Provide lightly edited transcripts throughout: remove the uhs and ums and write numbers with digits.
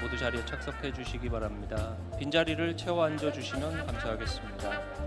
모두 자리에 착석해 주시기 바랍니다. 빈자리를 채워 앉아 주시면 감사하겠습니다.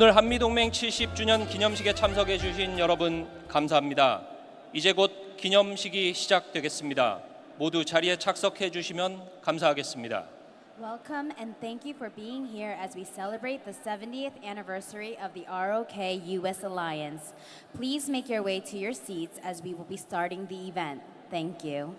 오늘 한미동맹 70주년 기념식에 참석해 주신 여러분 감사합니다. 이제 곧 기념식이 시작되겠습니다. 모두 자리에 착석해 주시면 감사하겠습니다. Welcome and thank you for being here as we celebrate the 70th anniversary of the ROK-US Alliance. Please make your way to your seats as we will be starting the event. Thank you.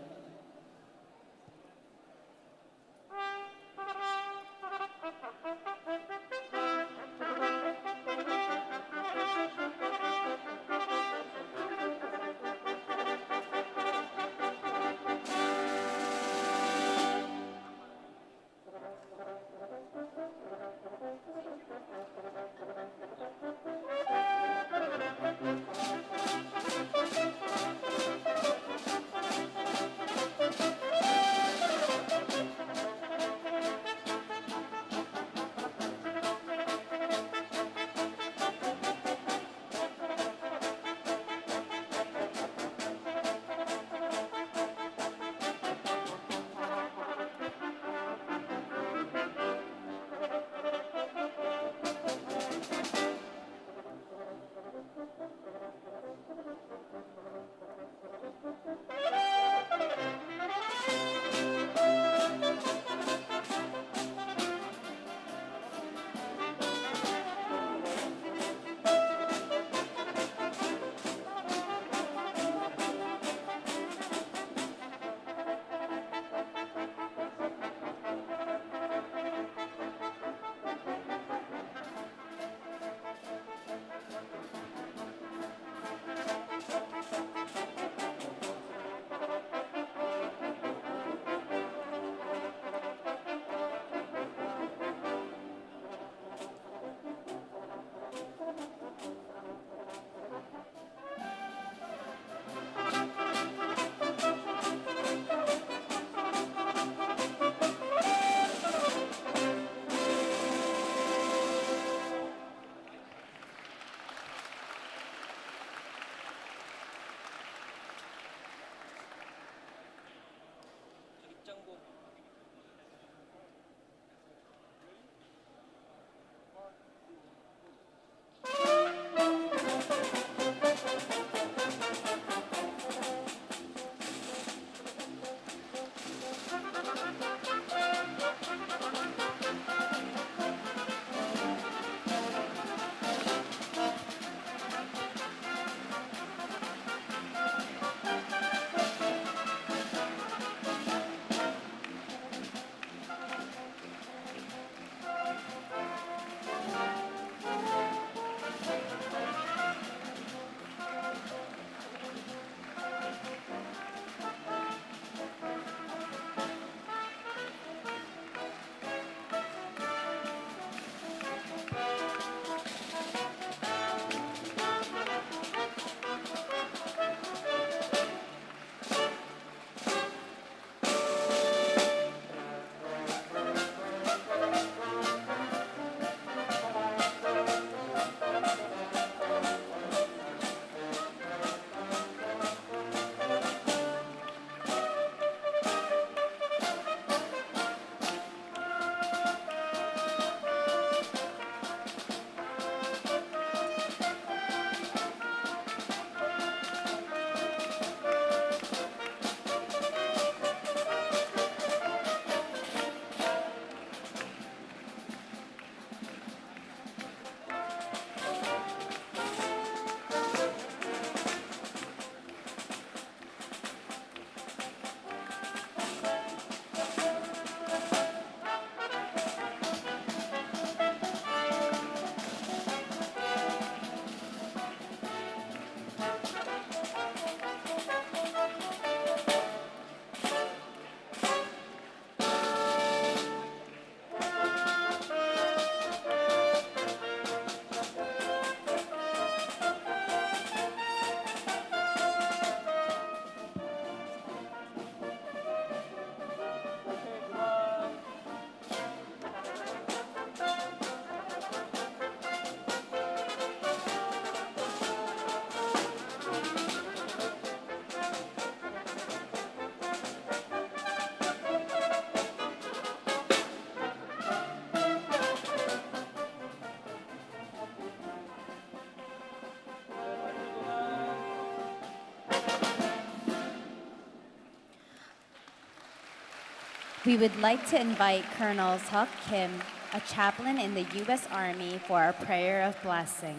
We would like to invite Colonel Seok Kim, a chaplain in the U.S. Army, for our prayer of blessing.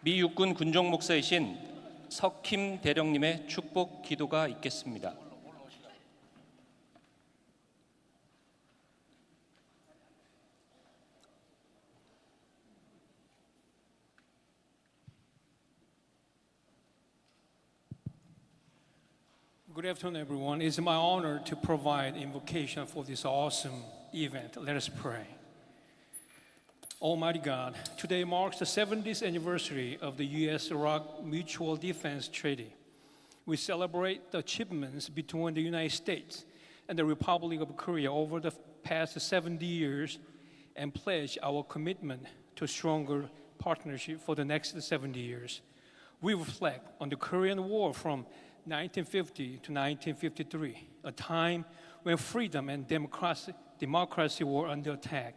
미 육군 군종 목사이신 석킴 대령님의 축복 기도가 있겠습니다. Good afternoon, everyone. It's my honor to provide invocation for this awesome event. Let us pray. Almighty God, today marks the 70th anniversary of the U.S.-Iraq Mutual Defense Treaty. We celebrate the achievements between the United States and the Republic of Korea over the past 70 years and pledge our commitment to a stronger partnership for the next 70 years. We reflect on the Korean War from 1950 to 1953, a time when freedom and democracy were under attack,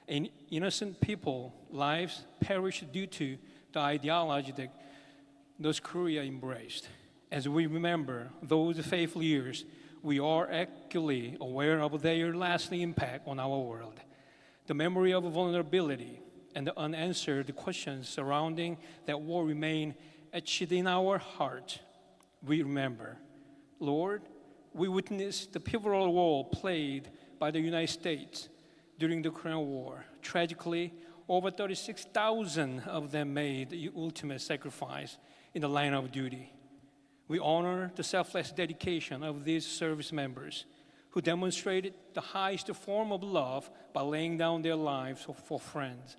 and innocent people's lives perished due to the ideology that North Korea embraced. As we remember those fateful years, we are acutely aware of their lasting impact on our world. The memory of vulnerability and the unanswered questions surrounding that war remain etched in our heart. We remember. Lord, we witnessed the pivotal role played by the United States during the Korean War. Tragically, over 36,000 of them made the ultimate sacrifice in the line of duty. We honor the selfless dedication of these service members who demonstrated the highest form of love by laying down their lives for friends.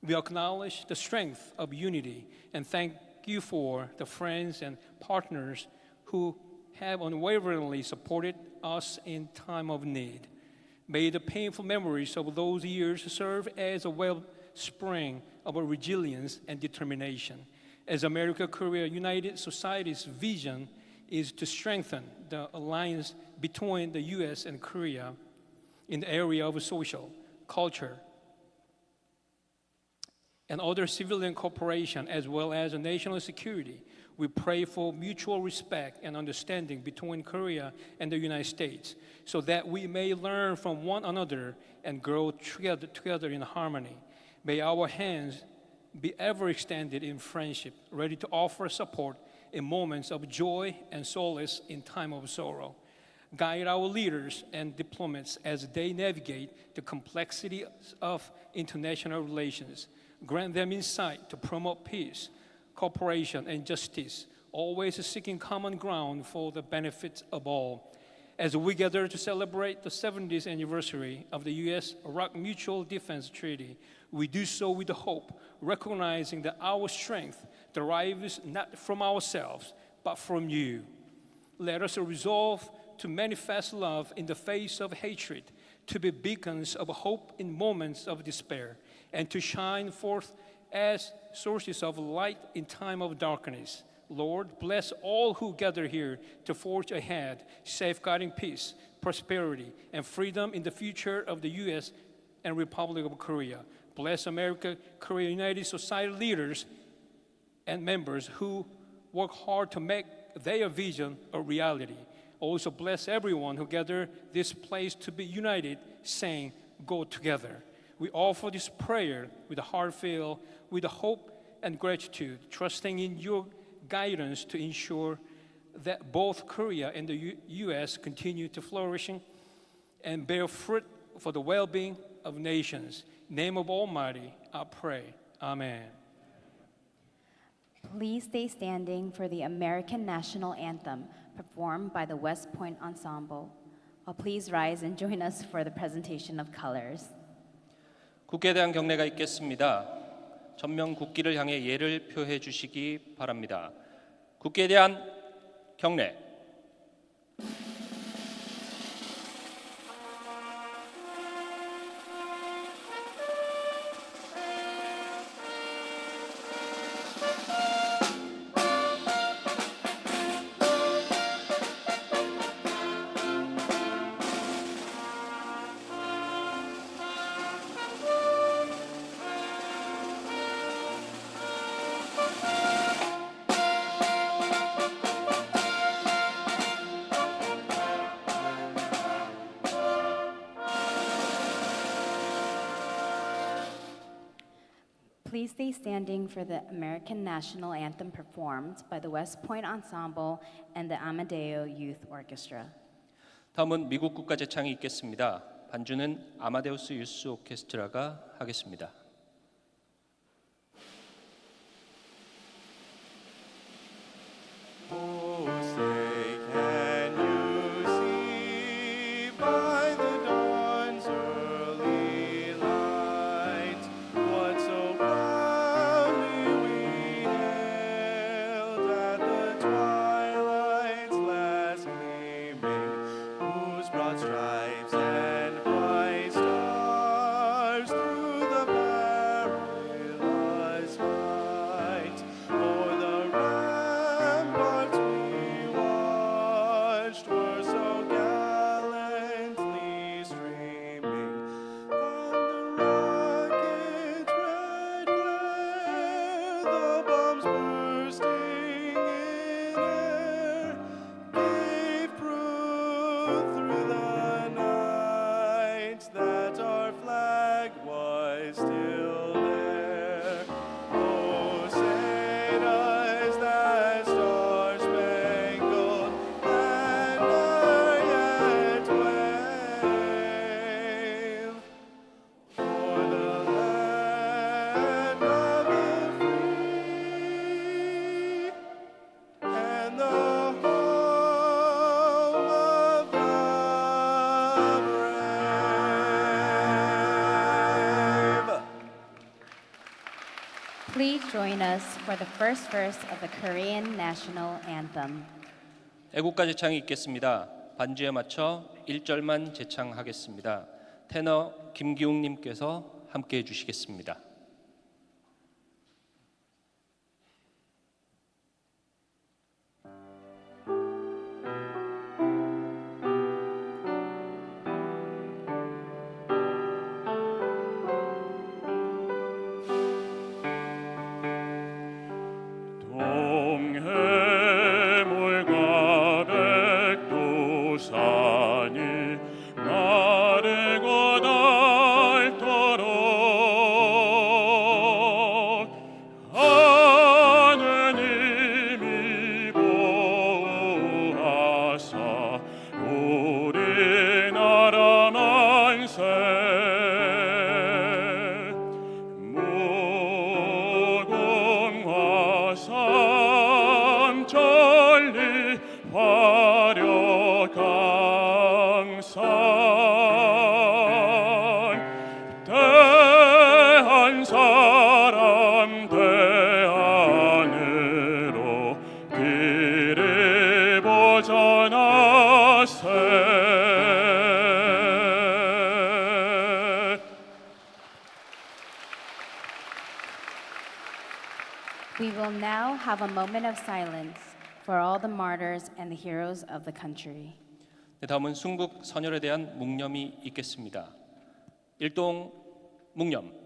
We acknowledge the strength of unity and thank you for the friends and partners who have unwaveringly supported us in time of need. May the painful memories of those years serve as a wellspring of our resilience and determination. As America-Korea United Society's vision is to strengthen the alliance between the U.S. and Korea in the area of social, culture, and other civilian cooperation, as well as national security. We pray for mutual respect and understanding between Korea and the United States so that we may learn from one another and grow together in harmony. May our hands be ever extended in friendship, ready to offer support in moments of joy and solace in time of sorrow. Guide our leaders and diplomats as they navigate the complexity of international relations. Grant them insight to promote peace, cooperation, and justice, always seeking common ground for the benefit of all. As we gather to celebrate the 70th anniversary of the U.S.-Iraq Mutual Defense Treaty, we do so with hope, recognizing that our strength derives not from ourselves, but from you. Let us resolve to manifest love in the face of hatred, to be beacons of hope in moments of despair, and to shine forth as sources of light in time of darkness. Lord, bless all who gather here to forge ahead, safeguarding peace, prosperity, and freedom in the future of the U.S. and Republic of Korea. Bless America-Korea United Society leaders and members who work hard to make their vision a reality. Also bless everyone who gather this place to be united, saying, "Go together." We offer this prayer with a heart filled with hope and gratitude, trusting in your guidance to ensure that both Korea and the U.S. continue to flourish and bear fruit for the well-being of nations. In the name of Almighty, I pray. Amen. Please stay standing for the American National Anthem performed by the West Point Ensemble. Please rise and join us for the presentation of colors. 국기에 대한 경례가 있겠습니다. 전면 국기를 향해 예를 표해 주시기 바랍니다. 국기에 대한 경례. Please stay standing for the American National Anthem performed by the West Point Ensemble and the Amadeo Youth Orchestra. 다음은 미국 국가 제창이 있겠습니다. 반주는 아마데우스 유스 오케스트라가 하겠습니다. Stripes and bright stars through the perilous fight. O'er the ramparts we watched were so gallantly streaming, and the rocket's red glare, the bombs bursting in air, gave proof through the that our flag was still there. Oh, say does that star-spangled banner yet wave for the land of the free and the home of the Please join us for the first verse of the Korean national anthem. 애국가 제창이 있겠습니다. 반주에 맞춰 1절만 제창하겠습니다. 테너 김기웅 님께서 함께 해 주시겠습니다. We will now have a moment of silence for all the martyrs and the heroes of the country. 네, 다음은 순국 선열에 대한 묵념이 있겠습니다. 일동 묵념.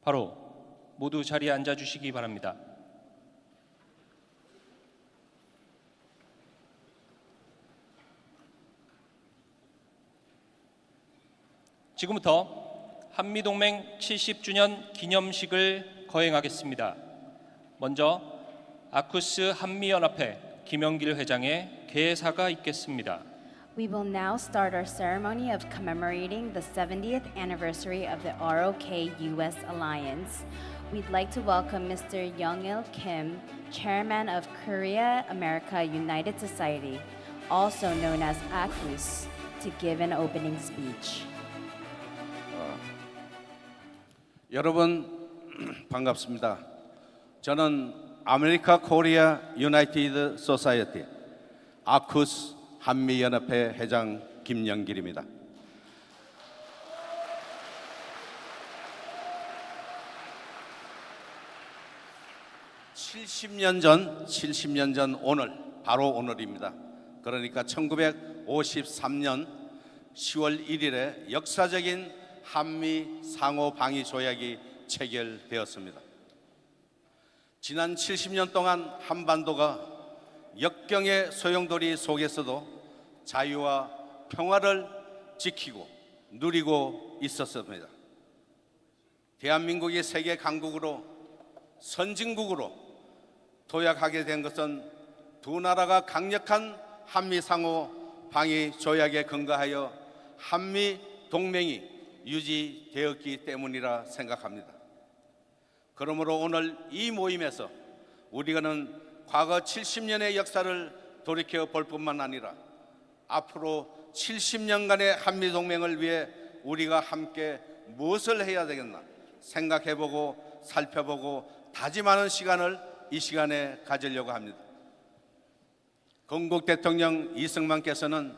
바로 모두 자리에 앉아 주시기 바랍니다. 지금부터 한미동맹 70주년 기념식을 거행하겠습니다. 먼저 아쿠스 한미연합회 김영길 회장의 개사가 있겠습니다. We will now start our ceremony of commemorating the 70th anniversary of the ROK-US Alliance. We'd like to welcome Mr. Young-il Kim, Chairman of Korea-America United Society, also known as ACUS, to give an opening speech. 여러분 반갑습니다. 저는 아메리카 코리아 유나이티드 소사이어티 아쿠스 한미연합회 회장 김영길입니다. 칠0년 전 오늘, 바로 오늘입니다. 그러니까 1953년 10월 1일에 역사적인 한미 상호 방위 조약이 체결되었습니다. 지난 70년 동안 한반도가 역경의 소용돌이 속에서도 자유와 평화를 지키고 누리고 있었습니다. 대한민국이 세계 강국으로 선진국으로 도약하게 된 것은 두 나라가 강력한 한미 상호 방위 조약에 근거하여 한미 동맹이 유지되었기 때문이라 생각합니다. 그러므로 오늘 이 모임에서 우리는 과거 70년의 역사를 돌이켜 볼 뿐만 아니라 앞으로 70년간의 한미동맹을 위해 우리가 함께 무엇을 해야 되겠나 생각해보고 살펴보고 다짐하는 시간을 이 시간에 가지려고 합니다. 건국 대통령 이승만께서는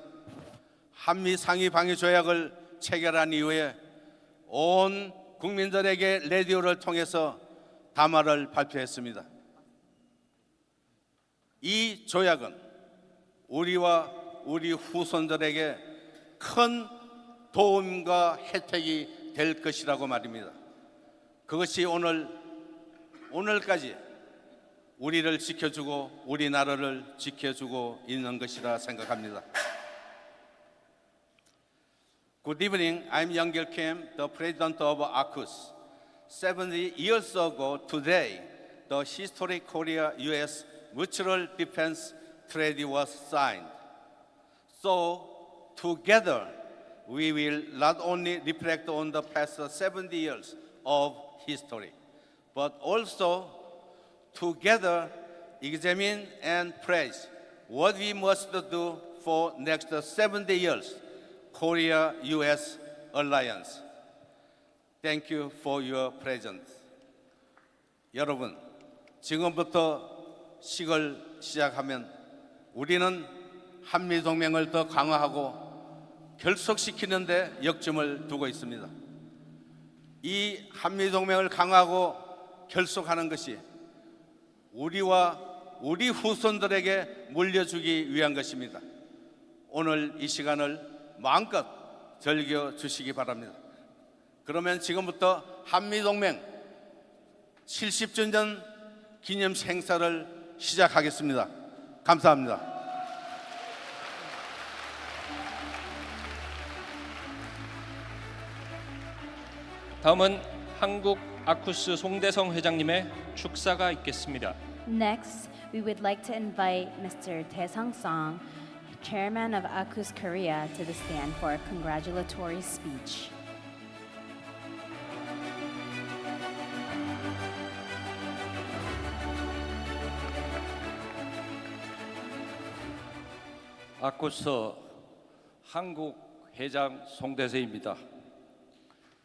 한미 상위 방위 조약을 체결한 이후에 온 국민들에게 라디오를 통해서 담화를 발표했습니다. 이 조약은 우리와 우리 후손들에게 큰 도움과 혜택이 될 것이라고 말입니다. 그것이 오늘까지 우리를 지켜주고 우리나라를 지켜주고 있는 것이라 생각합니다. Good evening. I'm Young-il Kim, the president of ACUS. 70 years ago today, the historic Korea-US Mutual Defense Treaty was signed. So, together, we will not only reflect on the past 70 years of history, but also together examine and praise what we must do for next 70 years Korea-US Alliance. Thank you for your presence. 여러분, 지금부터 식을 시작하면 우리는 한미동맹을 더 강화하고 결속시키는 데 역점을 두고 있습니다. 이 한미동맹을 강화하고 결속하는 것이 우리와 우리 후손들에게 물려주기 위한 것입니다. 오늘 이 시간을 마음껏 즐겨주시기 바랍니다. 그러면 지금부터 한미동맹 70주년 기념 행사를 시작하겠습니다. 감사합니다. 다음은 한국 아쿠스 송대성 회장님의 축사가 있겠습니다. Next, we would like to invite Mr. Tae Sang-song, Chairman of ACUS Korea, to the stand for a congratulatory speech. 아쿠스 한국 회장 송대세입니다.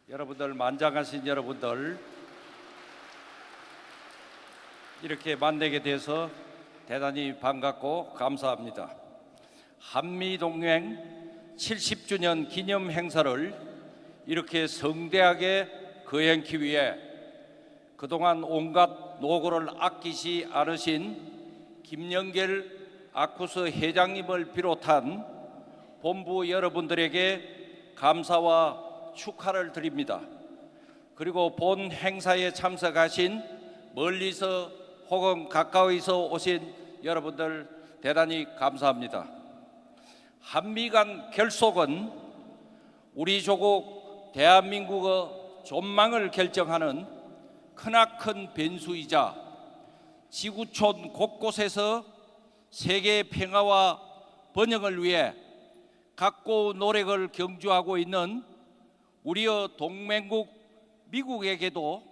여러분들 만장하신 여러분들 이렇게 만나게 돼서 대단히 반갑고 감사합니다. 한미동맹 70주년 기념 행사를 이렇게 성대하게 거행하기 위해 그동안 온갖 노고를 아끼지 않으신 김영길 아쿠스 회장님을 비롯한 본부 여러분들에게 감사와 축하를 드립니다. 그리고 본 행사에 참석하신 멀리서 혹은 가까이서 오신 여러분들 대단히 감사합니다. 한미 간 결속은 우리 조국 대한민국의 존망을 결정하는 크나큰 변수이자 지구촌 곳곳에서 세계 평화와 번영을 위해 각고 노력을 경주하고 있는 우리의 동맹국 미국에게도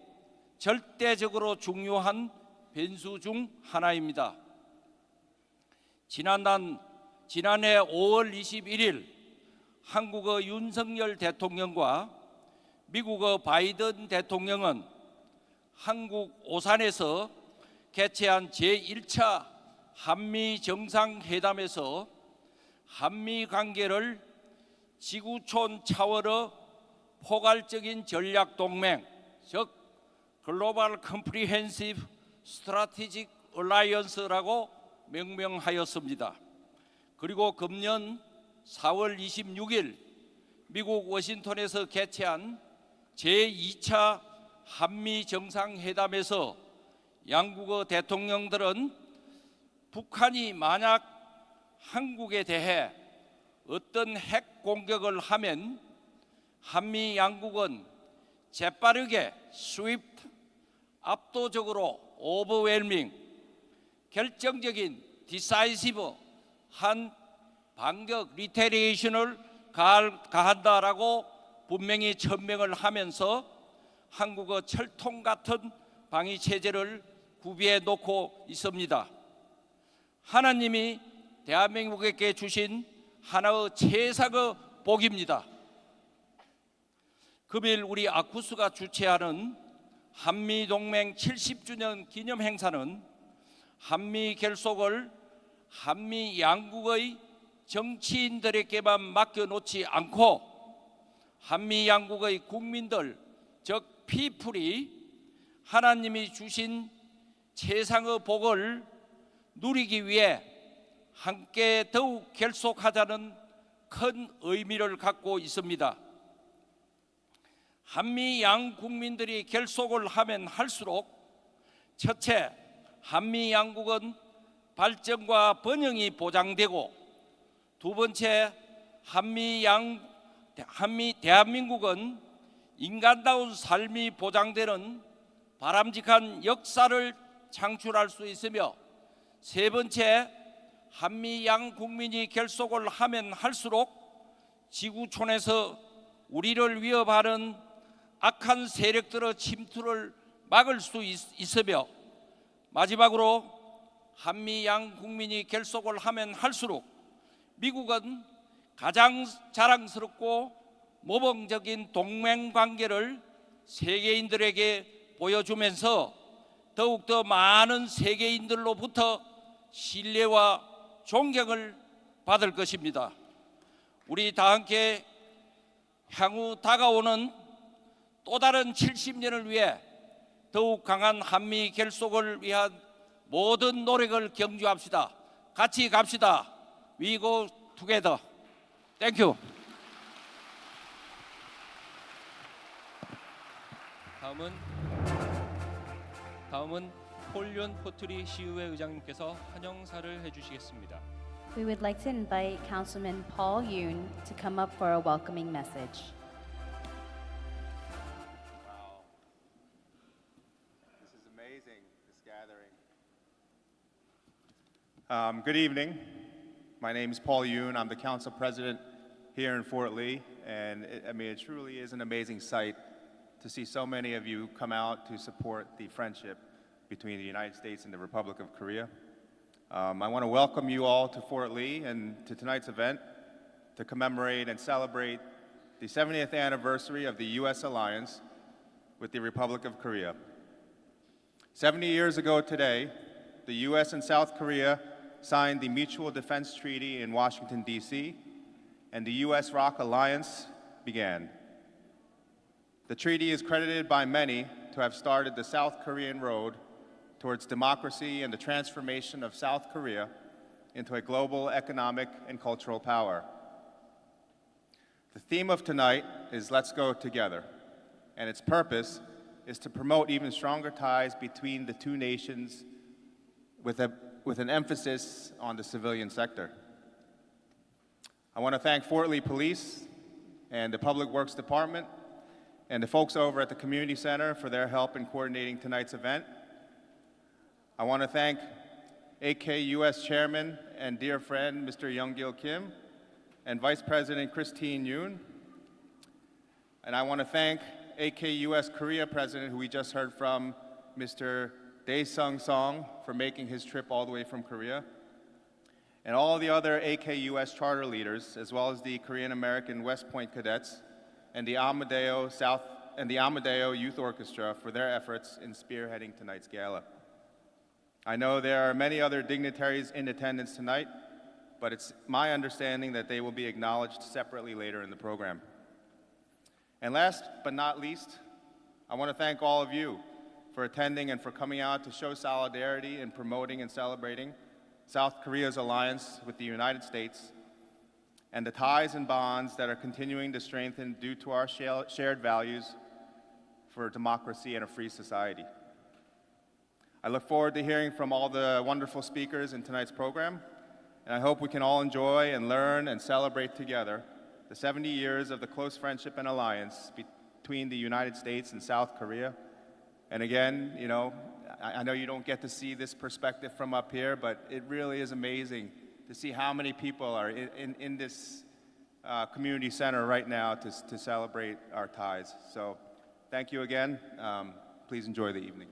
절대적으로 중요한 변수 중 하나입니다. 지난해 5월 21일 한국의 윤석열 대통령과 미국의 바이든 대통령은 한국 오산에서 개최한 제1차 한미 정상회담에서 한미 관계를 지구촌 차원의 포괄적인 전략 동맹, 즉 글로벌 컴프리헨시브 스트래티직 얼라이언스라고 명명하였습니다. 그리고 금년 4월 26일 미국 워싱턴에서 개최한 제2차 한미 정상회담에서 양국의 대통령들은 북한이 만약 한국에 대해 어떤 핵 공격을 하면 한미 양국은 재빠르게 스위프트, 압도적으로 오버웰밍, 결정적인 디사이시브 한 반격 리테리에이션을 가한다라고 분명히 천명을 하면서 한국의 철통 같은 방위 체제를 구비해 놓고 있습니다. 하나님이 대한민국에게 주신 하나의 최상의 복입니다. 금일 우리 아쿠스가 주최하는 한미동맹 70주년 기념 행사는 한미 결속을 한미 양국의 정치인들에게만 맡겨놓지 않고 한미 양국의 국민들, 즉 피플이 하나님이 주신 최상의 복을 누리기 위해 함께 더욱 결속하자는 큰 의미를 갖고 있습니다. 한미 양 국민들이 결속을 하면 할수록 첫째, 한미 양국은 발전과 번영이 보장되고 두 번째, 대한민국은 인간다운 삶이 보장되는 바람직한 역사를 창출할 수 있으며 세 번째, 한미 양 국민이 결속을 하면 할수록 지구촌에서 우리를 위협하는 악한 세력들의 침투를 막을 수 있으며 마지막으로 한미 양 국민이 결속을 하면 할수록 미국은 가장 자랑스럽고 모범적인 동맹 관계를 세계인들에게 보여주면서 더욱더 많은 세계인들로부터 신뢰와 존경을 받을 것입니다. 우리 다 함께 향후 다가오는 또 다른 70년을 위해 더욱 강한 한미 결속을 위한 모든 노력을 경주합시다. 같이 갑시다. We go together. Thank you. 다음은 폴륜 포트리 시의회 의장님께서 환영사를 해주시겠습니다. We would like to invite Councilman Paul Yoon to come up for a welcoming message. Wow. This is amazing, this gathering. Good evening. My name is Paul Yoon. I'm the council president here in Fort Lee. And it truly is an amazing sight to see so many of you come out to support the friendship between the United States and the Republic of Korea. I want to welcome you all to Fort Lee and to tonight's event to commemorate and celebrate the 70th anniversary of the U.S. alliance with the Republic of Korea. 70 years ago today, the U.S. and South Korea signed the Mutual Defense Treaty in Washington, D.C., and the U.S.-ROC alliance began. The treaty is credited by many to have started the South Korean road towards democracy and the transformation of South Korea into a global economic and cultural power. The theme of tonight is Let's Go Together, and its purpose is to promote even stronger ties between the two nations with an emphasis on the civilian sector. I want to thank Fort Lee Police and the Public Works Department and the folks over at the Community Center for their help in coordinating tonight's event. I want to thank AKUS Chairman and dear friend, Mr. Young-Gil Kim, and Vice President Christine Yoon. And I want to thank AK-US Korea President, who we just heard from, Mr. Dae-sung Song, for making his trip all the way from Korea. And all the other AK-US charter leaders, as well as the Korean American West Point cadets and the Amadeo Youth Orchestra for their efforts in spearheading tonight's gala. I know there are many other dignitaries in attendance tonight, but it's my understanding that they will be acknowledged separately later in the program. And last but not least, I want to thank all of you for attending and for coming out to show solidarity in promoting and celebrating South Korea's alliance with the United States and the ties and bonds that are continuing to strengthen due to our shared values for democracy and a free society. I look forward to hearing from all the wonderful speakers in tonight's program, and I hope we can all enjoy and learn and celebrate together the 70 years of the close friendship and alliance between the United States and South Korea. And again, I know you don't get to see this perspective from up here, but it really is amazing to see how many people are in this community center right now to celebrate our ties. So thank you again. Please enjoy the evening.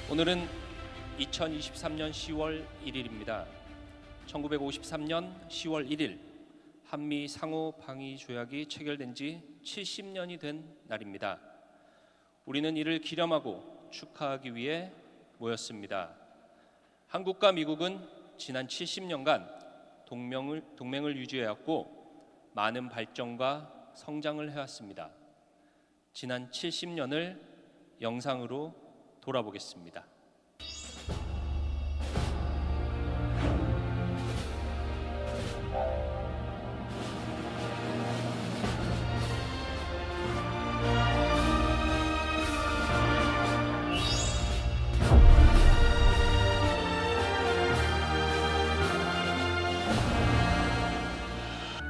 오늘은 2023년 10월 1일입니다. 1953년 10월 1일 한미 상호 방위 조약이 체결된 지 70년이 된 날입니다. 우리는 이를 기념하고 축하하기 위해 모였습니다. 한국과 미국은 지난 70년간 동맹을 유지해왔고 많은 발전과 성장을 해왔습니다. 지난 70년을 영상으로 돌아보겠습니다.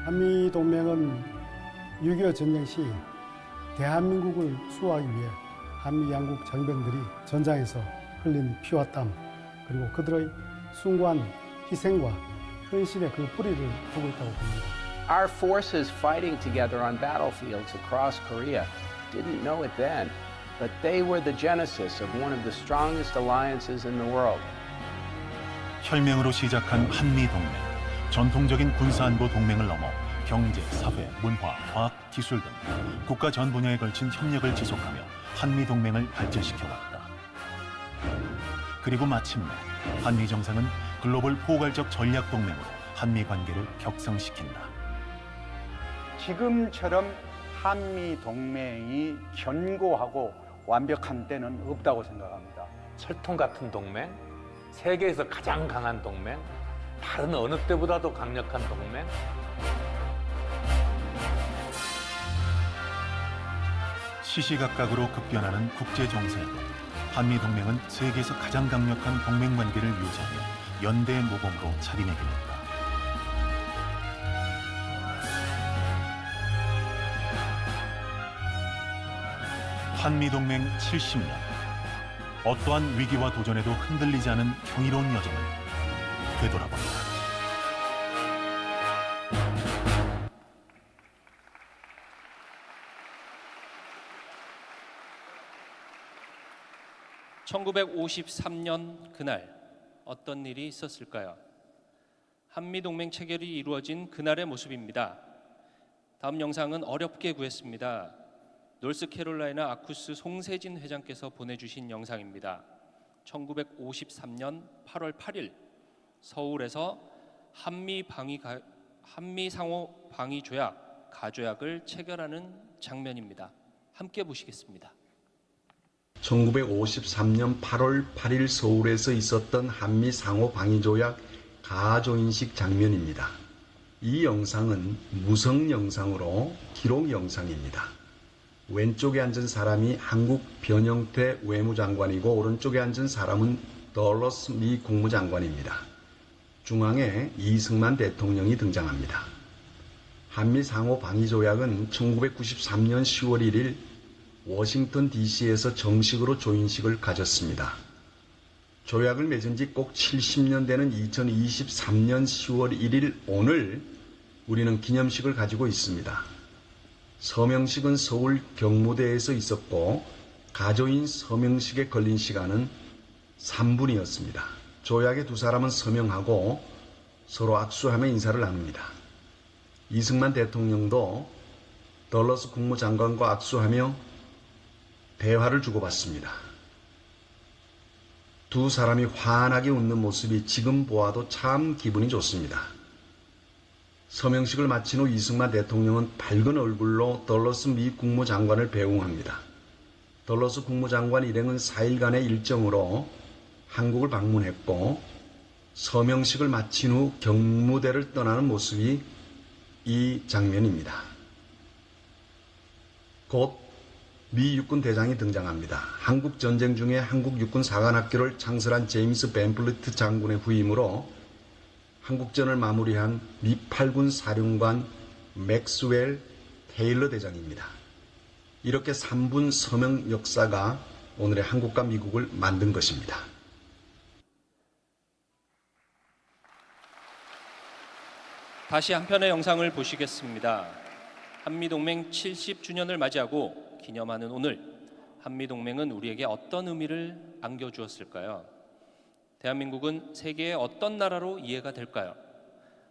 한미동맹은 6.25 전쟁 시 대한민국을 수호하기 위해 한미 양국 장병들이 전장에서 흘린 피와 땀 그리고 그들의 숭고한 희생과 헌신의 그 뿌리를 두고 있다고 봅니다. Our forces fighting together on battlefields across Korea didn't know it then, but they were the genesis of one of the strongest alliances in the world. 혈맹으로 시작한 한미동맹, 전통적인 군사안보 동맹을 넘어 경제, 사회, 문화, 과학, 기술 등 국가 전 분야에 걸친 협력을 지속하며 한미동맹을 발전시켜왔다. 그리고 마침내 한미 정상은 글로벌 포괄적 전략 동맹으로 한미 관계를 격상시킨다. 지금처럼 한미 동맹이 견고하고 완벽한 때는 없다고 생각합니다. 철통 같은 동맹, 세계에서 가장 강한 동맹, 다른 어느 때보다도 강력한 동맹. 시시각각으로 급변하는 국제 정세에도 한미 동맹은 세계에서 가장 강력한 동맹 관계를 유지하며 연대 모범으로 자리매김했다. 한미 동맹 70년, 어떠한 위기와 도전에도 흔들리지 않은 경이로운 여정을 되돌아본다. (1953년) 그날 어떤 일이 있었을까요? 한미동맹 체결이 이루어진 그날의 모습입니다. 다음 영상은 어렵게 구했습니다. 노스캐롤라이나 아쿠스 송세진 회장께서 보내주신 영상입니다. 1953년 8월 8일 서울에서 한미 상호 방위 조약 가조약을 체결하는 장면입니다. 함께 보시겠습니다. 1953년 8월 8일 서울에서 있었던 한미 상호 방위 조약 가조인식 장면입니다. 이 영상은 무성 영상으로 기록 영상입니다. 왼쪽에 앉은 사람이 한국 변형태 외무장관이고 오른쪽에 앉은 사람은 덜러스 미 국무장관입니다. 중앙에 이승만 대통령이 등장합니다. 한미 상호 방위 조약은 1993년 10월 1일 워싱턴 DC에서 정식으로 조인식을 가졌습니다. 조약을 맺은 지 꼭 70년 되는 2023년 10월 1일 오늘 우리는 기념식을 가지고 있습니다. 서명식은 서울 경무대에서 있었고 가조인 서명식에 걸린 시간은 3분이었습니다. 조약의 두 사람은 서명하고 서로 악수하며 인사를 나눕니다. 이승만 대통령도 덜러스 국무장관과 악수하며 대화를 주고받습니다. 두 사람이 환하게 웃는 모습이 지금 보아도 참 기분이 좋습니다. 서명식을 마친 후 이승만 대통령은 밝은 얼굴로 덜러스 미 국무장관을 배웅합니다. 덜러스 국무장관 일행은 4일간의 일정으로 한국을 방문했고 서명식을 마친 후 경무대를 떠나는 모습이 이 장면입니다. 곧 미 육군 대장이 등장합니다. 한국 전쟁 중에 한국 육군 사관학교를 창설한 제임스 벤플리트 장군의 후임으로 한국전을 마무리한 미 8군 사령관 맥스웰 테일러 대장입니다. 이렇게 3분 서명 역사가 오늘의 한국과 미국을 만든 것입니다. 다시 한 편의 영상을 보시겠습니다. 한미동맹 70주년을 맞이하고 기념하는 오늘, 한미동맹은 우리에게 어떤 의미를 안겨주었을까요? 대한민국은 세계의 어떤 나라로 이해가 될까요?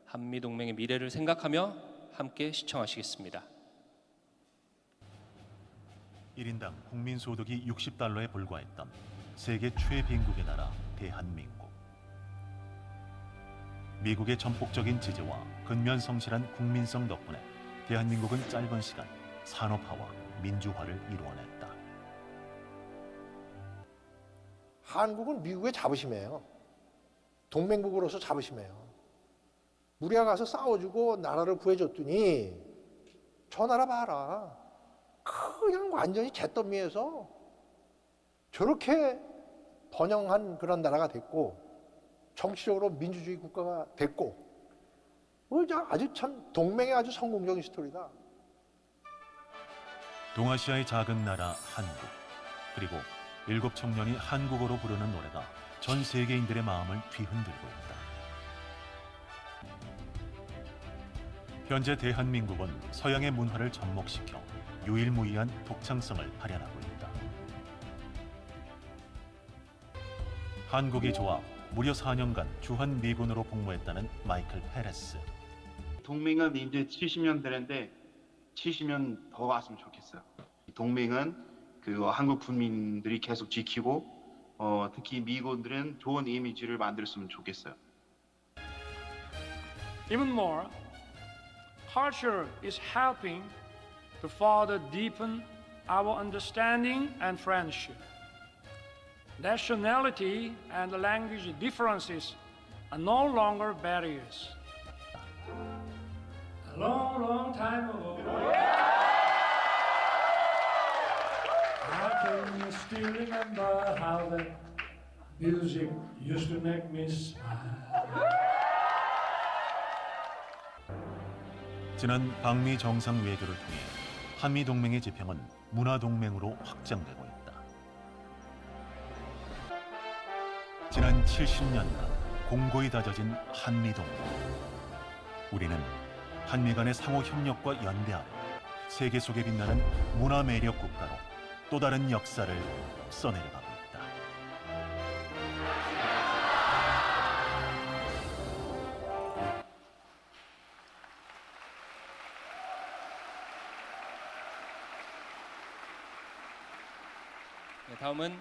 한미동맹의 미래를 생각하며 함께 시청하시겠습니다. 1인당 국민소득이 60달러에 불과했던 세계 최빈국의 나라 대한민국. 미국의 전폭적인 지지와 근면성실한 국민성 덕분에 대한민국은 짧은 시간 산업화와 민주화를 이루어냈다. 한국은 미국의 자부심이에요. 동맹국으로서 자부심이에요. 우리가 가서 싸워주고 나라를 구해줬더니 저 나라 봐라. 그냥 완전히 잿더미에서 저렇게 번영한 그런 나라가 됐고 정치적으로 민주주의 국가가 됐고 아주 참 동맹의 아주 성공적인 스토리다. 동아시아의 작은 나라 한국, 그리고 7 청년이 한국어로 부르는 노래가 전 세계인들의 마음을 뒤흔들고 있다. 현재 대한민국은 서양의 문화를 접목시켜 유일무이한 독창성을 발현하고 있다. 한국이 좋아 무려 4년간 주한 미군으로 복무했다는 마이클 페레스. 동맹은 이제 70년 되는데 70년 더 왔으면 좋겠어요. 동맹은 한국 국민들이 계속 지키고 특히 미군들은 좋은 이미지를 만들었으면 좋겠어요. Even more, culture is helping to further deepen our understanding and friendship. Nationality and language differences are no longer barriers. A long, long time ago, I can still remember how the music used to make me smile. 지난 방미 정상 외교를 통해 한미 동맹의 지평은 문화 동맹으로 확장되고 있다. 지난 70년간 공고히 다져진 한미 동맹. 우리는 한미 간의 상호 협력과 연대 아래 세계 속에 빛나는 문화 매력 국가로 또 다른 역사를 써내려가고 있다. 네, 다음은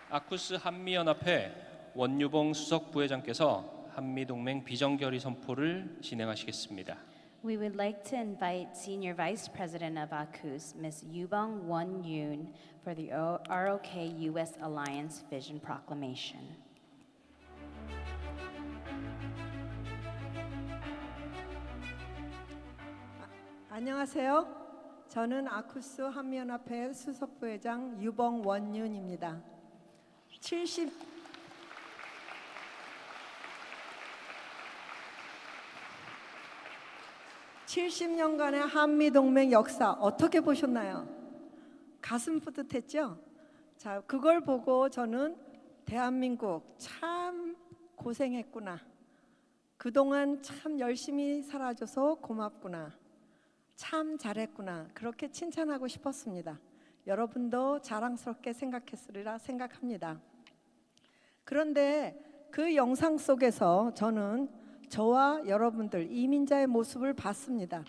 아쿠스 한미연합회 원유봉 수석 부회장께서 한미동맹 비정결의 선포를 진행하시겠습니다. We would like to invite Senior Vice President of AUKUS, Ms. Yubong Won-yoon, for the ROK-US Alliance Vision Proclamation. 안녕하세요. 저는 아쿠스 한미연합회 수석부회장 유봉 원윤입니다. 70년간의 한미동맹 역사 어떻게 보셨나요? 가슴 뿌듯했죠? 자, 그걸 보고 저는 대한민국 참 고생했구나. 그동안 참 열심히 살아줘서 고맙구나. 참 잘했구나. 그렇게 칭찬하고 싶었습니다. 여러분도 자랑스럽게 생각했으리라 생각합니다. 그런데 그 영상 속에서 저는 저와 여러분들 이민자의 모습을 봤습니다.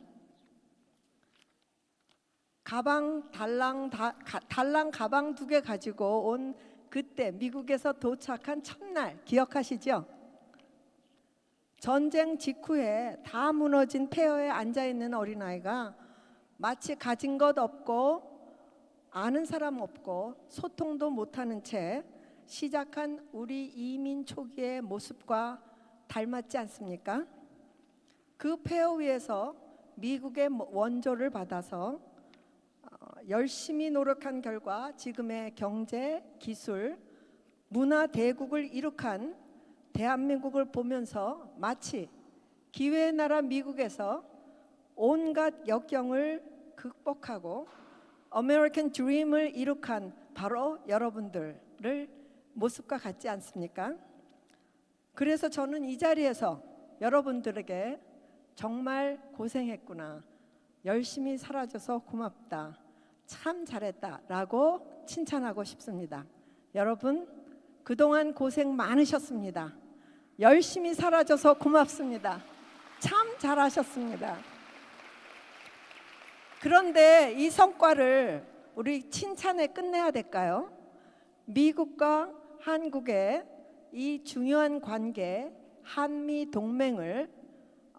달랑 가방 2개 가지고 온 그때 미국에서 도착한 첫날 기억하시죠? 전쟁 직후에 다 무너진 폐허에 앉아있는 어린아이가 마치 가진 것 없고 아는 사람 없고 소통도 못하는 채 시작한 우리 이민 초기의 모습과 닮았지 않습니까? 그 폐허 위에서 미국의 원조를 받아서 열심히 노력한 결과 지금의 경제, 기술, 문화 대국을 이룩한 대한민국을 보면서 마치 기회의 나라 미국에서 온갖 역경을 극복하고 아메리칸 드림을 이룩한 바로 여러분들을 모습과 같지 않습니까? 그래서 저는 이 자리에서 여러분들에게 정말 고생했구나, 열심히 살아줘서 고맙다, 참 잘했다 라고 칭찬하고 싶습니다. 여러분 그동안 고생 많으셨습니다. 열심히 살아줘서 고맙습니다. 참 잘하셨습니다. 그런데 이 성과를 우리 칭찬에 끝내야 될까요? 미국과 한국의 이 중요한 관계, 한미 동맹을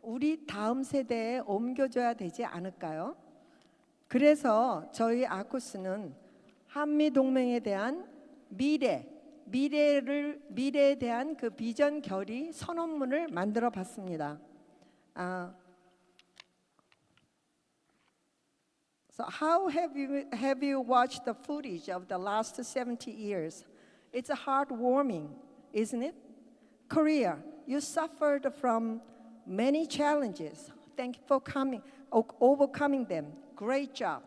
우리 다음 세대에 옮겨줘야 되지 않을까요? 그래서 저희 아쿠스는 한미 동맹에 대한 미래에 대한 그 비전 결의 선언문을 만들어 봤습니다. So how have you watched the footage of the last 70 years? It's heartwarming, isn't it? Korea, you suffered from many challenges. Thank you for overcoming them. Great job.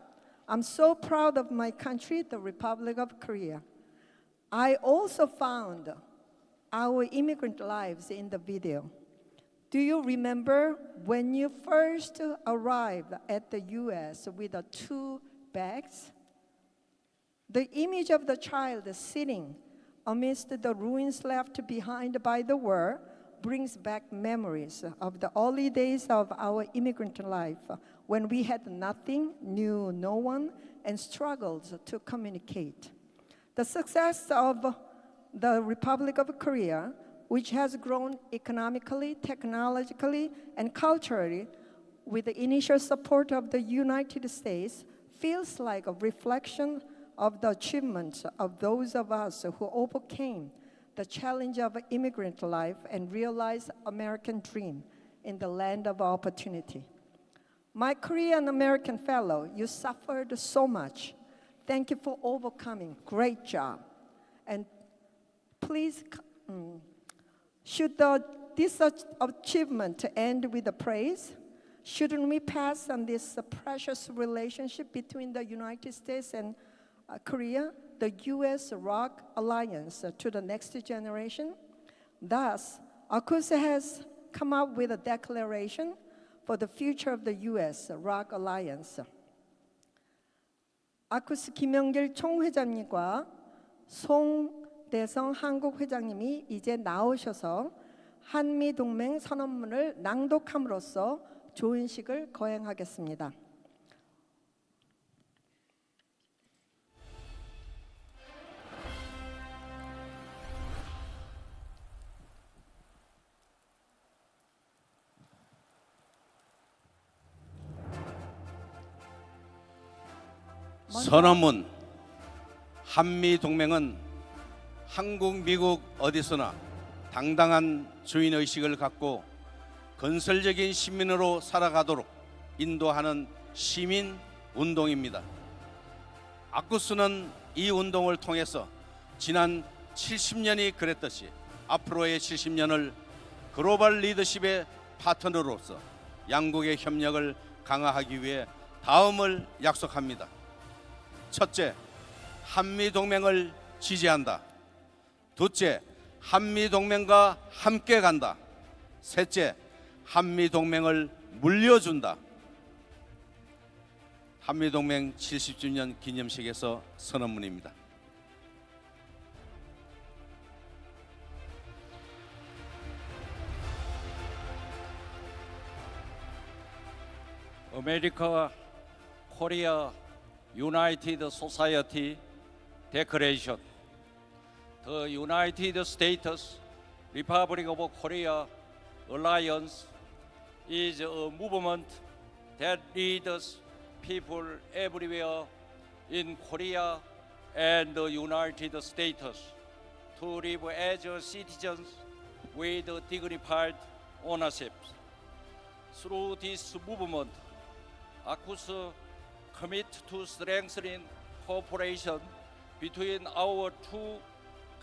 I'm so proud of my country, the Republic of Korea. I also found our immigrant lives in the video. Do you remember when you first arrived at the U.S. with the 2 bags? The image of the child sitting amidst the ruins left behind by the war brings back memories of the early days of our immigrant life when we had nothing, knew no one, and struggled to communicate. The success of the Republic of Korea, which has grown economically, technologically, and culturally with the initial support of the United States, feels like a reflection of the achievements of those of us who overcame the challenge of immigrant life and realized American dream in the land of opportunity. My Korean American fellow, you suffered so much. Thank you for overcoming. Great job. And please, should this achievement end with a praise? Shouldn't we pass on this precious relationship between the United States and Korea, the U.S.-ROK alliance, to the next generation? Thus, AKUS has come up with a declaration for the future of the U.S.-ROK alliance. 아쿠스 김영길 총회장님과 송대성 한국회장님이 이제 나오셔서 한미동맹 선언문을 낭독함으로써 조은식을 거행하겠습니다. 선언문. 한미동맹은 한국, 미국 어디서나 당당한 주인의식을 갖고 건설적인 시민으로 살아가도록 인도하는 시민운동입니다. 아쿠스는 이 운동을 통해서 지난 70년이 그랬듯이 앞으로의 70년을 글로벌 리더십의 파트너로서 양국의 협력을 강화하기 위해 다음을 약속합니다. 첫째, 한미동맹을 지지한다. 둘째, 한미동맹과 함께 간다. 셋째, 한미동맹을 물려준다. 한미동맹 70주년 기념식에서 선언문입니다. America Korea United Society Declaration. The United States Republic of Korea Alliance is a movement that leads people everywhere in Korea and the United States to live as citizens with dignified ownership. Through this movement, AUKUS commit to strengthening cooperation between our two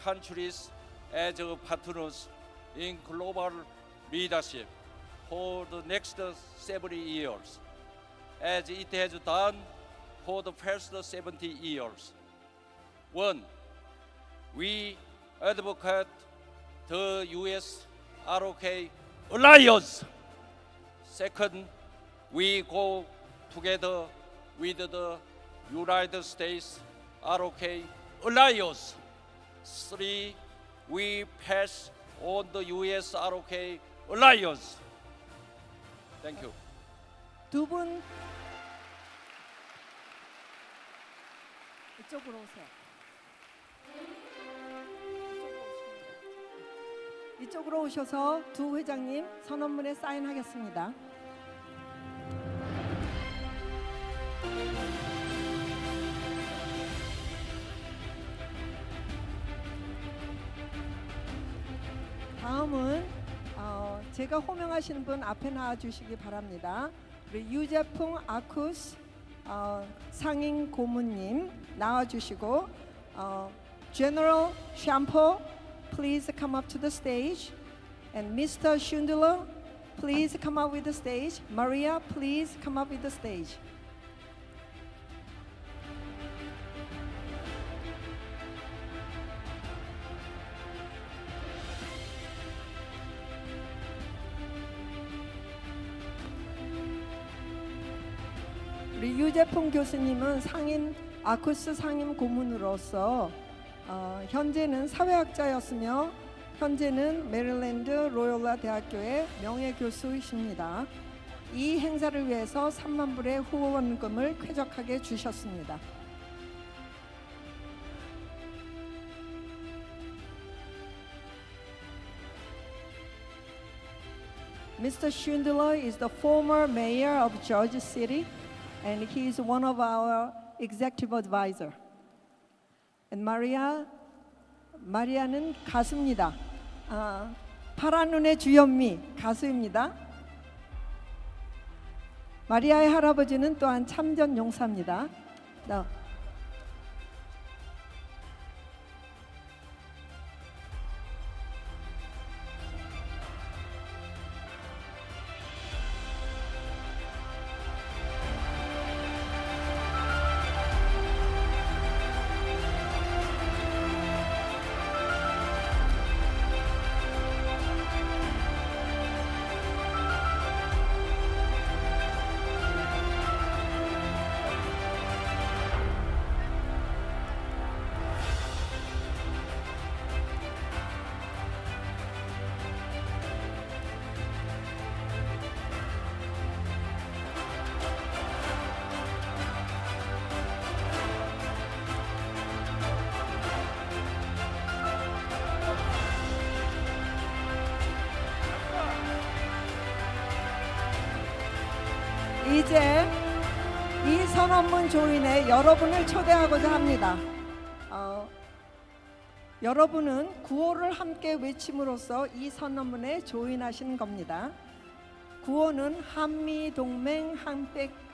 countries as partners in global leadership for the next several years, as it has done for the past 70 years. 1. We advocate the US-ROK alliance. Second, we go together with the United States ROK alliance. 3. We pass on the US ROK alliance. Thank you. 두 분 이쪽으로 오세요. 이쪽으로 오셔서 두 회장님 선언문에 사인하겠습니다. 다음은 제가 호명하시는 분 앞에 나와 주시기 바랍니다. 우리 유재풍 아쿠스 상임 고문님 나와 주시고 General Shampo, please come up to the stage, and Mr. Schindler, please come up with the stage. Maria, please come up with the stage. 우리 유재풍 교수님은 아쿠스 상임 고문으로서 현재는 사회학자였으며 현재는 메릴랜드 로열라 대학교의 명예교수이십니다. 이 행사를 위해서 3만 불의 후원금을 쾌적하게 주셨습니다. Mr. Schindler is the former mayor of Georgia City, and he is one of our executive advisor. And 마리아는 가수입니다. 파란 눈의 주현미 가수입니다. 마리아의 할아버지는 또한 참전 용사입니다. 이제 이 선언문 조인에 여러분을 초대하고자 합니다. 여러분은 구호를 함께 외침으로써 이 선언문에 조인하신 겁니다. 구호는 한미동맹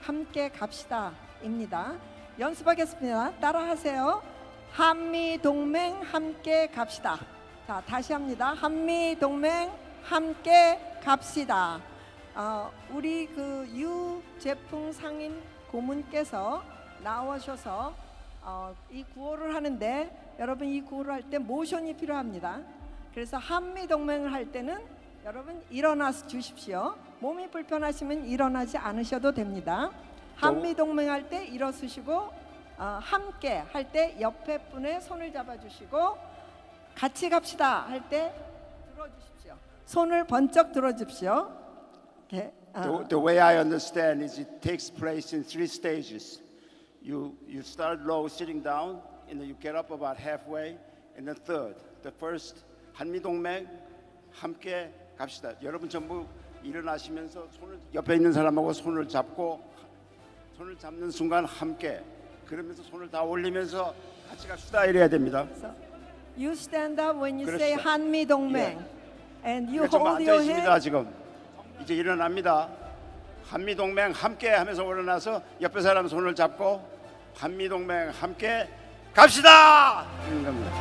함께 갑시다입니다. 연습하겠습니다. 따라하세요. 한미동맹 함께 갑시다. 자, 다시 합니다. 한미동맹 함께 갑시다. 우리 유재풍 상임 고문께서 나오셔서 이 구호를 하는데 여러분 이 구호를 할 때 모션이 필요합니다. 그래서 한미 동맹을 할 때는 여러분 일어나 주십시오. 몸이 불편하시면 일어나지 않으셔도 됩니다. 한미 동맹 할 때 일어서시고 함께 할 때 옆에 분의 손을 잡아주시고 같이 갑시다 할 때 들어주십시오. 손을 번쩍 들어주십시오. 이렇게, The way I understand is it takes place in 3 stages. You start low, sitting down, and then you get up about halfway, and then third. The first, 한미동맹 함께 갑시다. 여러분 전부 일어나시면서 손을 옆에 있는 사람하고 손을 잡고 손을 잡는 순간 함께 그러면서 손을 다 올리면서 같이 갑시다 이래야 됩니다. You stand up when you 그렇죠. say 한미동맹, and you 좀 hold 앉아 your 있습니다 hand. 지금. 이제 일어납니다. 한미동맹 함께 하면서 일어나서 옆에 사람 손을 잡고 한미동맹 함께 갑시다 이런 겁니다.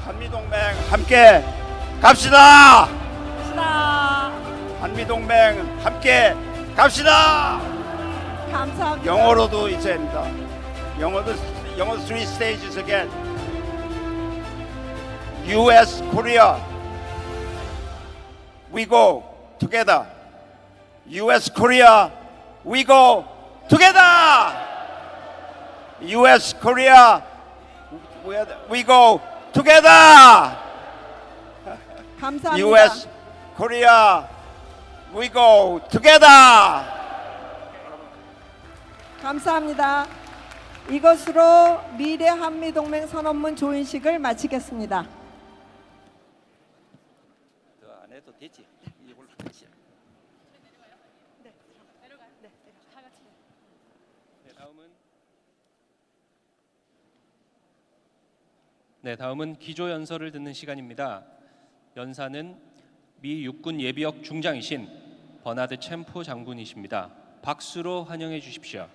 한미동맹 함께 갑시다. 한미동맹 함께 갑시다. 감사합니다. 영어로도 있어야 합니다. 영어 3 stages again. U.S. Korea we go together. U.S. Korea we go together. U.S. Korea we go together. 감사합니다. U.S. Korea we go together. 감사합니다. 이것으로 미래 한미 동맹 선언문 조인식을 마치겠습니다. 더 안 해도 되지. 이걸 하지. 다음은 기조연설을 듣는 시간입니다. 연사는 미 육군 예비역 중장이신 버나드 챔포 장군이십니다. 박수로 환영해 주십시오.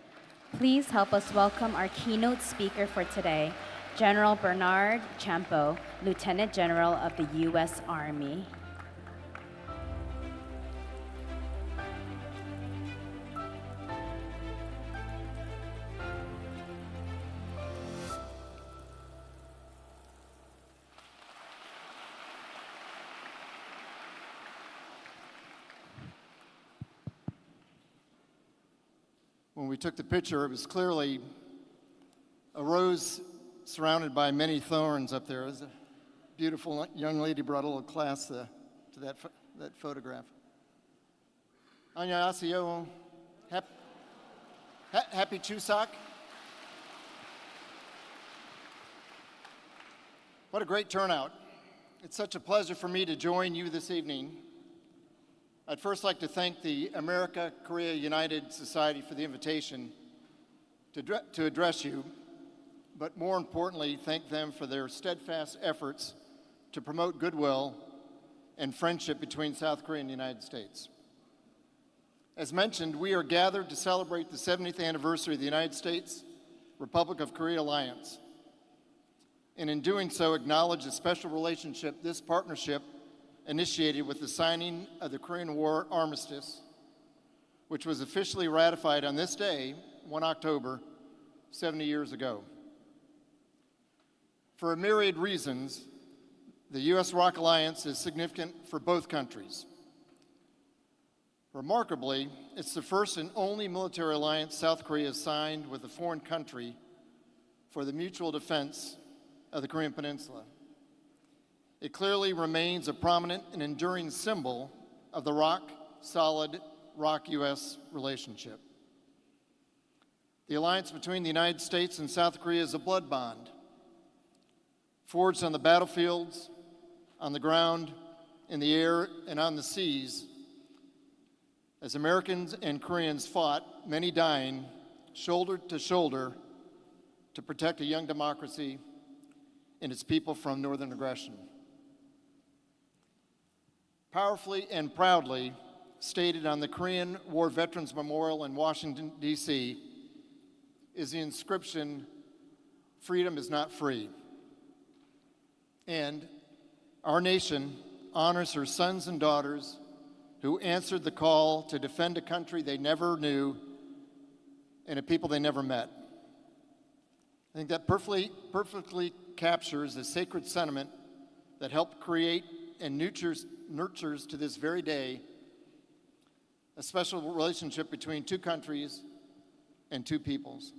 Please help us welcome our keynote speaker for today, General Bernard Champo, Lieutenant General of the U.S. Army. When we took the picture, it was clearly a rose surrounded by many thorns up there. It was a beautiful young lady brought a little class to that photograph. 안녕하세요. Happy Chuseok. What a great turnout. It's such a pleasure for me to join you this evening. I'd first like to thank the America-Korea United Society for the invitation to address you, but more importantly, thank them for their steadfast efforts to promote goodwill and friendship between South Korea and the United States. As mentioned, we are gathered to celebrate the 70th anniversary of the United States-Republic of Korea alliance, and in doing so, acknowledge the special relationship this partnership initiated with the signing of the Korean War Armistice, which was officially ratified on this day, 1 October, 70 years ago. For a myriad reasons, the U.S.-ROK alliance is significant for both countries. Remarkably, it's the first and only military alliance South Korea has signed with a foreign country for the mutual defense of the Korean Peninsula. It clearly remains a prominent and enduring symbol of the rock-solid ROK-U.S. relationship. The alliance between the United States and South Korea is a blood bond, forged on the battlefields, on the ground, in the air, and on the seas, as Americans and Koreans fought, many dying, shoulder to shoulder, to protect a young democracy and its people from northern aggression. Powerfully and proudly stated on the Korean War Veterans Memorial in Washington, D.C., is the inscription, "Freedom is not free." And our nation honors her sons and daughters who answered the call to defend a country they never knew and a people they never met. I think that perfectly captures the sacred sentiment that helped create and nurtures to this very day a special relationship between two countries and two peoples.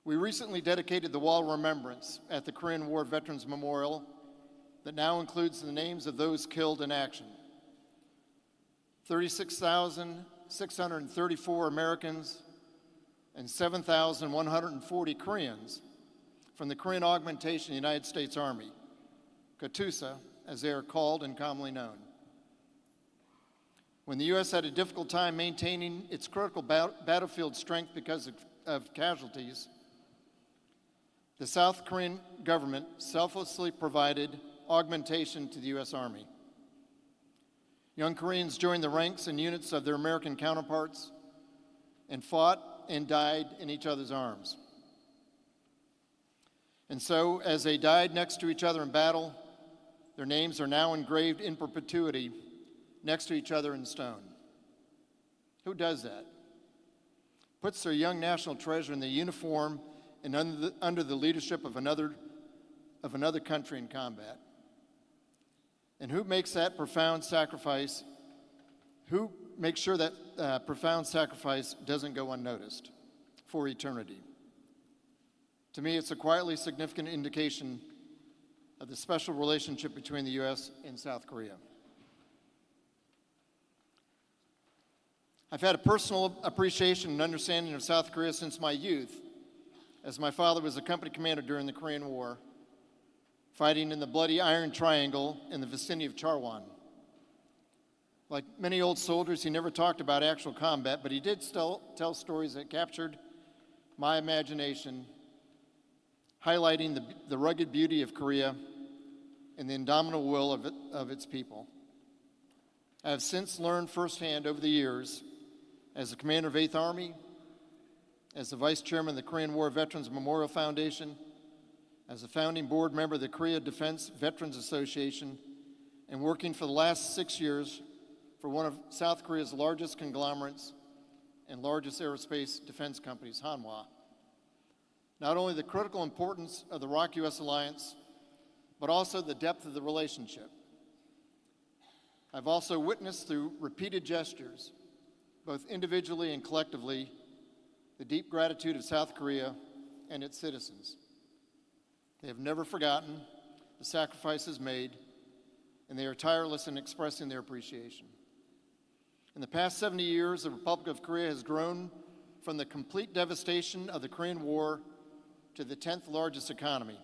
We recently dedicated the Wall of Remembrance at the Korean War Veterans Memorial that now includes the names of those killed in action. 36,634 Americans and 7,140 Koreans from the Korean Augmentation United States Army, KATUSA, as they are called and commonly known. When the U.S. had a difficult time maintaining its critical battlefield strength because of casualties, the South Korean government selflessly provided augmentation to the U.S. Army. Young Koreans joined the ranks and units of their American counterparts and fought and died in each other's arms. And so, as they died next to each other in battle, their names are now engraved in perpetuity next to each other in stone. Who does that? Puts their young national treasure in the uniform and under the leadership of another country in combat. And who makes that profound sacrifice? Who makes sure that profound sacrifice doesn't go unnoticed for eternity? To me, it's a quietly significant indication of the special relationship between the U.S. and South Korea. I've had a personal appreciation and understanding of South Korea since my youth, as my father was a company commander during the Korean War, fighting in the bloody Iron Triangle in the vicinity of Charwan. Like many old soldiers, he never talked about actual combat, but he did still tell stories that captured my imagination, highlighting the rugged beauty of Korea and the indomitable will of its people. I have since learned firsthand over the years, as the commander of 8th Army, as the vice chairman of the Korean War Veterans Memorial Foundation, as a founding board member of the Korea Defense Veterans Association, and working for the last 6 years for one of South Korea's largest conglomerates and largest aerospace defense companies, Hanwha. Not only the critical importance of the ROK-US alliance, but also the depth of the relationship. I've also witnessed through repeated gestures, both individually and collectively, the deep gratitude of South Korea and its citizens. They have never forgotten the sacrifices made, and they are tireless in expressing their appreciation. In the past 70 years, the Republic of Korea has grown from the complete devastation of the Korean War to the 10th largest economy.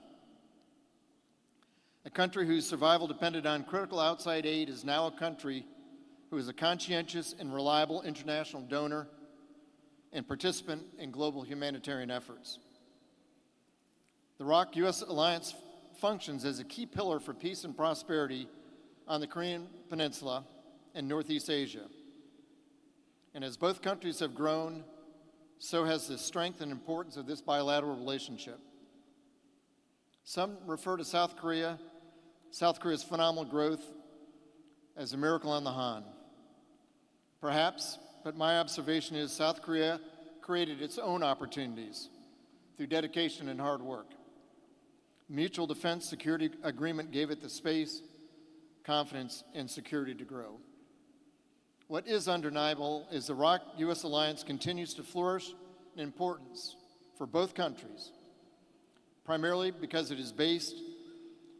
A country whose survival depended on critical outside aid is now a country who is a conscientious and reliable international donor and participant in global humanitarian efforts. The ROK-US alliance functions as a key pillar for peace and prosperity on the Korean Peninsula and Northeast Asia. And as both countries have grown, so has the strength and importance of this bilateral relationship. Some refer to South Korea's phenomenal growth as a miracle on the Han. Perhaps, but my observation is South Korea created its own opportunities through dedication and hard work. Mutual defense security agreement gave it the space, confidence, and security to grow. What is undeniable is the ROK-US alliance continues to flourish in importance for both countries, primarily because it is based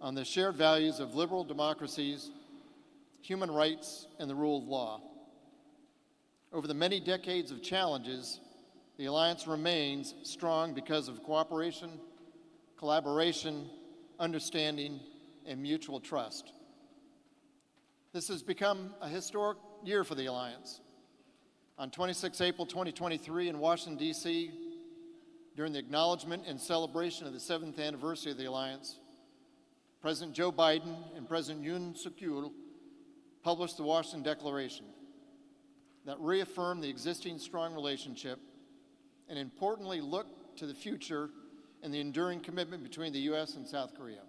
on the shared values of liberal democracies, human rights, and the rule of law. Over the many decades of challenges, the alliance remains strong because of cooperation, collaboration, understanding, and mutual trust. This has become a historic year for the alliance. On 26 April 2023 in Washington, D.C., during the acknowledgement and celebration of the 7th anniversary of the alliance, President Joe Biden and President Yoon Suk-yeol published the Washington Declaration that reaffirmed the existing strong relationship and importantly looked to the future and the enduring commitment between the U.S. and South Korea.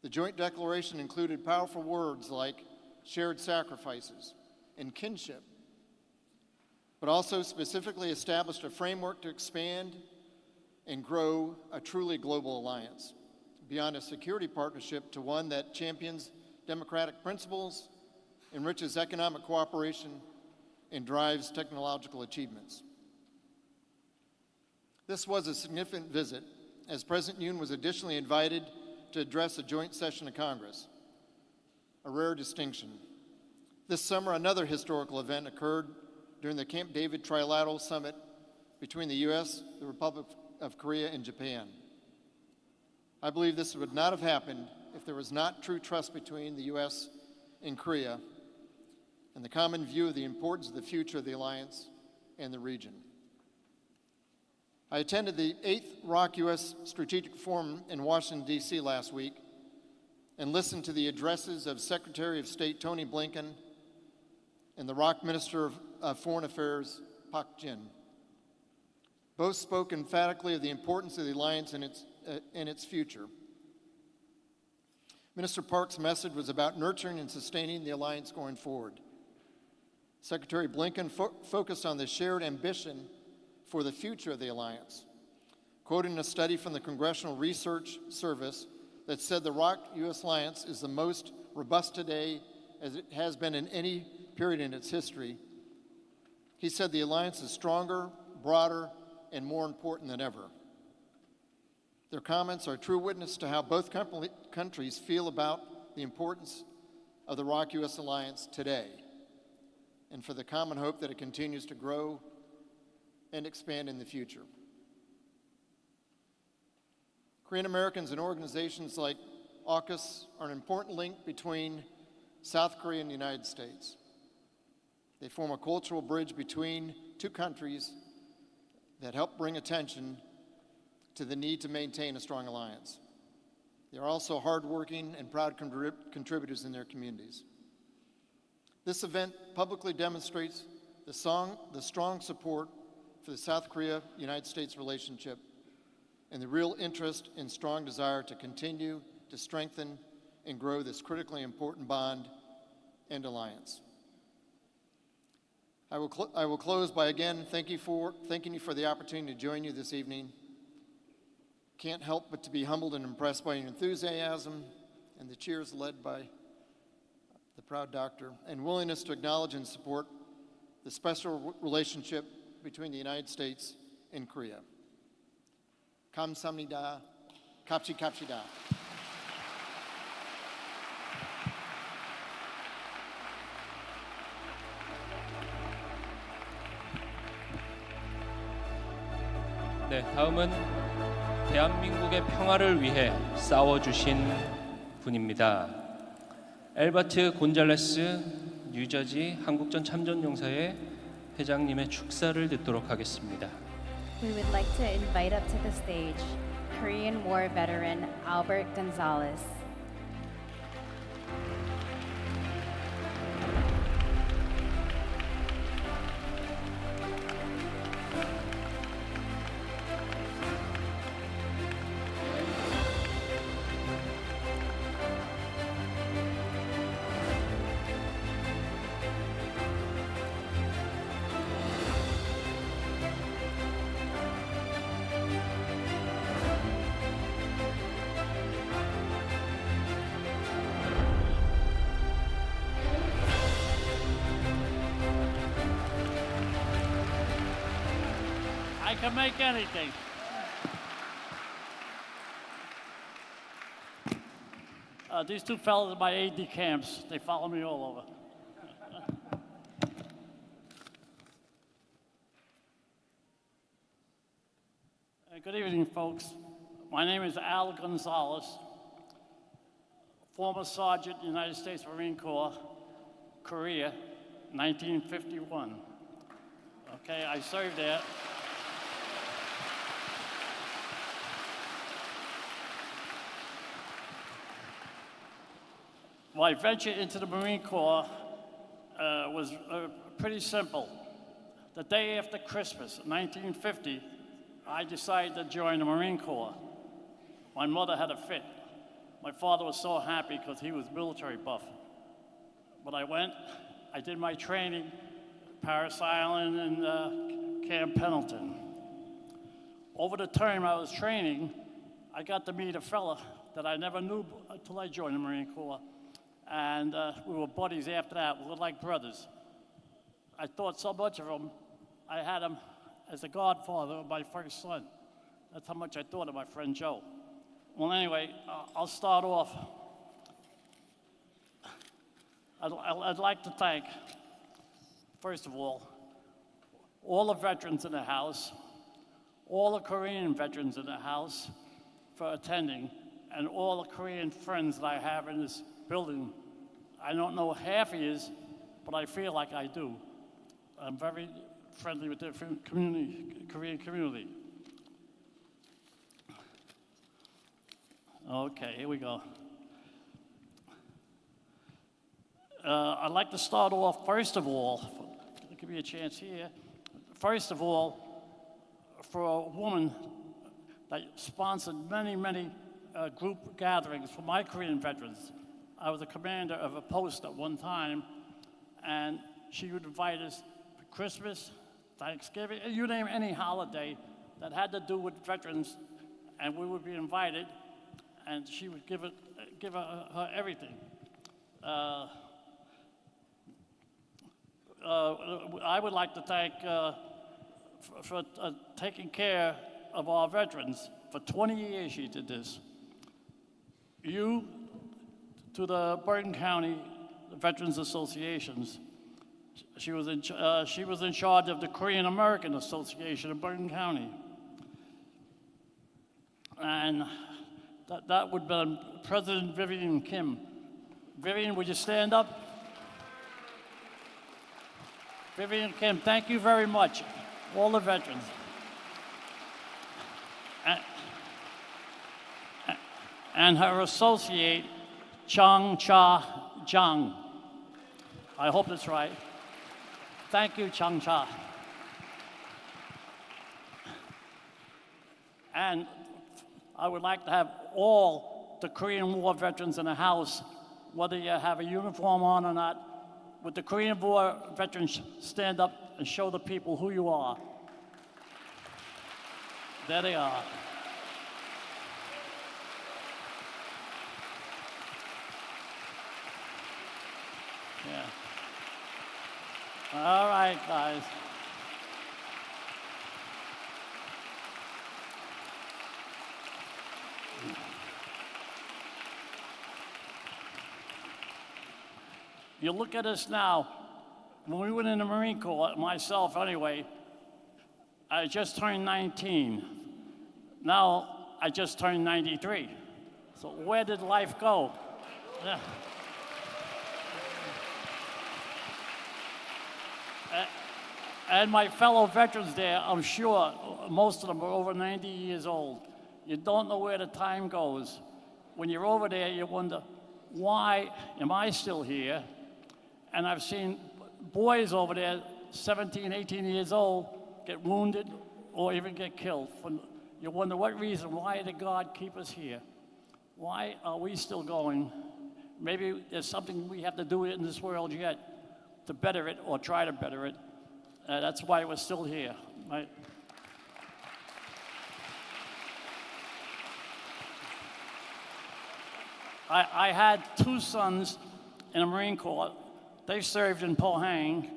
The joint declaration included powerful words like shared sacrifices and kinship, but also specifically established a framework to expand and grow a truly global alliance, beyond a security partnership to one that champions democratic principles, enriches economic cooperation, and drives technological achievements. This was a significant visit, as President Yoon was additionally invited to address a joint session of Congress, a rare distinction. This summer, another historical event occurred during the Camp David Trilateral Summit between the U.S., the Republic of Korea, and Japan. I believe this would not have happened if there was not true trust between the U.S. and Korea and the common view of the importance of the future of the alliance and the region. I attended the 8th ROC-U.S. Strategic Forum in Washington, D.C. last week and listened to the addresses of Secretary of State Tony Blinken and the ROC Minister of Foreign Affairs, Pak Jin. Both spoke emphatically of the importance of the alliance and its future. Minister Park's message was about nurturing and sustaining the alliance going forward. Secretary Blinken focused on the shared ambition for the future of the alliance, quoting a study from the Congressional Research Service that said the ROC-U.S. alliance is the most robust today as it has been in any period in its history. He said the alliance is stronger, broader, and more important than ever. Their comments are a true witness to how both countries feel about the importance of the ROC-U.S. alliance today, and for the common hope that it continues to grow and expand in the future. Korean Americans and organizations like AUKUS are an important link between South Korea and the United States. They form a cultural bridge between two countries that help bring attention to the need to maintain a strong alliance. They are also hardworking and proud contributors in their communities. This event publicly demonstrates the strong support for the South Korea-United States relationship and the real interest and strong desire to continue to strengthen and grow this critically important bond and alliance. I will close by again thanking you for the opportunity to join you this evening. Can't help but to be humbled and impressed by your enthusiasm and the cheers led by the proud doctor, and willingness to acknowledge and support the special relationship between the United States and Korea. 감사합니다. 갑시다. 네, 다음은 대한민국의 평화를 위해 싸워주신 분입니다. 엘버트 곤잘레스 뉴저지 한국전 참전용사의 회장님의 축사를 듣도록 하겠습니다. We would like to invite up to the stage Korean War veteran Albert Gonzalez. I can make anything. These two fellas are my AD camps. They follow me all over. Good evening, folks. My name is Al Gonzalez, former Sergeant, United States Marine Corps, Korea, 1951. Okay, I served there. My venture into the Marine Corps was pretty simple. The day after Christmas, 1950, I decided to join the Marine Corps. My mother had a fit. My father was so happy because he was military buff. But I went, I did my training, Paris Island and Camp Pendleton. over the term I was training, I got to meet a fella that I never knew until I joined the Marine Corps. And we were buddies after that. We were like brothers. I thought so much of him, I had him as the godfather of my first son. That's how much I thought of my friend Joe. Well, anyway, I'll start off. I'd like to thank, first of all the veterans in the house, all the Korean veterans in the house for attending, and all the Korean friends that I have in this building. I don't know half of yous, but I feel like I do. I'm very friendly with the Korean community. Okay, here we go. I'd like to start off, first of all, give me a chance here. First of all, for a woman that sponsored many group gatherings for my Korean veterans. I was a commander of a post at one time, and she would invite us for Christmas, Thanksgiving, you name any holiday that had to do with veterans, and we would be invited, and she would give her everything. I would like to thank for taking care of our veterans. For 20 years she did this. You, to the Bergen County Veterans Associations. She was in charge of the Korean American Association in Bergen County. And that would be President Vivian Kim. Vivian, would you stand up? Vivian Kim, thank you very much, all the veterans. And her associate, Chang Cha Jang. I hope that's right. Thank you, Chang Cha. And I would like to have all the Korean War veterans in the house, whether you have a uniform on or not, would the Korean War veterans stand up and show the people who you are? There they are. Yeah. All right, guys. You look at us now. When we went in the Marine Corps, myself anyway, I just turned 19. Now I just turned 93. So where did life go? Yeah. And my fellow veterans there, I'm sure most of them are over 90 years old. You don't know where the time goes. When you're over there, you wonder, why am I still here? And I've seen boys over there, 17, 18 years old, get wounded or even get killed. You wonder what reason, why did God keep us here? Why are we still going? Maybe there's something we have to do in this world yet to better it or try to better it. That's why we're still here, right? I had two sons in the Marine Corps. They served in Pohang.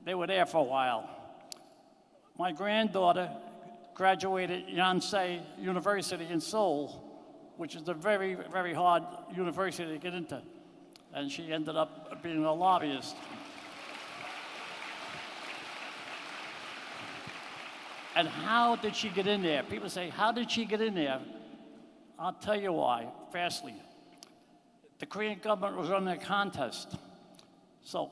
They were there for a while. My granddaughter graduated Yonsei University in Seoul, which is a very, very hard university to get into. And she ended up being a lobbyist. And how did she get in there? People say, how did she get in there? I'll tell you why, fastly. The Korean government was running a contest. So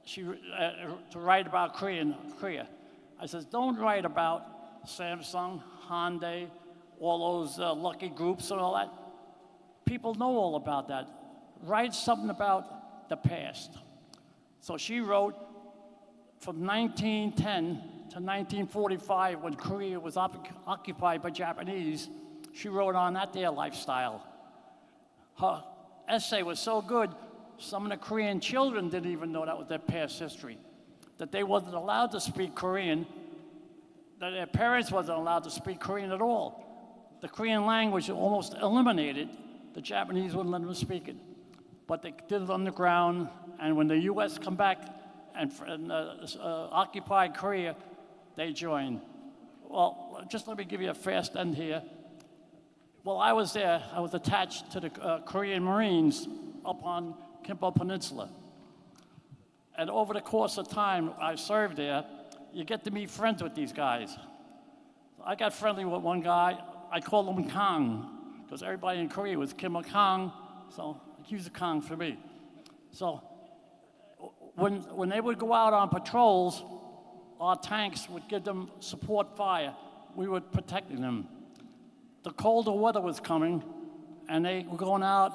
she, to write about Korea. I says, don't write about Samsung, Hyundai, all those lucky groups and all that. People know all about that. Write something about the past. So she wrote from 1910 to 1945, when Korea was occupied by Japanese. She wrote on that their lifestyle. Her essay was so good, some of the Korean children didn't even know that was their past history, that they wasn't allowed to speak Korean that their parents wasn't allowed to speak Korean at all. The Korean language almost eliminated. The Japanese wouldn't let them speak it. But they did it underground, and when the U.S. come back and occupied Korea, they joined. Well, just let me give you a fast end here. While I was there, I was attached to the Korean Marines up on Kimpo Peninsula. And over the course of time I served there, you get to meet friends with these guys. I got friendly with one guy. I called him Kang, because everybody in Korea was Kim or Kang, so he was a Kang for me. So when they would go out on patrols, our tanks would give them support fire. We were protecting them. The colder weather was coming, and they were going out,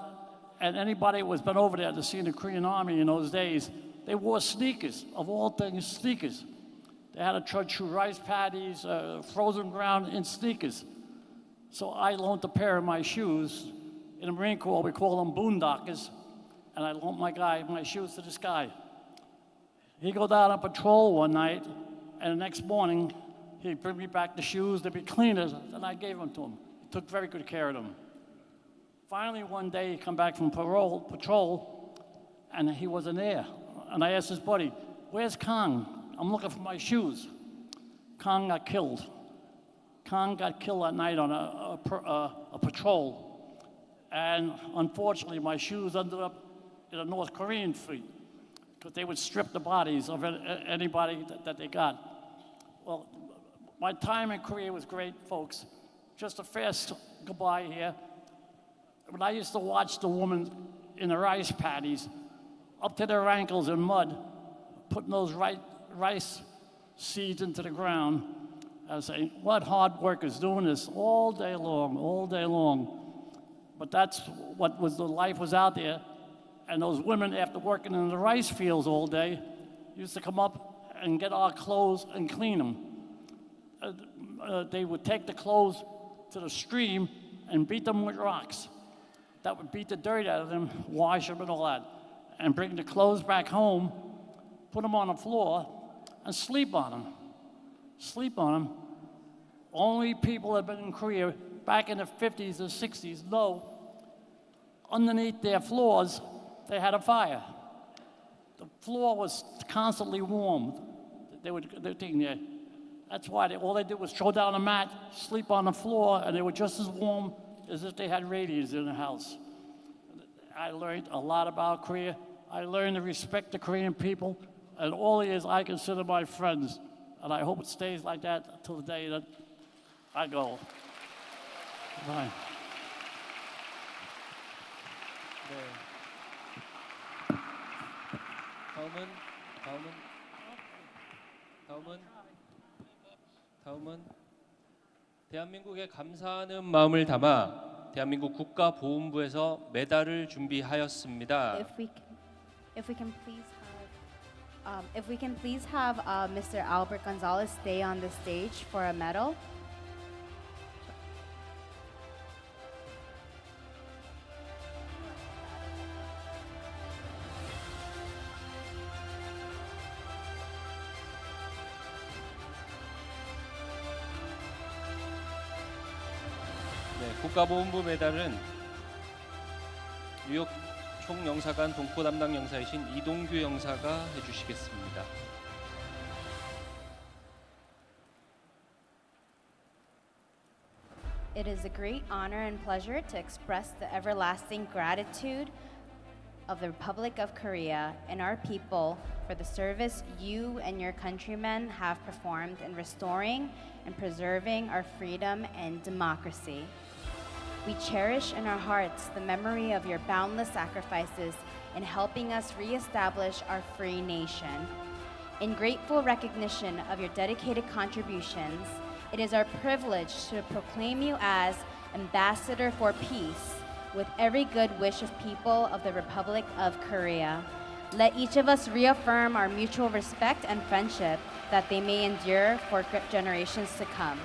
and anybody who has been over there to see the Korean Army in those days, they wore sneakers, of all things, sneakers. They had to trudge through rice paddies, frozen ground in sneakers. So I loaned a pair of my shoes. In the Marine Corps, we call them boondockers, and I loaned my shoes to this guy. He'd go down on patrol one night, and the next morning, he'd bring me back the shoes. They'd be cleaner, and I gave them to him. He took very good care of them. Finally, one day, he come back from patrol, and he wasn't there. And I asked his buddy, "Where's Kang? I'm looking for my shoes." Kang got killed. Kang got killed that night on a patrol. And unfortunately, my shoes ended up in a North Korean fleet, because they would strip the bodies of anybody that they got. Well, my time in Korea was great, folks. Just a fast goodbye here. When I used to watch the women in the rice paddies, up to their ankles in mud, putting those rice seeds into the ground, I was saying, what hard workers doing this all day long, all day long. But that's what the life was out there. And those women, after working in the rice fields all day, used to come up and get our clothes and clean them. They would take the clothes to the stream and beat them with rocks. That would beat the dirt out of them, wash them and all that, and bring the clothes back home, put them on the floor, and sleep on them. Sleep on them. Only people that have been in Korea back in the 50s or 60s know underneath their floors, they had a fire. The floor was constantly warm. They're taking there. That's why all they did was throw down a mat, sleep on the floor, and they were just as warm as if they had radiators in the house. I learned a lot about Korea. I learned to respect the Korean people, and all the years I consider my friends. And I hope it stays like that until the day that I go. Bye. 다음은 대한민국에 감사하는 마음을 담아 대한민국 국가보훈부에서 메달을 준비하였습니다. If we can please have Mr. Albert Gonzalez stay on the stage for a medal. 국가보훈부 메달은 뉴욕 총영사관 동포 담당 영사이신 이동규 영사가 해주시겠습니다. It is a great honor and pleasure to express the everlasting gratitude of the Republic of Korea and our people for the service you and your countrymen have performed in restoring and preserving our freedom and democracy. We cherish in our hearts the memory of your boundless sacrifices in helping us reestablish our free nation. In grateful recognition of your dedicated contributions, it is our privilege to proclaim you as Ambassador for Peace with every good wish of people of the Republic of Korea. Let each of us reaffirm our mutual respect and friendship that they may endure for generations to come.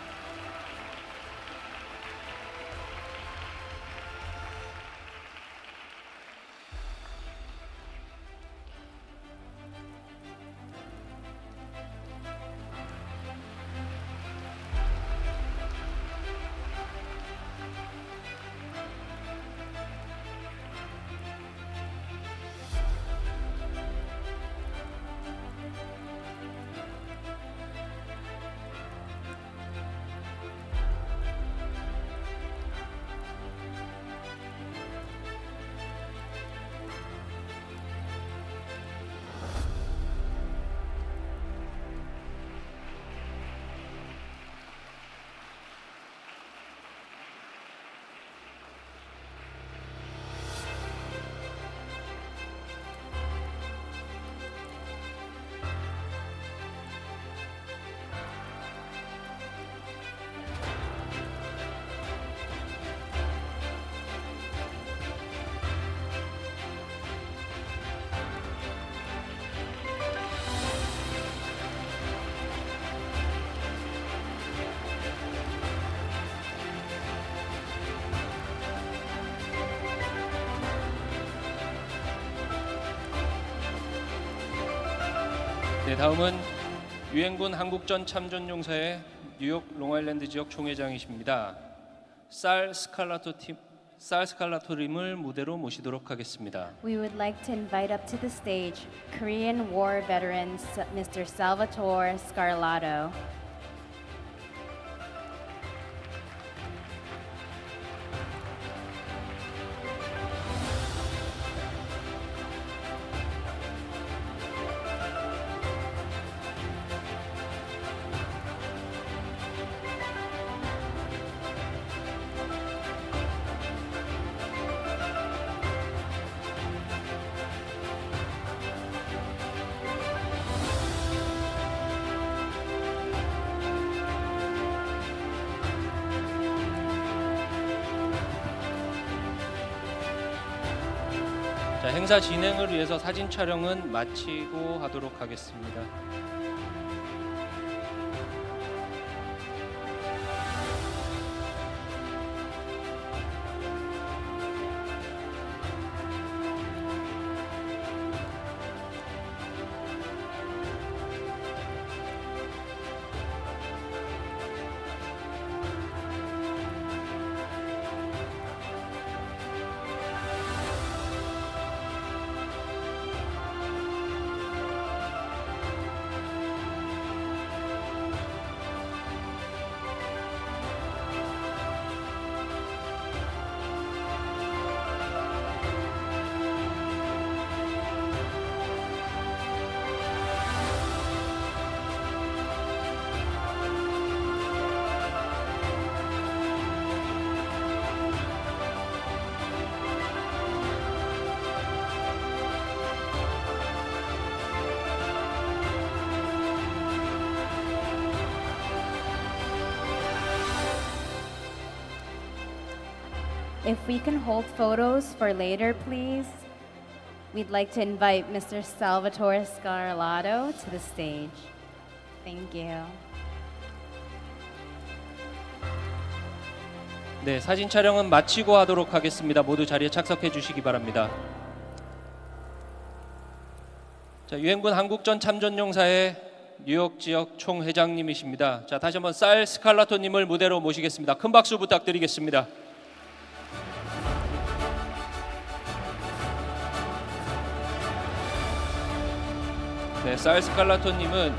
네, 다음은 유엔군 한국전 참전용사의 뉴욕 롱아일랜드 지역 총회장이십니다. 쌀 스칼라토님을 무대로 모시도록 하겠습니다. We would like to invite up to the stage Korean War veteran Mr. Salvatore Scarlato. 자, 행사 진행을 위해서 사진 촬영은 마치고 하도록 하겠습니다. If we can hold photos for later, please. We'd like to invite Mr. Salvatore Scarlato to the stage. Thank you. 네, 사진 촬영은 마치고 하도록 하겠습니다. 모두 자리에 착석해 주시기 바랍니다. 자, 유엔군 한국전 참전용사의 뉴욕 지역 총회장님이십니다. 자, 다시 한번 쌀 스칼라토님을 무대로 모시겠습니다. 큰 박수 부탁드리겠습니다. 네, 쌀 스칼라토님은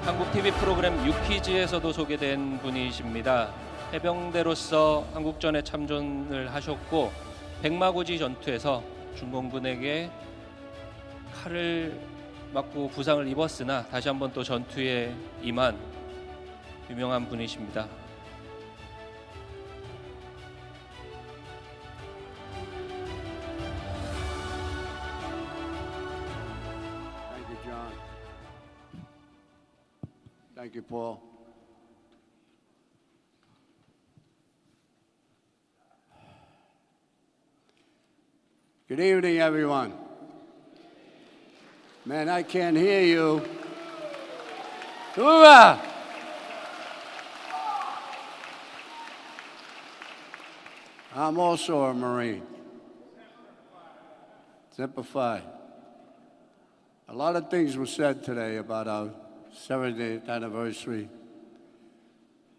한국 TV 프로그램 유퀴즈에서도 소개된 분이십니다. 해병대로서 한국전에 참전을 하셨고 백마고지 전투에서 중공군에게 칼을 맞고 부상을 입었으나 다시 한번 또 전투에 임한 유명한 분이십니다. Thank you, John. Thank you, Paul. Good evening, everyone. Man, I can't hear you. Hoorah! I'm also a Marine. Semper Fi. A lot of things were said today about our 70th anniversary.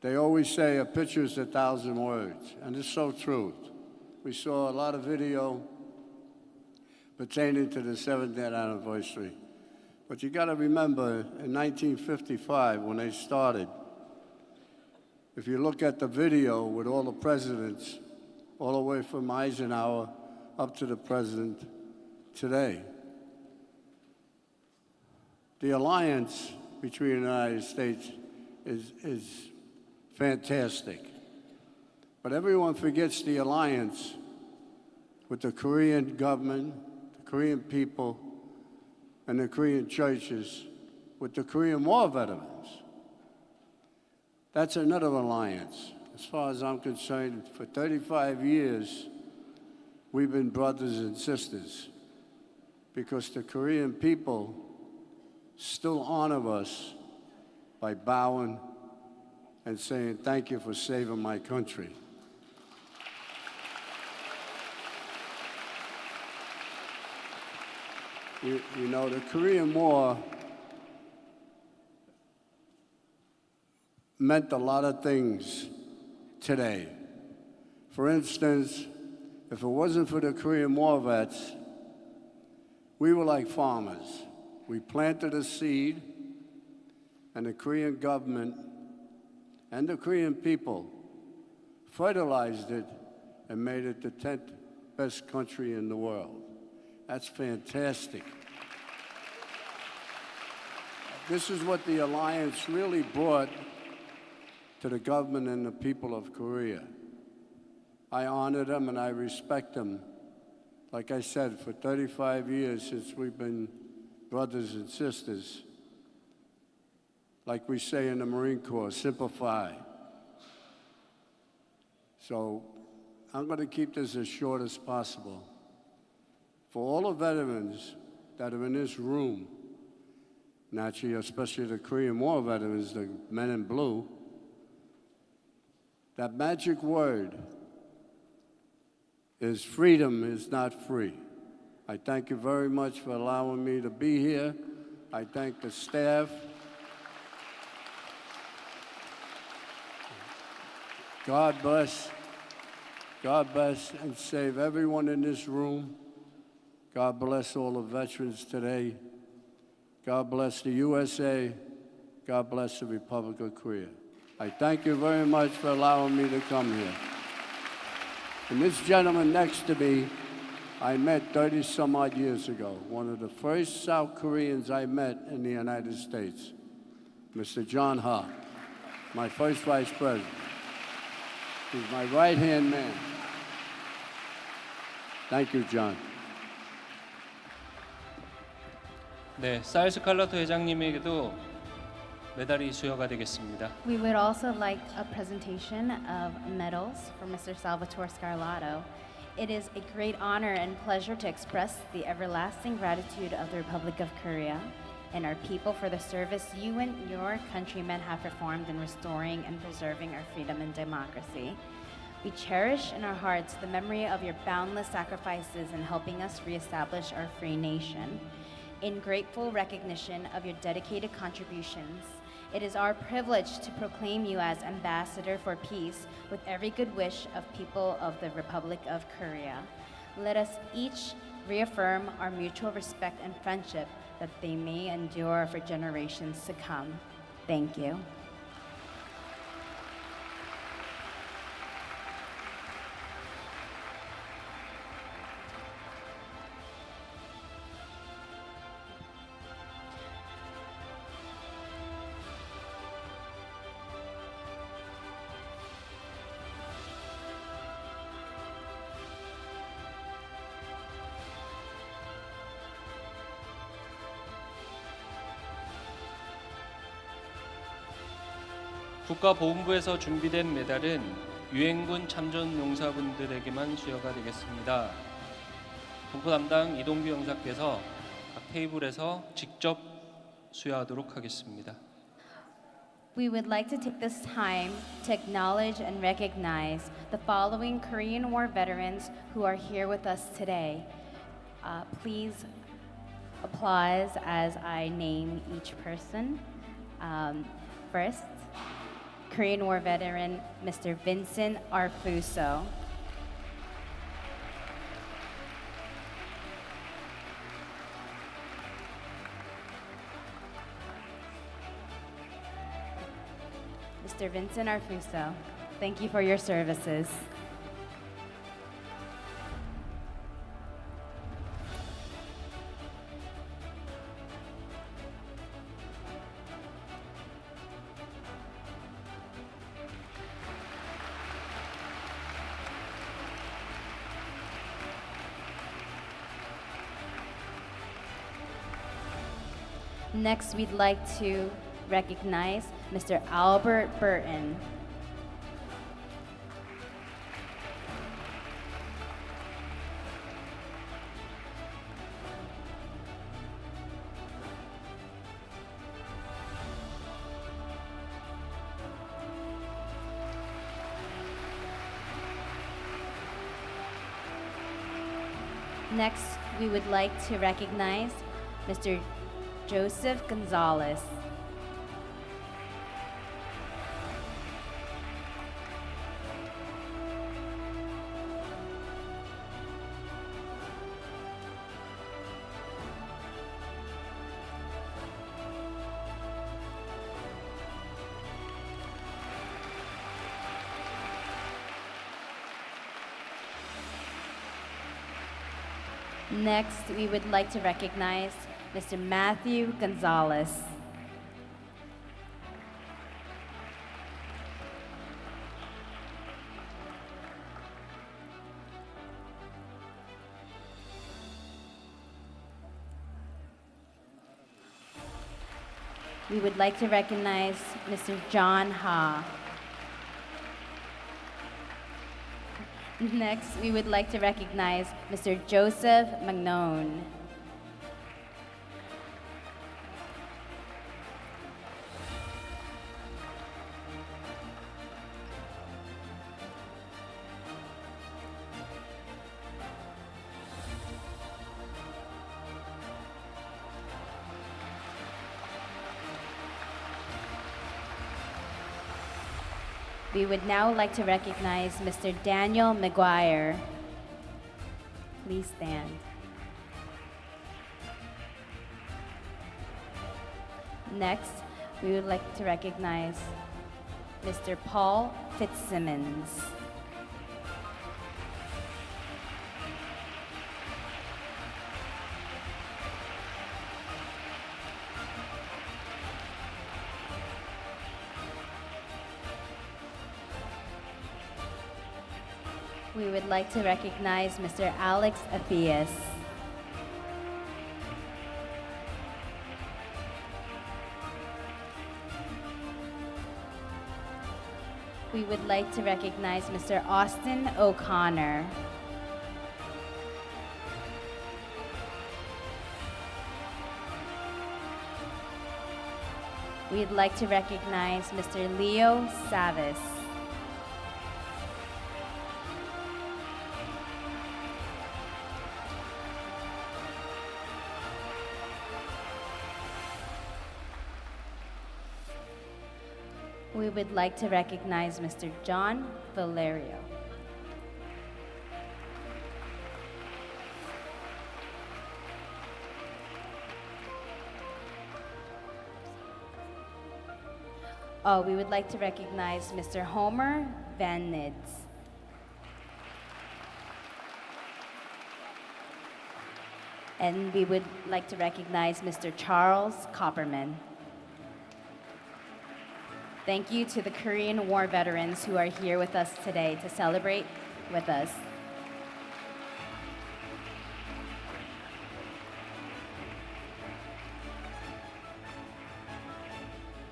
They always say a picture is 1,000 words, and it's so true. We saw a lot of video pertaining to the 70th anniversary. But you got to remember, in 1955, when they started, if you look at the video with all the presidents, all the way from Eisenhower up to the president today, the alliance between the United States is fantastic. But everyone forgets the alliance with the Korean government, the Korean people, and the Korean churches with the Korean War veterans. That's another alliance. As far as I'm concerned, for 35 years, we've been brothers and sisters because the Korean people still honor us by bowing and saying, thank you for saving my country. You know, the Korean War meant a lot of things today. For instance, if it wasn't for the Korean War vets, we were like farmers. We planted a seed, and the Korean government and the Korean people fertilized it and made it the 10th best country in the world. That's fantastic. This is what the alliance really brought to the government and the people of Korea. I honor them and I respect them. Like I said, for 35 years since we've been brothers and sisters. Like we say in the Marine Corps, simplify. So I'm going to keep this as short as possible. For all the veterans that are in this room, naturally, especially the Korean War veterans, the men in blue, that magic word is freedom is not free. I thank you very much for allowing me to be here. I thank the staff. God bless and save everyone in this room. God bless all the veterans today. God bless the USA. God bless the Republic of Korea. I thank you very much for allowing me to come here. And this gentleman next to me, I met 30 some odd years ago. One of the first South Koreans I met in the United States, Mr. John Ha, my first vice president. He's my right-hand man. Thank you, John. 네, 사일스 칼라토 회장님에게도 메달이 수여가 되겠습니다. We would also like a presentation of medals for Mr. Salvatore Scarlato. It is a great honor and pleasure to express the everlasting gratitude of the Republic of Korea and our people for the service you and your countrymen have performed in restoring and preserving our freedom and democracy. We cherish in our hearts the memory of your boundless sacrifices in helping us reestablish our free nation. In grateful recognition of your dedicated contributions, it is our privilege to proclaim you as Ambassador for Peace with every good wish of people of the Republic of Korea. Let us each reaffirm our mutual respect and friendship that they may endure for generations to come. Thank you. 국가보훈부에서 준비된 메달은 유엔군 참전 용사분들에게만 수여가 되겠습니다. 본부 담당 이동규 영사께서 각 테이블에서 직접 수여하도록 하겠습니다. We would like to take this time to acknowledge and recognize the following Korean War veterans who are here with us today. Please applause as I name each person. First, Korean War veteran Mr. Vincent Arfuso. Mr. Vincent Arfuso, thank you for your services. Next, we'd like to recognize Mr. Albert Burton. Next, we would like to recognize Mr. Joseph Gonzalez. Next, we would like to recognize Mr. Matthew Gonzalez. We would like to recognize Mr. John Ha. Next, we would like to recognize Mr. Joseph Magnone. We would now like to recognize Mr. Daniel McGuire. Please stand. Next, we would like to recognize Mr. Paul Fitzsimmons. We would like to recognize Mr. Alex Athias. We would like to recognize Mr. Austin O'Connor. We'd like to recognize Mr. Leo Savis. We would like to recognize Mr. John Valerio. We would like to recognize Mr. Homer Van Nids. And we would like to recognize Mr. Charles Copperman. Thank you to the Korean War veterans who are here with us today to celebrate with us.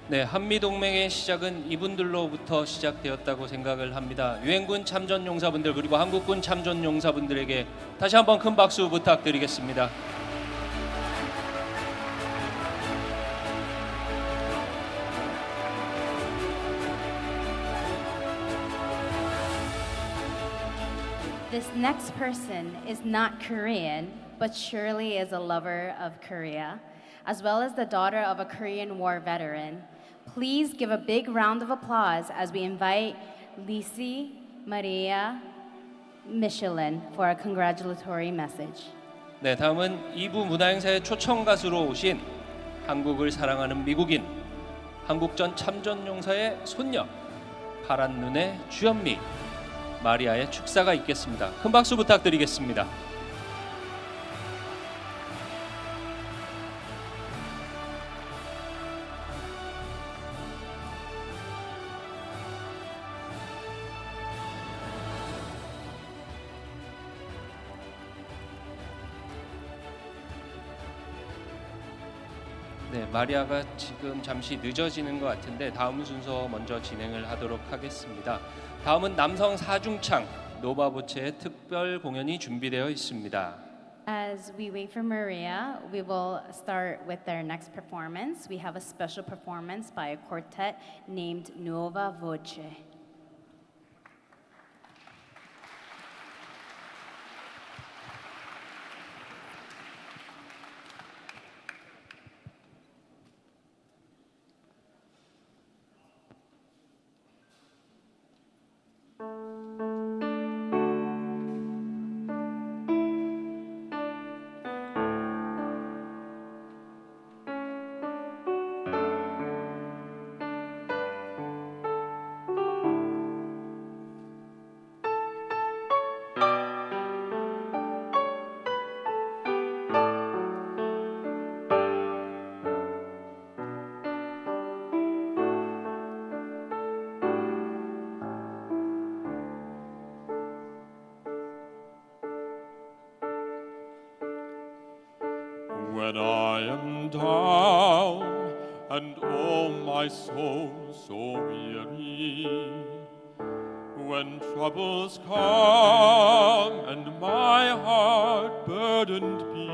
네, 한미동맹의 시작은 이분들로부터 시작되었다고 생각을 합니다. 유엔군 참전용사분들 그리고 한국군 참전용사분들에게 다시 한번 큰 박수 부탁드리겠습니다. This next person is not Korean, but surely is a lover of Korea, as well as the daughter of a Korean War veteran. Please give a big round of applause as we invite Lisi Maria Michelin for a congratulatory message. 네, 다음은 2부 문화행사의 초청 가수로 오신 한국을 사랑하는 미국인, 한국전 참전용사의 손녀, 파란 눈의 주현미, 마리아의 축사가 있겠습니다. 큰 박수 부탁드리겠습니다. 네, 마리아가 지금 잠시 늦어지는 것 같은데 다음 순서 먼저 진행을 하도록 하겠습니다. 다음은 남성 사중창 노바보체의 특별 공연이 준비되어 있습니다. As we wait for Maria, we will start with their next performance. We have a special performance by a quartet named Nuova Voce. when I am down and oh my soul so weary, when troubles come and my heart burdened be.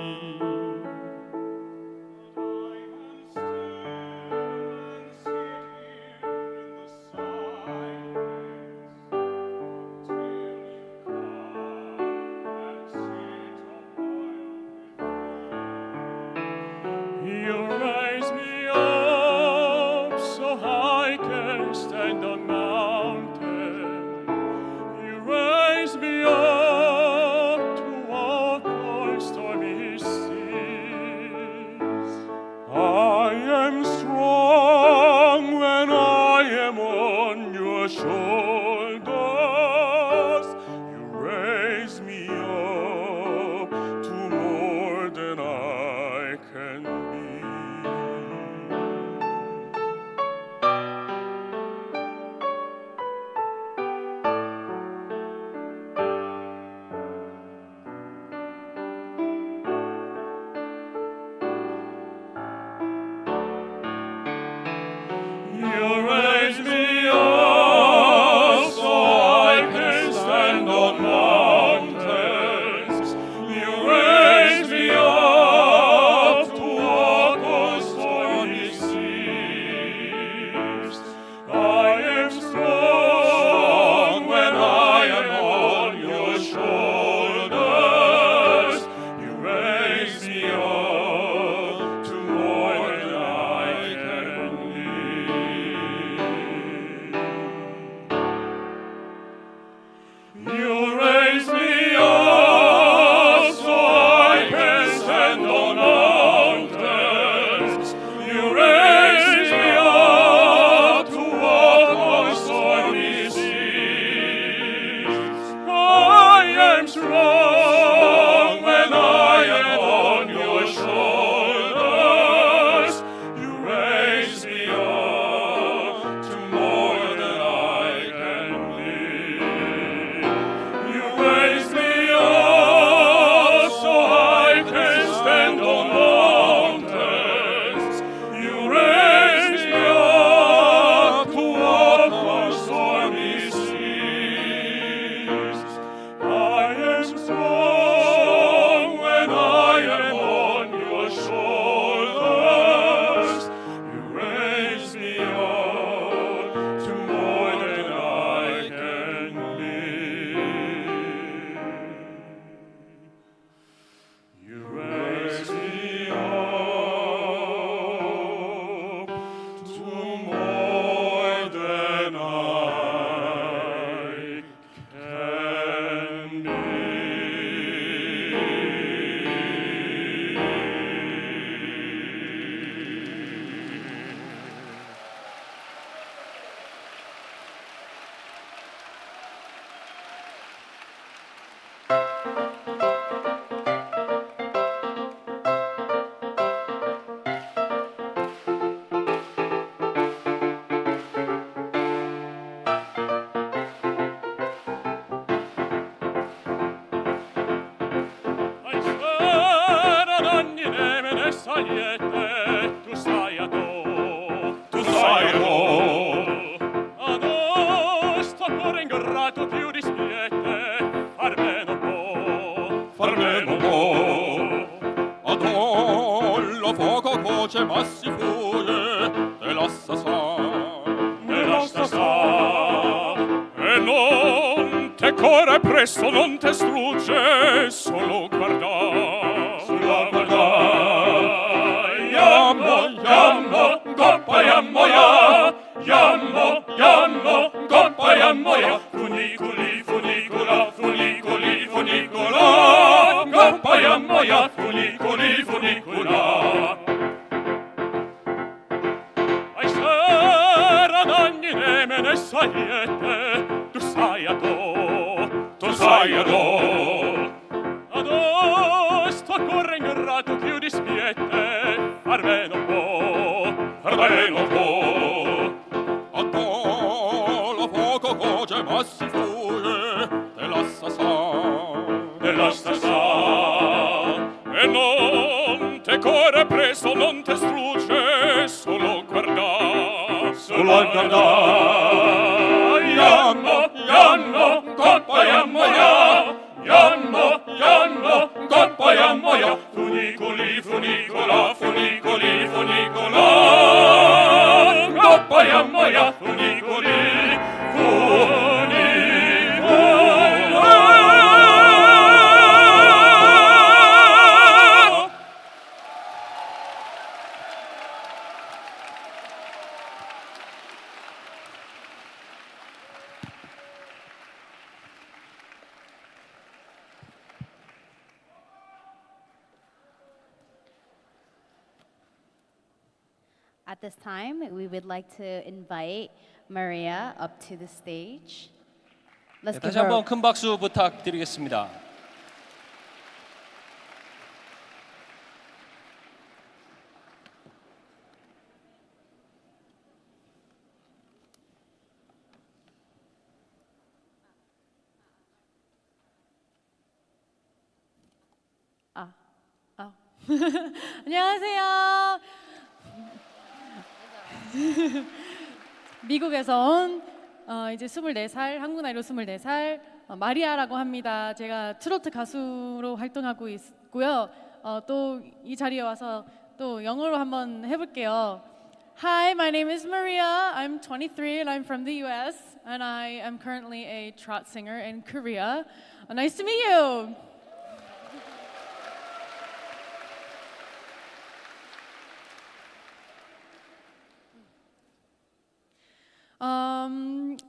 You raise me up so I can stand on mountains. You raise me up to walk on stormy seas. I am strong when I am on your shoulders. You raise me up to more than I can be. You raise me up so I can stand on mountains. You raise me up to walk on stormy seas. I am strong when I am on your shoulders. You raise me up to more than I can You raise me up so I can stand on mountains. You raise me up to walk on stormy seas. I am strong when I am on your shoulders. You raise me up to more than I can You raise me up so I can stand on mountains. You raise me up to walk on stormy seas. I am strong when I am on your shoulders. You raise me up to more than I can be. You raise me up to more than I can be. Ad ogni nemine sagliette, tu sai ad sto cuore ingrato più di spiette, farmeno po', ad lo fuoco voce ma si fuge, e lascia sa, e non te corre presto, non te strugge, solo guarda. Yammo, goppa yammoya, goppa yammoya, funicula, goppa yammoya, funicula. Ai sera d'ogni nemene sagliette, tu sai adò, sto corre ingrato più di spiette, farmeno po', adò lo fuoco coge ma si fugge, te lascia sa, e non te corre 연모 겉바야 뭐야 연모 겉바야 뭐야 후니콜리 후니콜라 후니콜리 후니콜라 겉바야 뭐야 후니콜리 At this time, we would like to invite Maria up to the stage. Let's give 다시 her 한번 큰 박수 부탁드리겠습니다. 안녕하세요. 미국에서 온 이제 24살, 한국 나이로 24살 마리아라고 합니다. 제가 트로트 가수로 활동하고 있고요. 또 이 자리에 와서 또 영어로 한번 해볼게요. Hi, my name is Maria. I'm 23 and I'm from the US and I am currently a trot singer in Korea. Nice to meet you.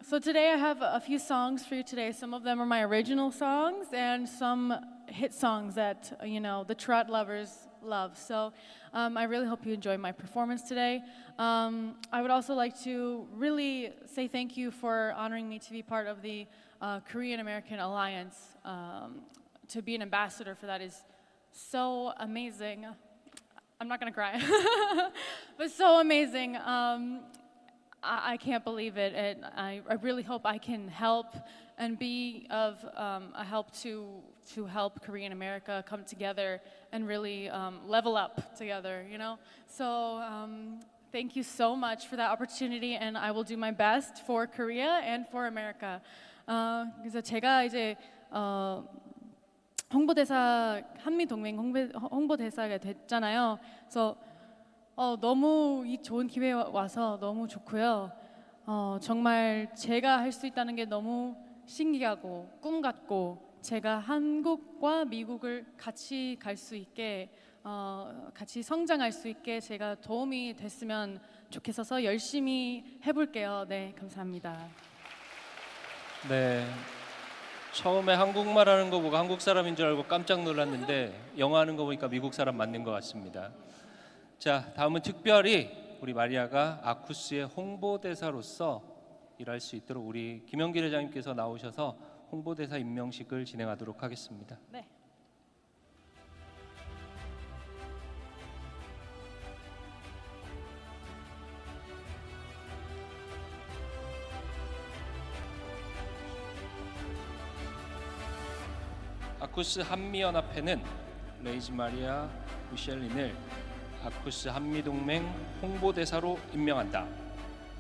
So today I have a few songs for you today. Some of them are my original songs and some hit songs that, you know, the trot lovers love. So I really hope you enjoy my performance today. I would also like to really say thank you for honoring me to be part of the Korean American Alliance. To be an ambassador for that is so amazing. I'm not gonna cry, but so amazing. I can't believe it. And I really hope I can help and be of a help to help Korean America come together and really level up together, you know? So thank you so much for that opportunity and I will do my best for Korea and for America. 그래서 제가 이제 홍보대사, 한미동맹 홍보대사가 됐잖아요. 그래서 너무 이 좋은 기회에 와서 너무 좋고요. 정말 제가 할 수 있다는 게 너무 신기하고 꿈 같고 제가 한국과 미국을 같이 갈 수 있게 같이 성장할 수 있게 제가 도움이 됐으면 좋겠어서 열심히 해볼게요. 네, 감사합니다. 네. 처음에 한국말 하는 거 보고 한국 사람인 줄 알고 깜짝 놀랐는데 영어 하는 거 보니까 미국 사람 맞는 것 같습니다. 자, 다음은 특별히 우리 마리아가 아쿠스의 홍보대사로서 일할 수 있도록 우리 김영길 회장님께서 나오셔서 홍보대사 임명식을 진행하도록 하겠습니다. 네. 아쿠스 한미연합회는 레이지 마리아 미셸린을 아쿠스 한미동맹 홍보대사로 임명한다.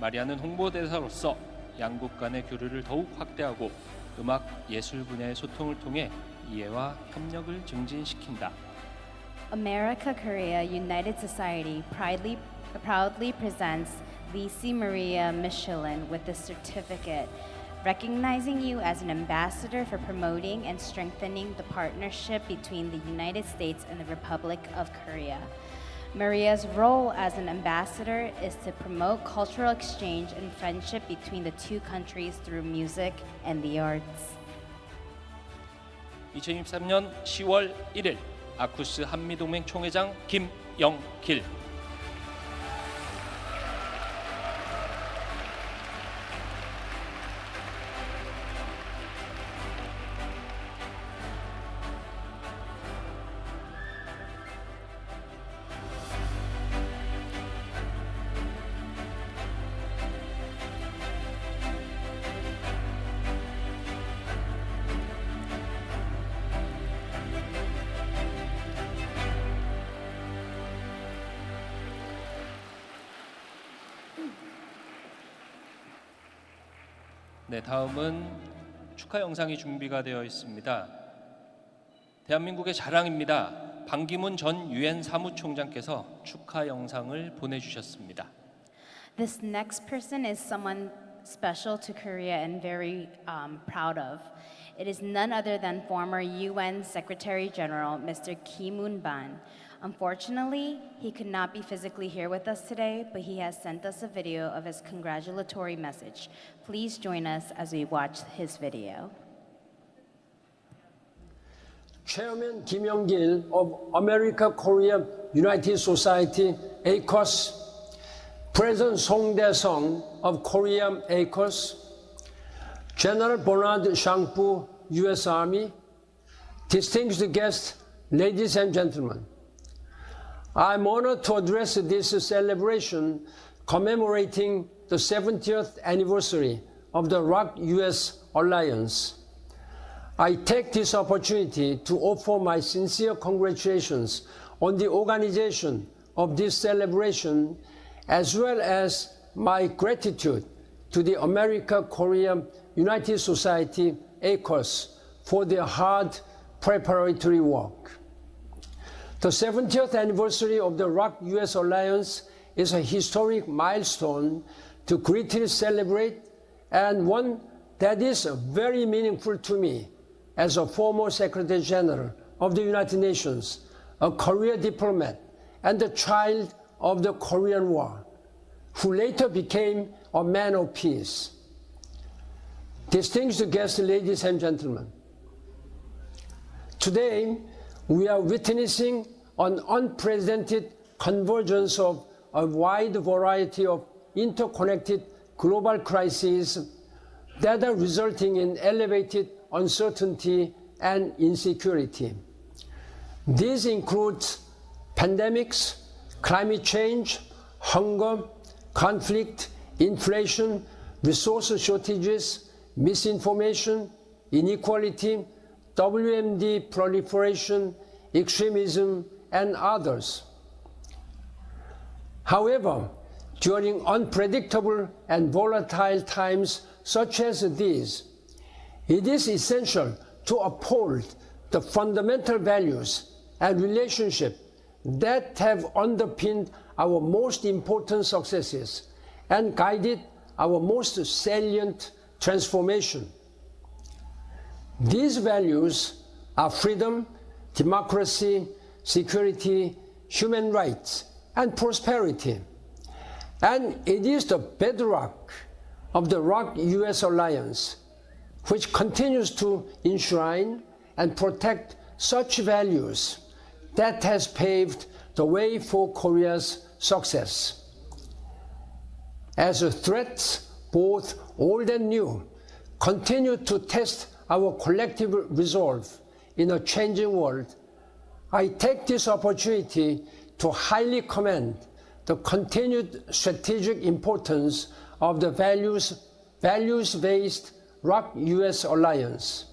마리아는 홍보대사로서 양국 간의 교류를 더욱 확대하고 음악, 예술 분야의 소통을 통해 이해와 협력을 증진시킨다. America Korea United Society proudly presents Lisi Maria Michelin with this certificate, recognizing you as an ambassador for promoting and strengthening the partnership between the United States and the Republic of Korea. Maria's role as an ambassador is to promote cultural exchange and friendship between the two countries through music and the arts. 2023년 10월 1일 아쿠스 한미동맹 총회장 김영길. 네, 다음은 축하 영상이 준비가 되어 있습니다. 대한민국의 자랑입니다. 반기문 전 유엔 사무총장께서 축하 영상을 보내주셨습니다. This next person is someone special to Korea and very proud of. It is none other than former UN Secretary General Mr. Kim Moon-ban. Unfortunately, he could not be physically here with us today, but he has sent us a video of his congratulatory message. Please join us as we watch his video. Chairman Kim Yong-gil of America-Korea United Society, ACOS, President Song Dae-sung of Korea ACOS, General Bernard Shangpu, U.S. Army, distinguished guests, ladies and gentlemen, I'm honored to address this celebration commemorating the 70th anniversary of the ROK-US Alliance. I take this opportunity to offer my sincere congratulations on the organization of this celebration, as well as my gratitude to the America-Korea United Society, ACOS, for their hard preparatory work. The 70th anniversary of the ROK-US Alliance is a historic milestone to greatly celebrate, and one that is very meaningful to me as a former Secretary General of the United Nations, a Korea diplomat, and the child of the Korean War, who later became a man of peace. Distinguished guests, ladies and gentlemen, today we are witnessing an unprecedented convergence of a wide variety of interconnected global crises that are resulting in elevated uncertainty and insecurity. These include pandemics, climate change, hunger, conflict, inflation, resource shortages, misinformation, inequality, WMD proliferation, extremism, and others. However, during unpredictable and volatile times such as these, it is essential to uphold the fundamental values and relationships that have underpinned our most important successes and guided our most salient transformation. These values are freedom, democracy, security, human rights, and prosperity. And it is the bedrock of the ROK-US Alliance, which continues to enshrine and protect such values that has paved the way for Korea's success. As threats, both old and new, continue to test our collective resolve in a changing world, I take this opportunity to highly commend the continued strategic importance of the values-based ROK-US Alliance.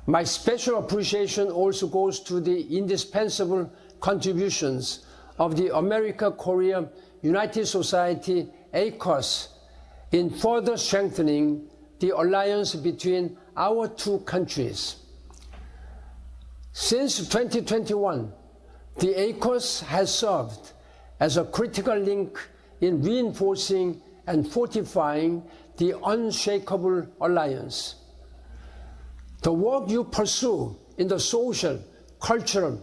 My special appreciation also goes to the indispensable contributions of the America-Korea United Society, ACOS, in further strengthening the alliance between our two countries. Since 2021, the ACOS has served as a critical link in reinforcing and fortifying the unshakable alliance. The work you pursue in the social, cultural,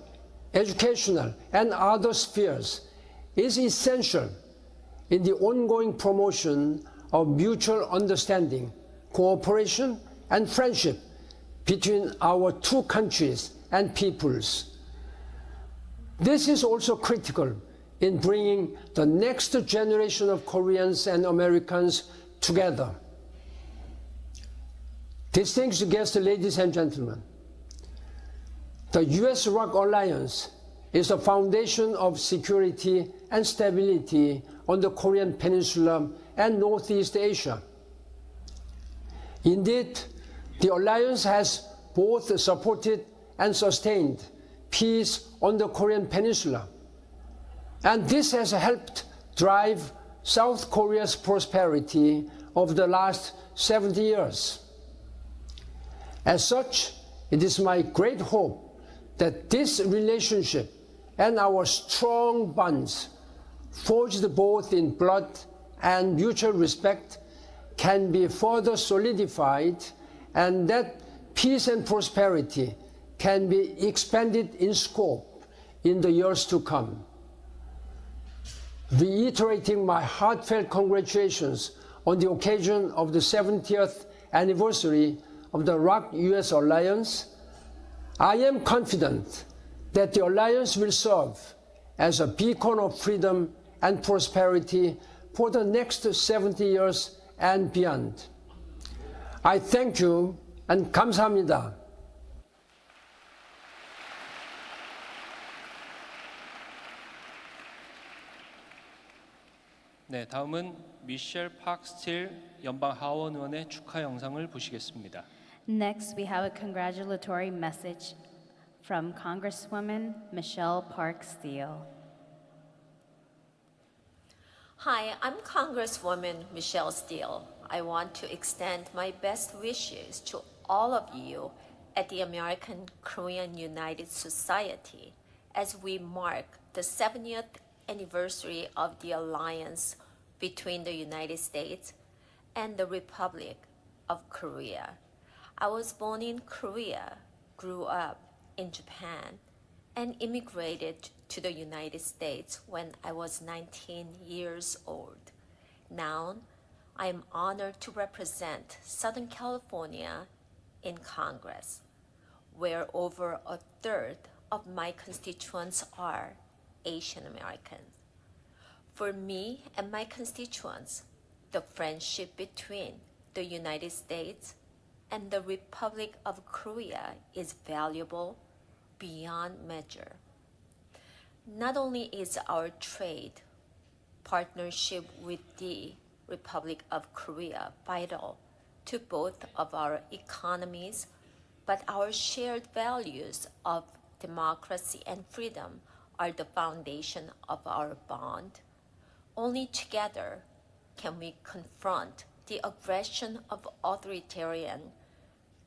educational, and other spheres is essential in the ongoing promotion of mutual understanding, cooperation, and friendship between our two countries and peoples. This is also critical in bringing the next generation of Koreans and Americans together. Distinguished guests, ladies and gentlemen, the US-ROK Alliance is the foundation of security and stability on the Korean Peninsula and Northeast Asia. Indeed, the alliance has both supported and sustained peace on the Korean Peninsula, and this has helped drive South Korea's prosperity of the last 70 years. As such, it is my great hope that this relationship and our strong bonds, forged both in blood and mutual respect, can be further solidified, and that peace and prosperity can be expanded in scope in the years to come. Reiterating my heartfelt congratulations on the occasion of the 70th anniversary of the ROK-US Alliance, I am confident that the alliance will serve as a beacon of freedom and prosperity for the next 70 years and beyond. I thank you and 감사합니다. 네, 다음은 미셸 팍스틸 연방 하원 의원의 축하 영상을 보시겠습니다. Next, we have a congratulatory message from Congresswoman Michelle Park Steele. Hi, I'm Congresswoman Michelle Steele. I want to extend my best wishes to all of you at the American Korean United Society as we mark the 70th anniversary of the alliance between the United States and the Republic of Korea. I was born in Korea, grew up in Japan, and immigrated to the United States when I was 19 years old. Now, I am honored to represent Southern California in Congress, where over a third of my constituents are Asian Americans. For me and my constituents, the friendship between the United States and the Republic of Korea is valuable beyond measure. Not only is our trade partnership with the Republic of Korea vital to both of our economies, but our shared values of democracy and freedom are the foundation of our bond. Only together can we confront the aggression of authoritarian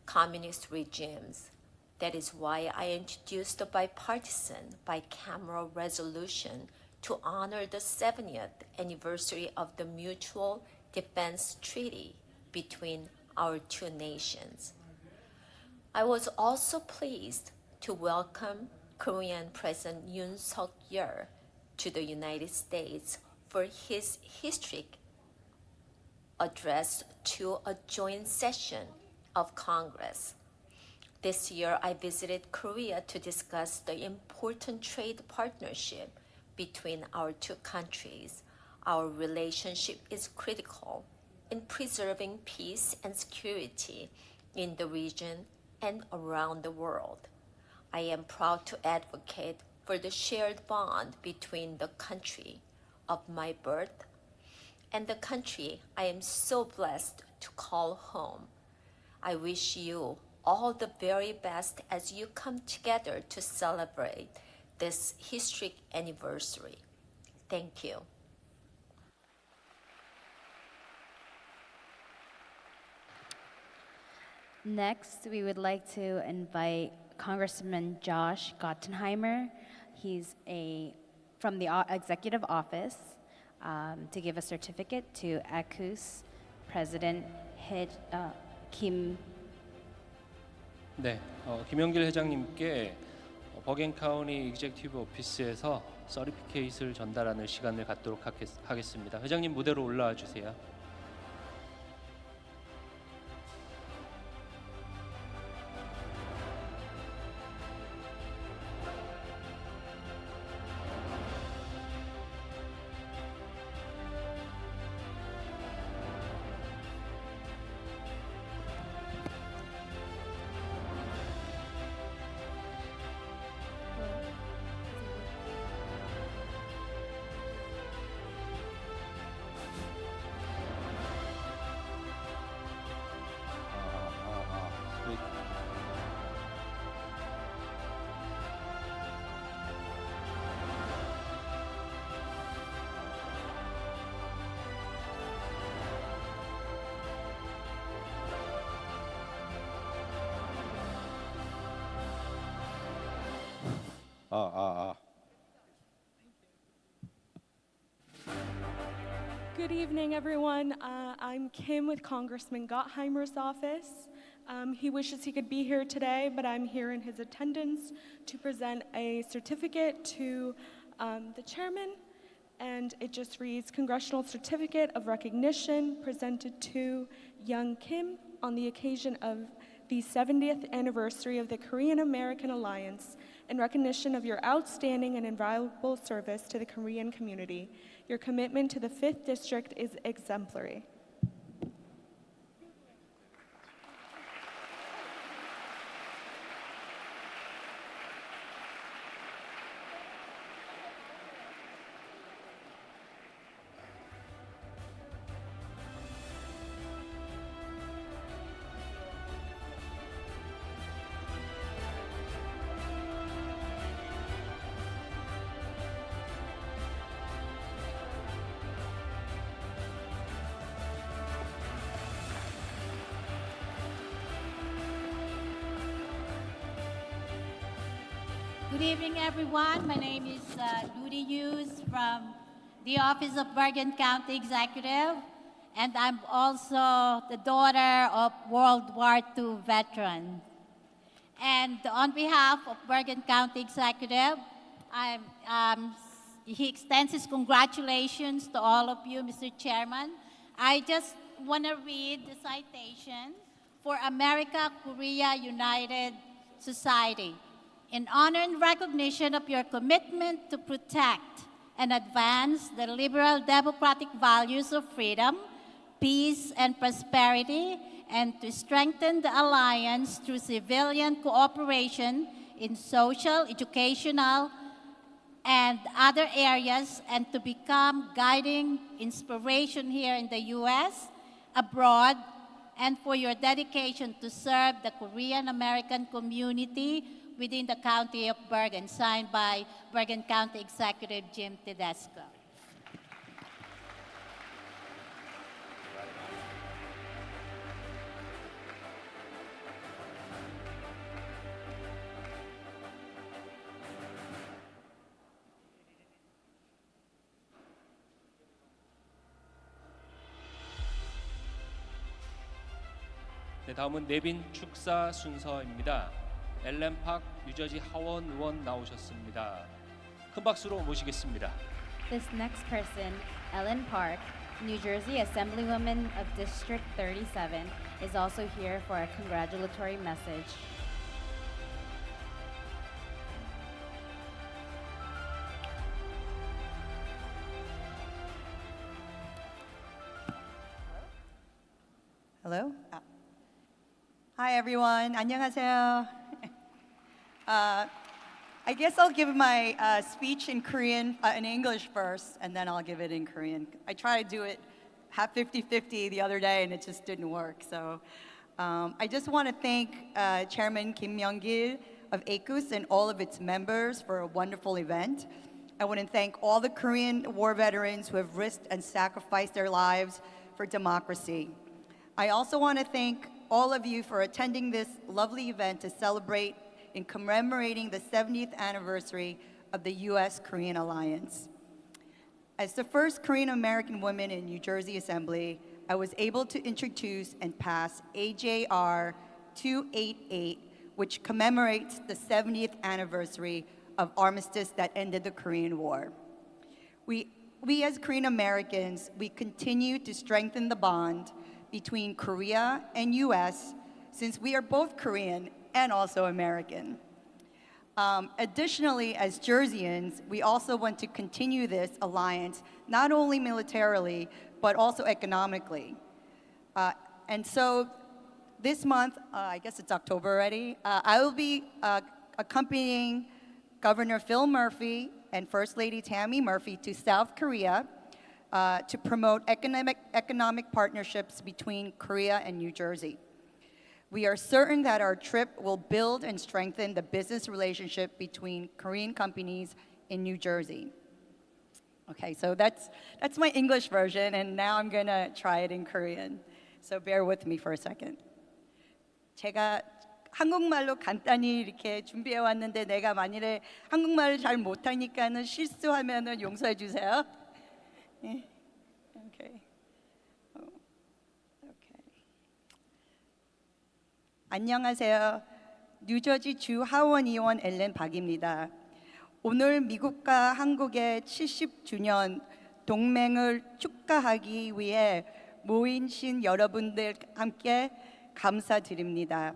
communist regimes. That is why I introduced a bipartisan, bicameral resolution to honor the 70th anniversary of the Mutual Defense Treaty between our two nations. I was also pleased to welcome Korean President Yoon Suk-yeol to the United States for his historic address to a joint session of Congress. This year, I visited Korea to discuss the important trade partnership between our two countries. Our relationship is critical in preserving peace and security in the region and around the world. I am proud to advocate for the shared bond between the country of my birth and the country I am so blessed to call home. I wish you all the very best as you come together to celebrate this historic anniversary. Thank you. Next, we would like to invite Congressman Josh Gottenheimer. He's from the Executive Office to give a certificate to ACUS President Kim. 네, 김영길 회장님께 버겐카운티 익제큐티브 오피스에서 서티피케이트를 전달하는 시간을 갖도록 하겠습니다. 회장님 무대로 올라와 주세요. Good evening, everyone. I'm Kim with Congressman Gottheimer's office. He wishes he could be here today, but I'm here in his attendance to present a certificate to the chairman, and it just reads, Congressional Certificate of Recognition presented to young Kim on the occasion of the 70th anniversary of the Korean-American Alliance in recognition of your outstanding and invaluable service to the Korean community. Your commitment to the 5th District is exemplary. Good evening, everyone. My name is Ludi Hughes from the Office of Bergen County Executive, and I'm also the daughter of World War II veteran. And on behalf of Bergen County Executive, he extends his congratulations to all of you, Mr. Chairman. I just want to read the citation for America-Korea United Society. In honor and recognition of your commitment to protect and advance the liberal democratic values of freedom, peace, and prosperity, and to strengthen the alliance through civilian cooperation in social, educational, and other areas, and to become guiding inspiration here in the U.S., abroad, and for your dedication to serve the Korean American community within the County of Bergen, signed by Bergen County Executive Jim Tedesco. 네, 다음은 내빈 축사 순서입니다. 엘렌 파크 뉴저지 하원 의원 나오셨습니다. 큰 박수로 모시겠습니다. This next person, Ellen Park, New Jersey Assemblywoman of District 37, is also here for a congratulatory message. Hello? Hi, everyone. 안녕하세요. I guess I'll give my speech in Korean, in English first, and then I'll give it in Korean. I tried to do it half 50-50 the other day, and it just didn't work. So I just want to thank Chairman Kim Myung-gil of ACUS and all of its members for a wonderful event. I want to thank all the Korean war veterans who have risked and sacrificed their lives for democracy. I also want to thank all of you for attending this lovely event to celebrate in commemorating the 70th anniversary of the U.S.-Korean Alliance. As the first Korean-American woman in New Jersey Assembly, I was able to introduce and pass AJR 288, which commemorates the 70th anniversary of armistice that ended the Korean War. We as Korean Americans, we continue to strengthen the bond between Korea and US, since we are both Korean and also American. Additionally, as Jerseyans, we also want to continue this alliance, not only militarily, but also economically. And so this month, I guess it's October already, I will be accompanying Governor Phil Murphy and First Lady Tammy Murphy to South Korea to promote economic partnerships between Korea and New Jersey. We are certain that our trip will build and strengthen the business relationship between Korean companies in New Jersey. Okay, so that's my English version, and now I'm gonna try it in Korean. So bear with me for a second. 제가 한국말로 간단히 이렇게 준비해 왔는데 내가 만일에 한국말을 잘 못하니까는 실수하면은 용서해 주세요. 예. 오케이. 안녕하세요. 뉴저지 주 하원의원 엘렌 박입니다. 오늘 미국과 한국의 70주년 동맹을 축하하기 위해 모이신 여러분들 함께 감사드립니다.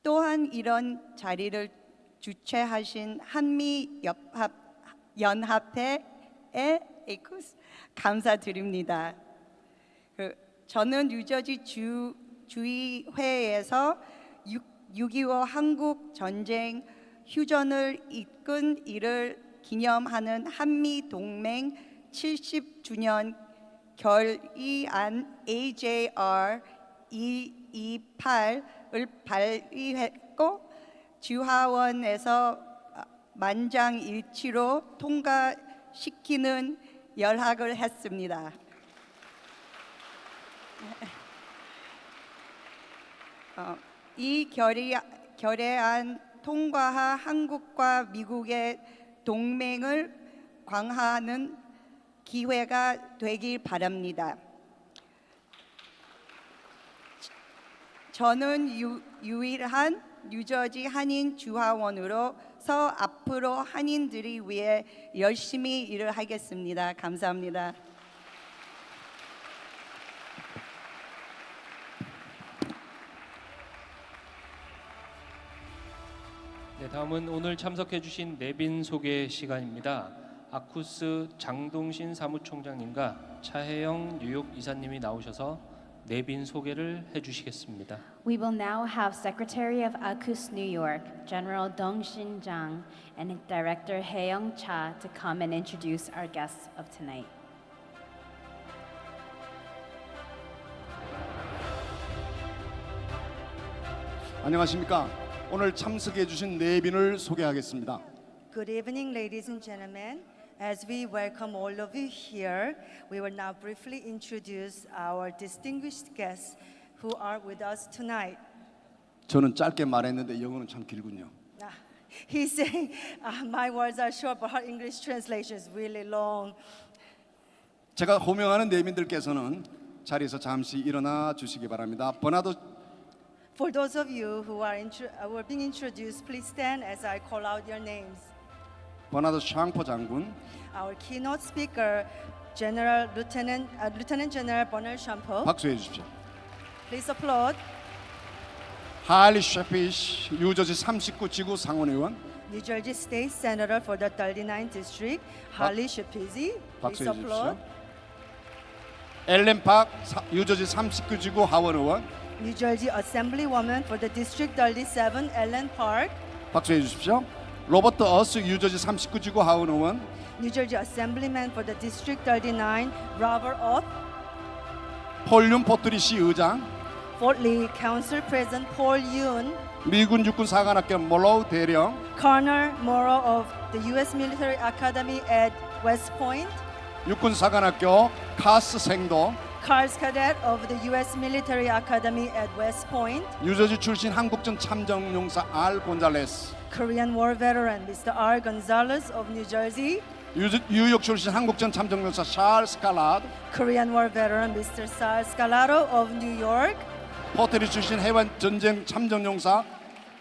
또한 이런 자리를 주최하신 한미연합회에 감사드립니다. 저는 뉴저지 주의회에서 6.25 한국 전쟁 휴전을 이끈 일을 기념하는 한미동맹 70주년 결의안 AJR 228을 발의했고 주하원에서 만장일치로 통과시키는 열학을 했습니다. 이 결의안 통과하 한국과 미국의 동맹을 강화하는 기회가 되길 바랍니다. 저는 유일한 뉴저지 한인 주하원으로서 앞으로 한인들이 위해 열심히 일을 하겠습니다. 감사합니다. 네, 다음은 오늘 참석해주신 내빈 소개 시간입니다. 아쿠스 장동신 사무총장님과 차혜영 뉴욕 이사님이 나오셔서 내빈 소개를 해주시겠습니다. We will now have Secretary of ACUS New York, General Dong-shin Jang, and Director Hae-young Cha to come and introduce our guests of tonight. 안녕하십니까. 오늘 참석해 주신 내빈을 소개하겠습니다. Good evening, ladies and gentlemen. As we welcome all of you here, we will now briefly introduce our distinguished guests who are with us tonight. 저는 짧게 말했는데 영어는 참 길군요. He's saying, my words are short, but her English translation is really long. 제가 호명하는 내빈들께서는 자리에서 잠시 일어나 주시기 바랍니다. 버나드 For those of you who are being introduced, please stand as I call out your names. 버나드 샹포 장군, Our keynote speaker, Lieutenant General Bernard Champeau. 박수해 주십시오. Please applaud. 할리 셰피시 뉴저지 39 지구 상원의원, New Jersey State Senator for the 39th District, Harley Shapezi. Please 박수해 applaud. 주십시오. 엘렌 박 뉴저지 39 지구 하원의원, New Jersey Assemblywoman for the District 37, Ellen Park. 박수해 주십시오. 로버트 어스 뉴저지 39 지구 하원의원, New Jersey Assemblyman for the District 39, Robert Oth. 폴륨 포트리시 의장, Fort Lee Council President Paul Yoon. 미군 육군 사관학교 몰로우 대령, Colonel Morrow of the U.S. Military Academy at West Point. 육군 사관학교 카스 생도, Cars Cadet of the U.S. Military Academy at West Point. 뉴저지 출신 한국전 참전용사 알 곤잘레스, Korean War veteran Mr. R. Gonzalez of New Jersey. 뉴욕 출신 한국전 참전용사 샬 스칼라드, Korean War veteran Mr. Sal Scalaro of New York. 포트리 출신 해관 전쟁 참전용사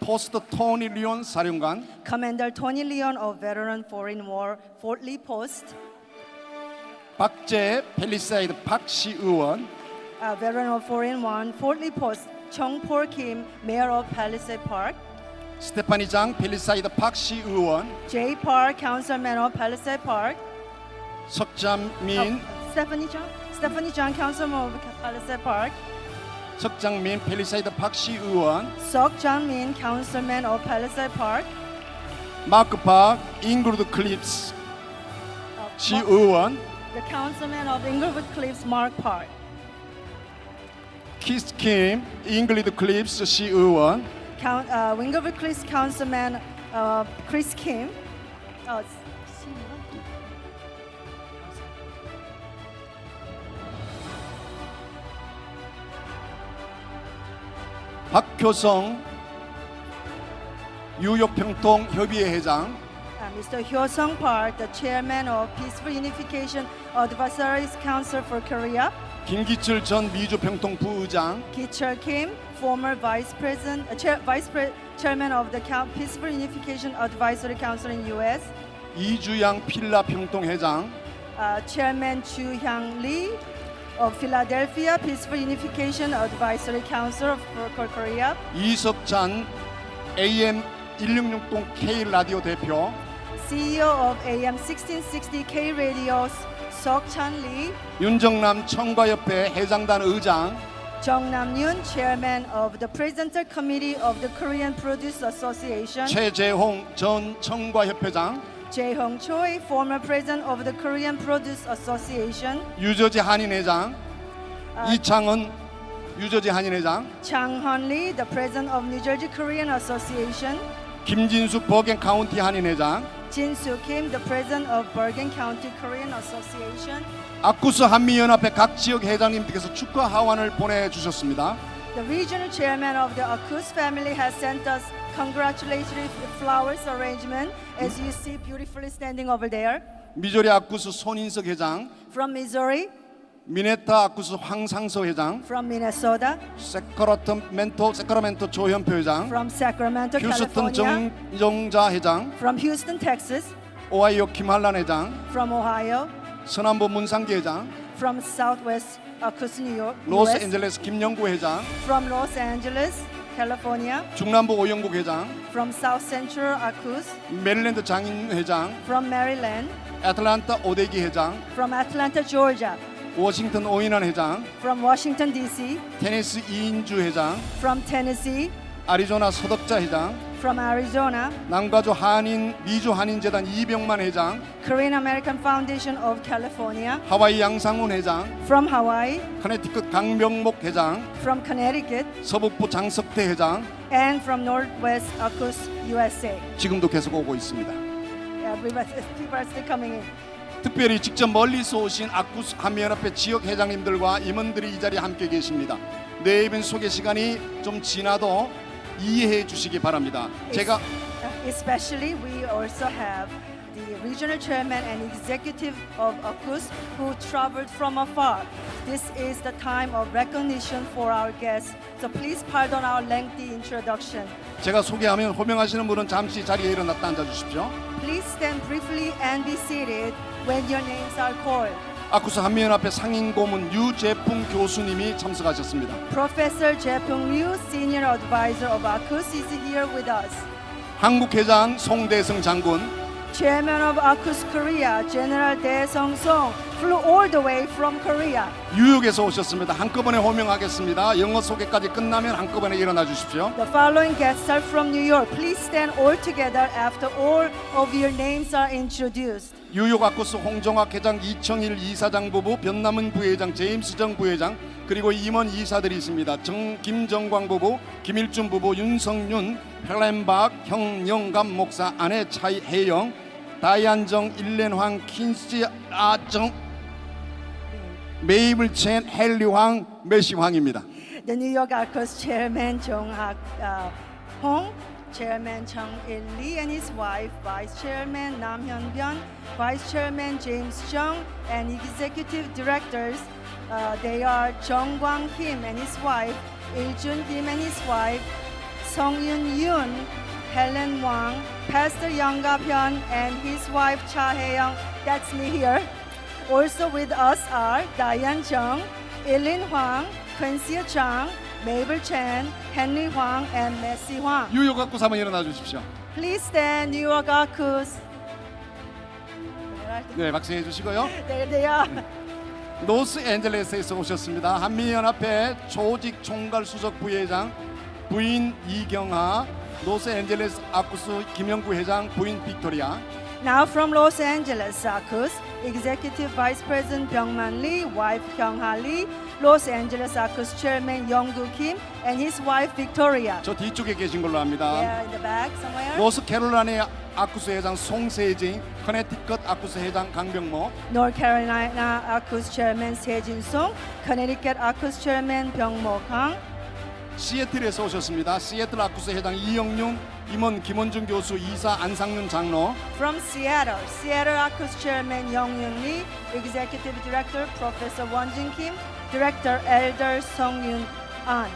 포스트 토니 리온 사령관, Commander Tony Leon of veteran Foreign War Fort Lee Post. 박재 펠리사이드 박시 의원, Veteran of Foreign One Fort Lee Post Chong-por Kim, Mayor of Palisade Park. 스테파니 장 펠리사이드 박시 의원, Jay Park, Councilman of Palisade Park. 석장민 Stephanie John, Councilman of Palisade Park. 석장민 펠리사이드 박시 의원, Sok Jang-min, Councilman of Palisade Park. 마크 박 잉그루드 클립스 시 의원, The Councilman of Inglewood Cliffs, Mark Park. 키스 킴 잉글리드 클립스 시 의원, Inglewood Cliffs Councilman Chris Kim. 박효성 뉴욕 평통 협의회 회장, Mr. Hyo-sung Park, the chairman of Peaceful Unification Advisory Council for Korea. 김기철 전 미주 평통 부의장, Ki-chul Kim, former vice president, chairman of the Peaceful Unification Advisory Council in U.S. 이주양 필라 평통 회장, Chairman Chu Hyang Lee of Philadelphia Peaceful Unification Advisory Council for Korea. 이석찬 AM 166동 K 라디오 대표, CEO of AM 1660 K Radio Sok-chan Lee. 윤정남 청과협회 해장단 의장, Jung Nam-yoon, chairman of the Presidential Committee of the Korean Produce Association. 최재홍 전 청과협회장, Jae-hong Choi, former president of the Korean Produce Association. 유저지 한인회장, 이창은 유저지 한인회장, Chang Hun Lee, the president of New Jersey Korean Association. 김진숙 버겐 카운티 한인회장, Jin Soo Kim, the president of Bergen County Korean Association. 아쿠스 한미연합회 각 지역 회장님들께서 축하 하원을 보내주셨습니다. The regional chairman of the Akus family has sent us congratulatory flowers arrangement, as you see beautifully standing over there. 미조리 아쿠스 손인석 회장, From Missouri, 미네타 아쿠스 황상서 회장, from Minnesota, 세크라멘토 조현표 회장, from Sacramento, 휴스턴 California, 정정자 회장, from Houston, Texas, 오하이오 김한란 회장, from Ohio, 서남부 문상기 회장, from Southwest Akus, New York, US, 로스앤젤레스 김영구 회장, from Los Angeles, California, 중남부 오영국 회장, from South Central Akus, 메릴랜드 장인 회장, from Maryland, 애틀란타 오대기 회장, from Atlanta, Georgia, 워싱턴 오인환 회장, from Washington, D.C., 테니스 이인주 회장, from Tennessee, 아리조나 서덕자 회장, from Arizona, 남가주 한인 미주 한인재단 이병만 회장, Korean American Foundation of California, 하와이 양상훈 회장, from Hawaii, 커네티컷 강병목 회장, from Connecticut, 서북부 장석태 회장, and from Northwest Akus, USA. 지금도 계속 오고 있습니다. People are still coming in. 특별히 직접 멀리서 오신 아쿠스 한미연합회 지역 회장님들과 임원들이 이 자리에 함께 계십니다. 네 분 소개 시간이 좀 지나도 이해해 주시기 바랍니다. 제가 Especially we also have the regional chairman and executive of Akus who traveled from afar. This is the time of recognition for our guests. So please pardon our lengthy introduction. 제가 소개하면 호명하시는 분은 잠시 자리에 일어났다 앉아 주십시오. Please stand briefly and be seated when your names are called. 아쿠스 한미연합회 상임 고문 유재풍 교수님이 참석하셨습니다. Professor Jae-pung Ryu, Senior Advisor of Akus, is here with us. 한국 회장 송대성 장군, Chairman of Akus Korea, General Dae Song-song, flew all the way from Korea. 뉴욕에서 오셨습니다. 한꺼번에 호명하겠습니다. 영어 소개까지 끝나면 한꺼번에 일어나 주십시오. The following guests are from New York. Please stand all together after all of your names are introduced. 뉴욕 아쿠스 홍정학 회장, 이청일 이사장 부부, 변남은 부회장, 제임스 정 부회장, 그리고 임원 이사들이 있습니다. 김정광 부부, 김일준 부부, 윤성윤, 헬렌박, 형영감 목사, 아내 차이혜영, 다이안정, 일렌황, 킨시 아정, 메이블 첸, 헨리황, 메시황입니다. The New York Akus Chairman Jong-hak Hong, Chairman Chung-il Lee and his wife, Vice Chairman Nam Hyun-byun, Vice Chairman James Jung, and Executive Directors. They are Jung Kwang-kim and his wife, Il-jun Kim and his wife, Song-yun Yoon, Helen Wang, Pastor Young Ga-hyun and his wife Cha Hae-young. That's me here. Also with us are Diane Jung, Eileen Hwang, Quincy Chang, Mabel Chen, Henry Hwang, and Messi Hwang. 뉴욕 아쿠스 한번 일어나 주십시오. Please stand, New York Akus. 네, 박수해 주시고요. There they are. 로스앤젤레스에서 오셨습니다. 한미연합회 조직 총괄 수석 부회장, 부인 이경하, 로스앤젤레스 아쿠스 김영구 회장, 부인 빅토리아. Now from Los Angeles, Akus, Executive Vice President Byung-man Lee, wife Hyung-ha Lee, Los Angeles Akus Chairman Young-gu Kim, and his wife Victoria. 저 뒤쪽에 계신 걸로 압니다. Yeah, in the back somewhere. 노스캐롤라이나 아쿠스 회장 송세진, 커네티컷 아쿠스 회장 강병모, North Carolina Akus Chairman Se Jin-sung, Connecticut Akus Chairman Byung-mo Kang, 시애틀에서 오셨습니다. 시애틀 아쿠스 회장 이영윤, 임원 김원준 교수, 이사 안상윤 장로. From Seattle, Seattle ACUS Chairman Young-Yoon Lee, Executive Director Professor Won-Jin Kim, Director Elder Song-Yoon An.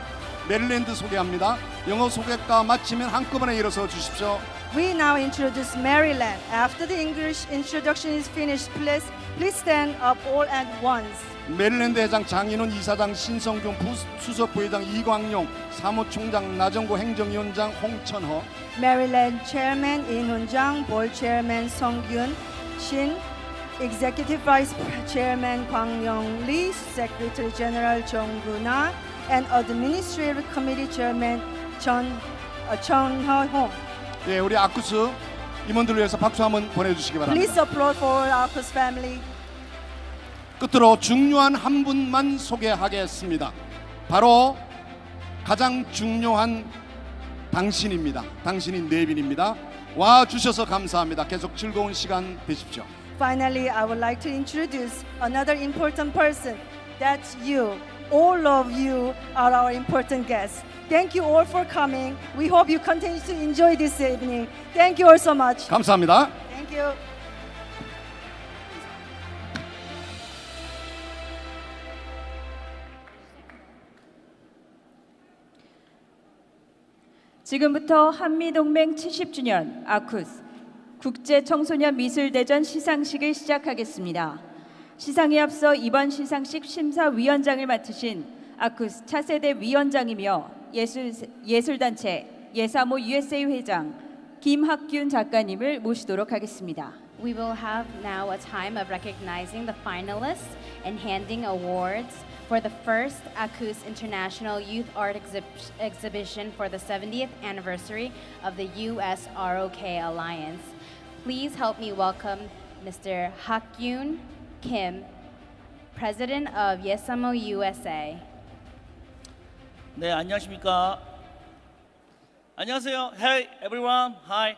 메릴랜드 소개합니다. 영어 소개가 마치면 한꺼번에 일어서 주십시오. We now introduce Maryland. After the English introduction is finished, please stand up all at once. 메릴랜드 회장 장인훈, 이사장 신성균, 수석 부회장 이광용, 사무총장 나정구, 행정위원장 홍천호. Maryland Chairman Inwood, Board Chairman Song-Gyun Shin, Executive Vice Chairman Kwang-Yong Lee, Secretary General Jong Gu-na, and Administrative Committee Chairman Chon Ho-hong. 예, 우리 아쿠스 임원들을 위해서 박수 한번 보내주시기 바랍니다. Please applaud for ACUS family. 끝으로 중요한 한 분만 소개하겠습니다. 바로 가장 중요한 당신입니다. 당신인 네빈입니다. 와 주셔서 감사합니다. 계속 즐거운 시간 되십시오. Finally, I would like to introduce another important person. That's you. All of you are our important guests. Thank you all for coming. We hope you continue to enjoy this evening. Thank you all so much. 감사합니다. Thank you. 지금부터 한미동맹 70주년 아쿠스 국제청소년 미술대전 시상식을 시작하겠습니다. 시상에 앞서 이번 시상식 심사위원장을 맡으신 아쿠스 차세대 위원장이며 예술단체 예사모 USA 회장 김학균 작가님을 모시도록 하겠습니다. We will have now a time of recognizing the finalists and handing awards for the first ACUS International Youth Art Exhibition for the 70th anniversary of the US ROK Alliance. Please help me welcome Mr. Hak-yoon Kim, President of Yesamo USA. 네, 안녕하십니까? 안녕하세요. Hey everyone. Hi.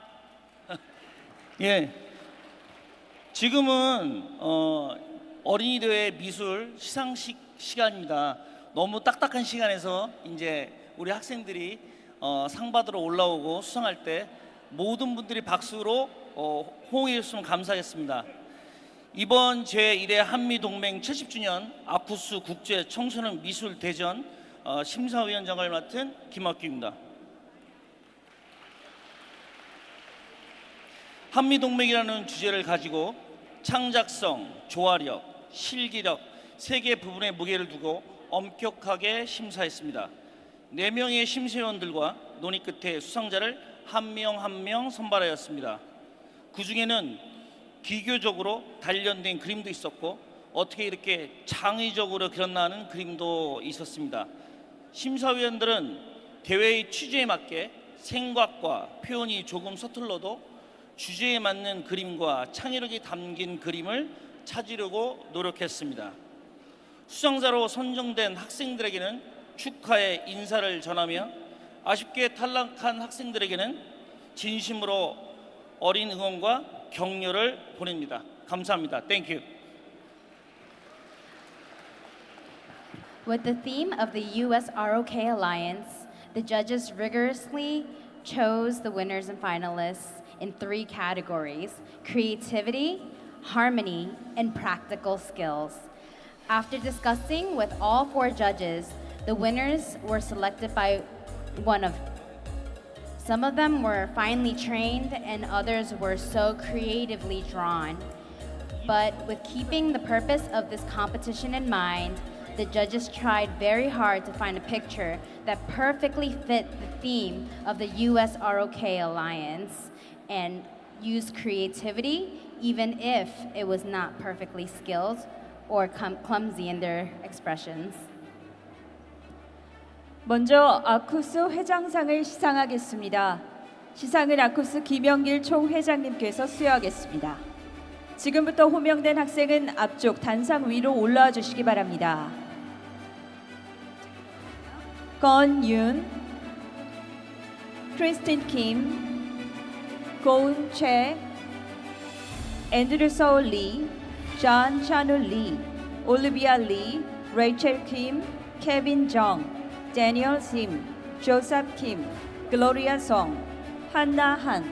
예. 지금은 어린이들의 미술 시상식 시간입니다. 너무 딱딱한 시간에서 이제 우리 학생들이 상 받으러 올라오고 수상할 때 모든 분들이 박수로 호응해 주시면 감사하겠습니다. 이번 제1회 한미동맹 70주년 아쿠스 국제 청소년 미술 대전 심사위원장을 맡은 김학규입니다. 한미동맹이라는 주제를 가지고 창작성, 조화력, 실기력 세 개 부분의 무게를 두고 엄격하게 심사했습니다. 4명의 심사위원들과 논의 끝에 수상자를 한 명 한 명 선발하였습니다. 그 중에는 기교적으로 단련된 그림도 있었고 어떻게 이렇게 창의적으로 그렸나 하는 그림도 있었습니다. 심사위원들은 대회의 취지에 맞게 생각과 표현이 조금 서툴러도 주제에 맞는 그림과 창의력이 담긴 그림을 찾으려고 노력했습니다. 수상자로 선정된 학생들에게는 축하의 인사를 전하며 아쉽게 탈락한 학생들에게는 진심으로 어린 응원과 격려를 보냅니다. 감사합니다. Thank you. With the theme of the US ROK Alliance, the judges rigorously chose the winners and finalists in 3 categories: creativity, harmony, and practical skills. After discussing with all 4 judges, the winners were selected by one of them. Some of them were finely trained and others were so creatively drawn. But with keeping the purpose of this competition in mind, the judges tried very hard to find a picture that perfectly fit the theme of the US ROK Alliance and used creativity even if it was not perfectly skilled or clumsy in their expressions. 먼저 아쿠스 회장상을 시상하겠습니다. 시상은 아쿠스 김영길 총회장님께서 수여하겠습니다. 지금부터 호명된 학생은 앞쪽 단상 위로 올라와 주시기 바랍니다. 건윤, 크리스틴 킴, 고은 최, 앤드류 서울 리, 존 차누 리, 올리비아 리, 레이첼 킴, 케빈 정, Daniel Sim, Joseph Kim, Gloria Song, Hannah Han.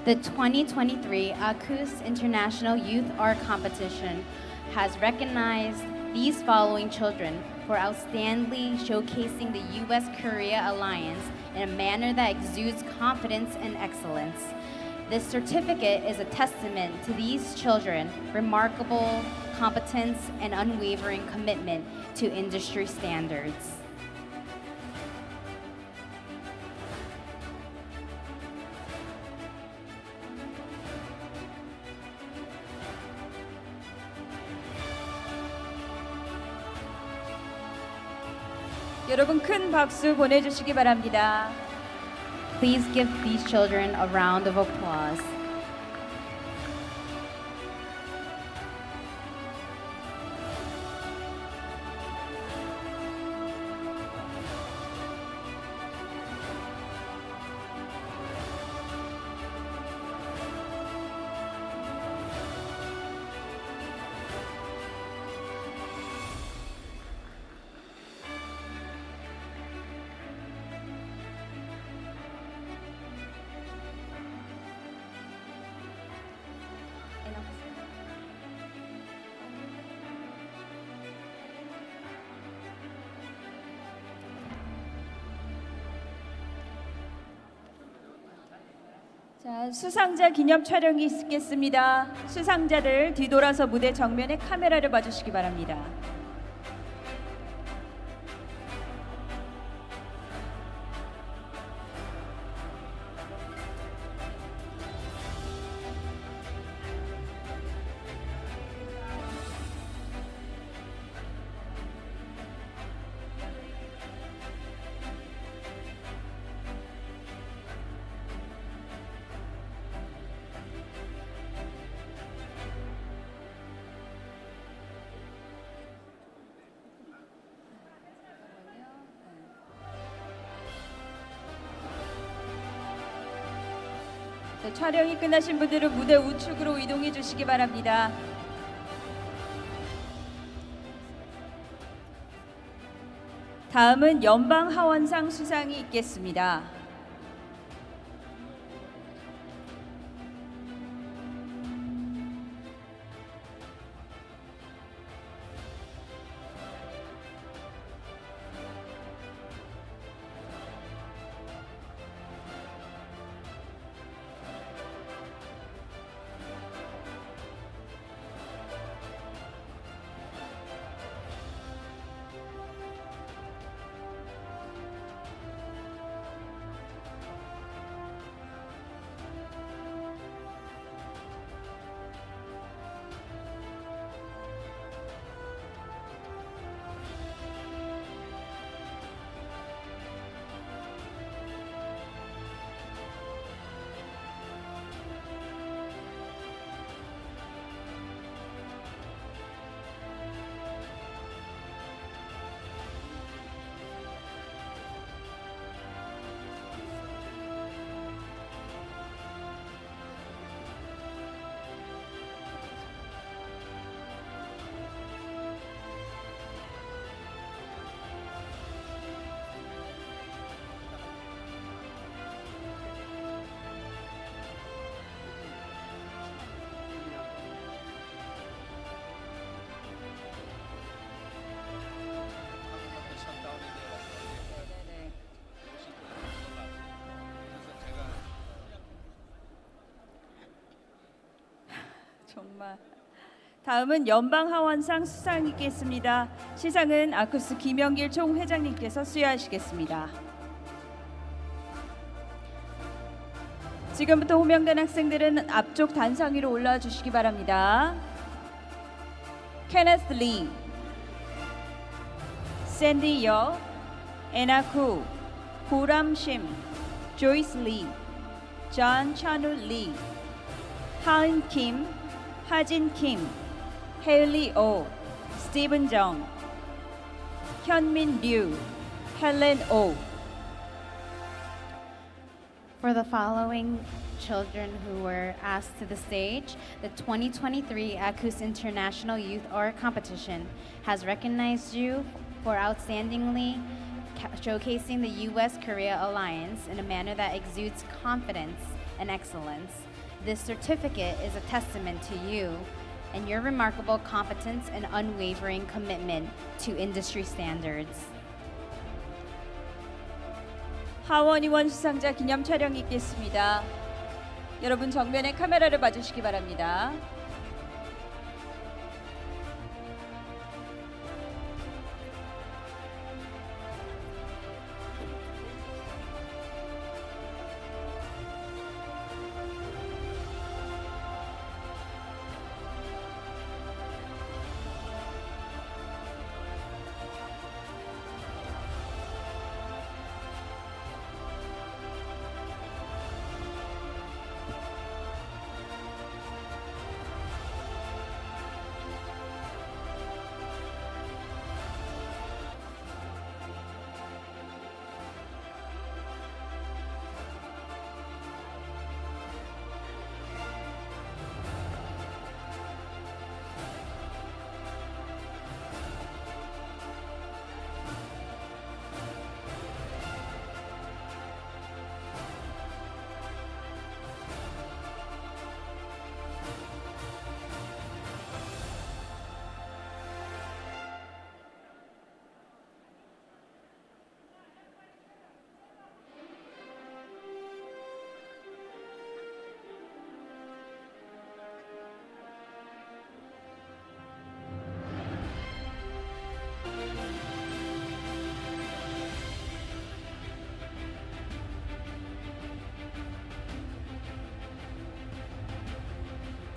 The 2023 ACUS International Youth Art Competition has recognized these following children for outstandingly showcasing the U.S.-Korea alliance in a manner that exudes confidence and excellence. This certificate is a testament to these children's remarkable competence and unwavering commitment to industry standards. 여러분 큰 박수 보내주시기 바랍니다. Please give these children a round of applause. 자, 수상자 기념 촬영이 있겠습니다. 수상자들 뒤돌아서 무대 정면에 카메라를 봐주시기 바랍니다. 자, 촬영이 끝나신 분들은 무대 우측으로 이동해 주시기 바랍니다. 다음은 연방 하원상 수상이 있겠습니다. 정말. 다음은 연방하원상 수상 있겠습니다. 시상은 아쿠스 김영길 총회장님께서 수여하시겠습니다. 지금부터 호명된 학생들은 앞쪽 단상 위로 올라와 주시기 바랍니다. 케네스 리, 샌디 여, 에나 쿠, 보람 심, 조이스 리, 존 차누 리, 하은 킴, 하진 킴, 헤일리 오, 스티븐 정, 현민 류, 헬렌 오. For the following children who were asked to the stage, the 2023 ACUS International Youth Art Competition has recognized you for outstandingly showcasing the U.S.-Korea alliance in a manner that exudes confidence and excellence. This certificate is a testament to you and your remarkable competence and unwavering commitment to industry standards. 하원 의원 수상자 기념 촬영이 있겠습니다. 여러분 정면에 카메라를 봐주시기 바랍니다.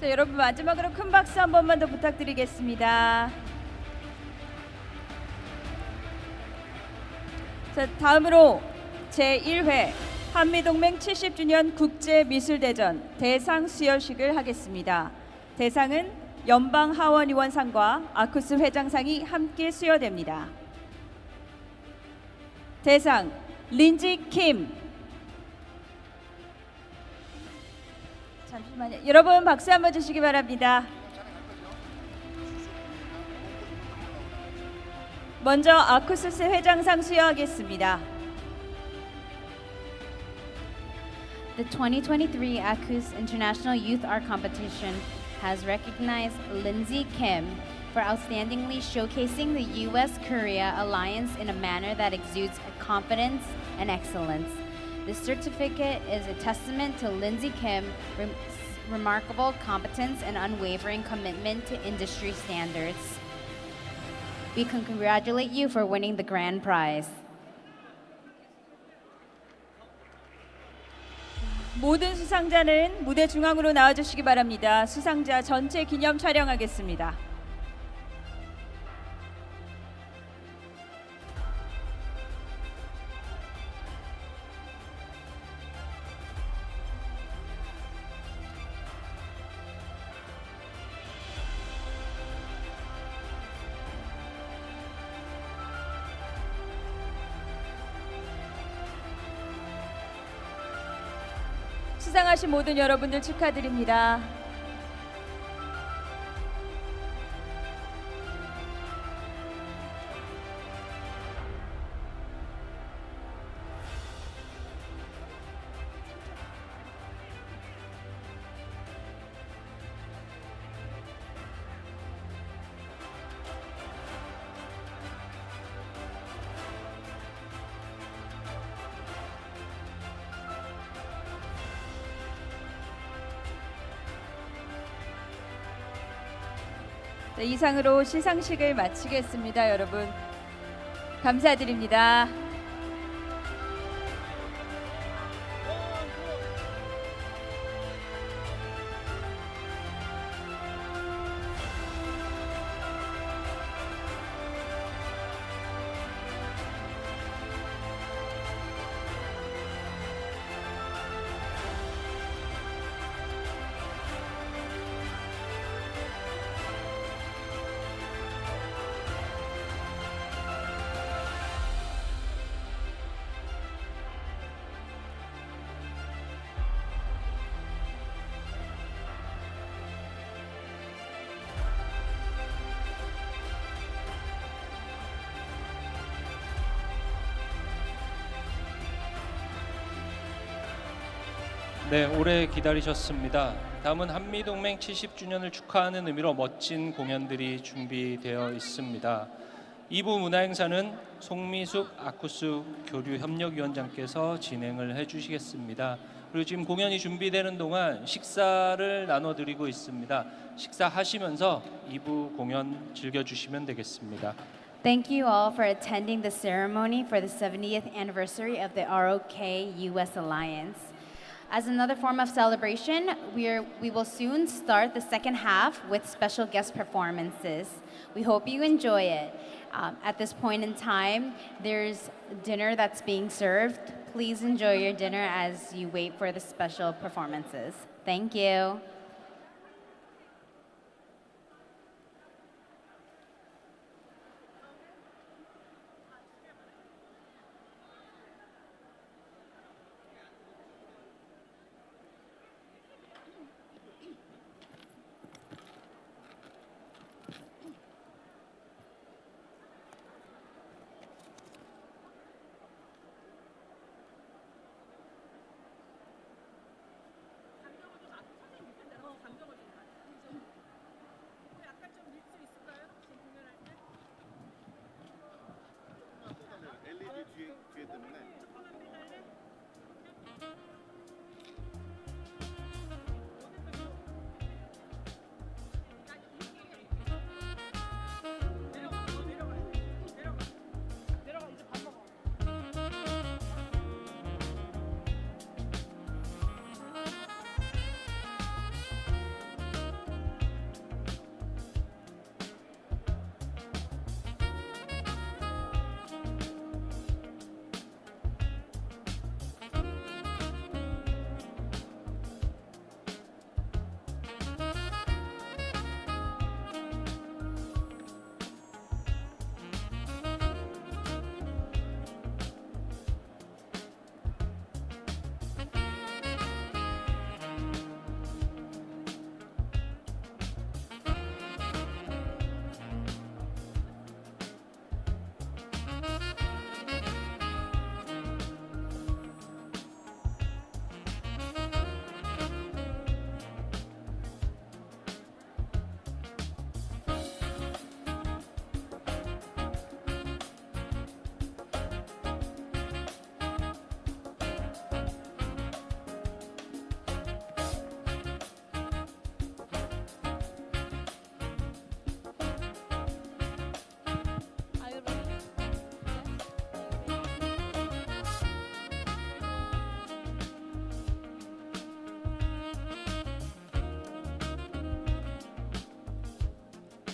자, 여러분 마지막으로 큰 박수 한 번만 더 부탁드리겠습니다. 자, 다음으로 제1회 한미동맹 70주년 국제미술대전 대상 수여식을 하겠습니다. 대상은 연방하원의원상과 아쿠스 회장상이 함께 수여됩니다. 대상 린지 킴. 잠시만요. 여러분 박수 한번 주시기 바랍니다. 먼저 아쿠스 회장상 수여하겠습니다. The 2023 ACUS International Youth Art Competition has recognized Lindsay Kim for outstandingly showcasing the U.S.-Korea alliance in a manner that exudes confidence and excellence. This certificate is a testament to Lindsay Kim's remarkable competence and unwavering commitment to industry standards. We can congratulate you for winning the grand prize. 모든 수상자는 무대 중앙으로 나와주시기 바랍니다. 수상자 전체 기념 촬영하겠습니다. 수상하신 모든 여러분들 축하드립니다. 네, 이상으로 시상식을 마치겠습니다. 여러분 감사드립니다. 네, 오래 기다리셨습니다. 다음은 한미동맹 70주년을 축하하는 의미로 멋진 공연들이 준비되어 있습니다. 2부 문화행사는 송미숙 아쿠스 교류협력위원장께서 진행을 해주시겠습니다. 그리고 지금 공연이 준비되는 동안 식사를 나눠드리고 있습니다. 식사하시면서 2부 공연 즐겨주시면 되겠습니다. Thank you all for attending the ceremony for the 70th anniversary of the ROK-US Alliance. As another form of celebration, we will soon start the second half with special guest performances. We hope you enjoy it. At this point in time, there's dinner that's being served. Please enjoy your dinner as you wait for the special performances. Thank you.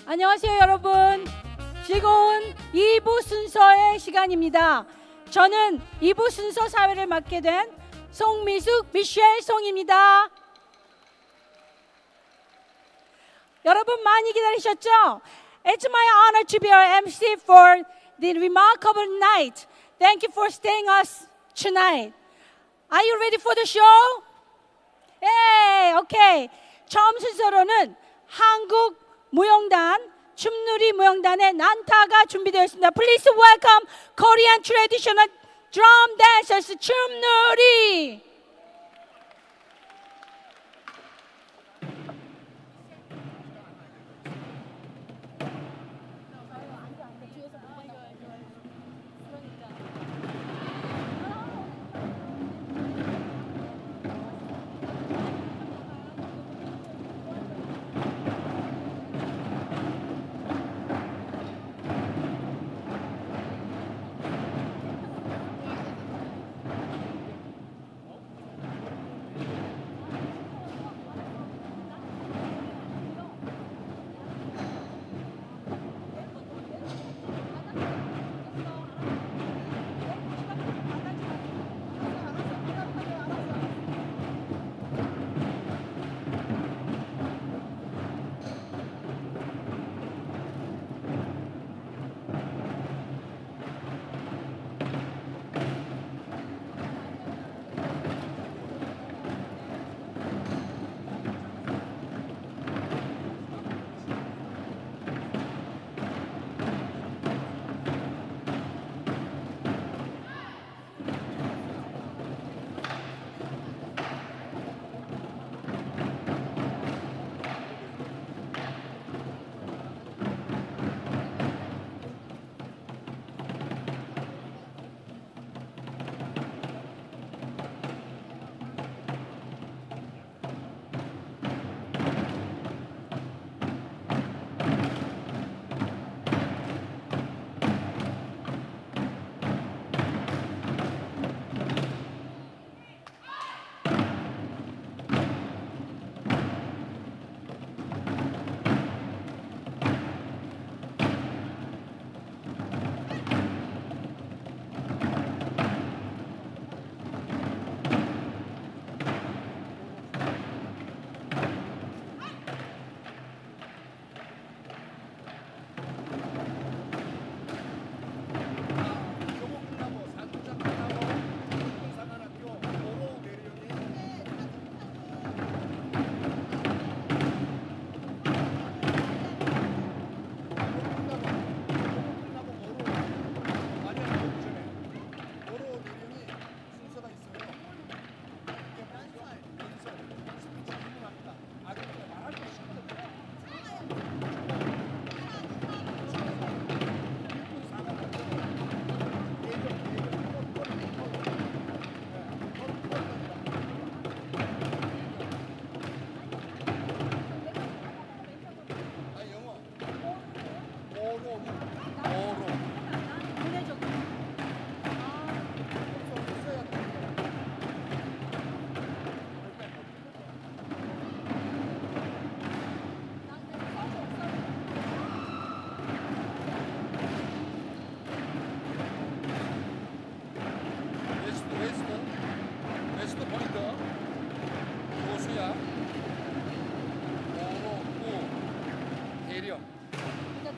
안녕하세요 여러분. 즐거운 2부 순서의 시간입니다. 저는 2부 순서 사회를 맡게 된 송미숙 미셸 송입니다. 여러분 많이 기다리셨죠? It's my honor to be our MC for the remarkable night. Thank you for staying us tonight. Are you ready for the show? 예, 오케이. 처음 순서로는 한국 무용단, 춤누리 무용단의 난타가 준비되어 있습니다. Please welcome Korean traditional drum dancers, 춤누리.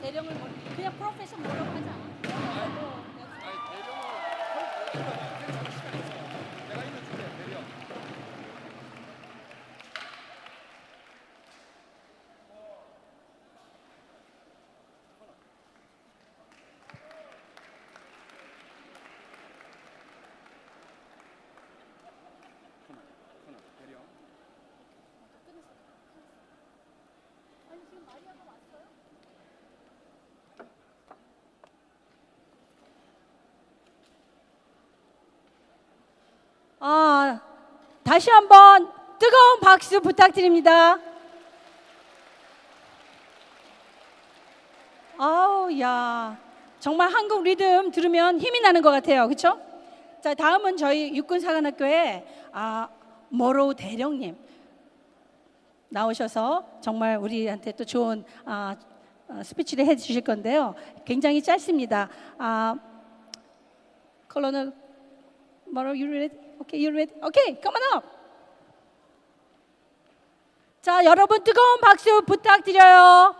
대령을 그냥 프로페셔 뭐라고 하자. 다시 한번 뜨거운 박수 부탁드립니다. 아우, 야, 정말 한국 리듬 들으면 힘이 나는 것 같아요, 그렇죠? 자, 다음은 저희 육군사관학교의 모로우 대령님 나오셔서 정말 우리한테 또 좋은 스피치를 해주실 건데요. 굉장히 짧습니다. 콜로넬 모로우, you ready? Okay, you ready? Okay, come on up. 자, 여러분 뜨거운 박수 부탁드려요.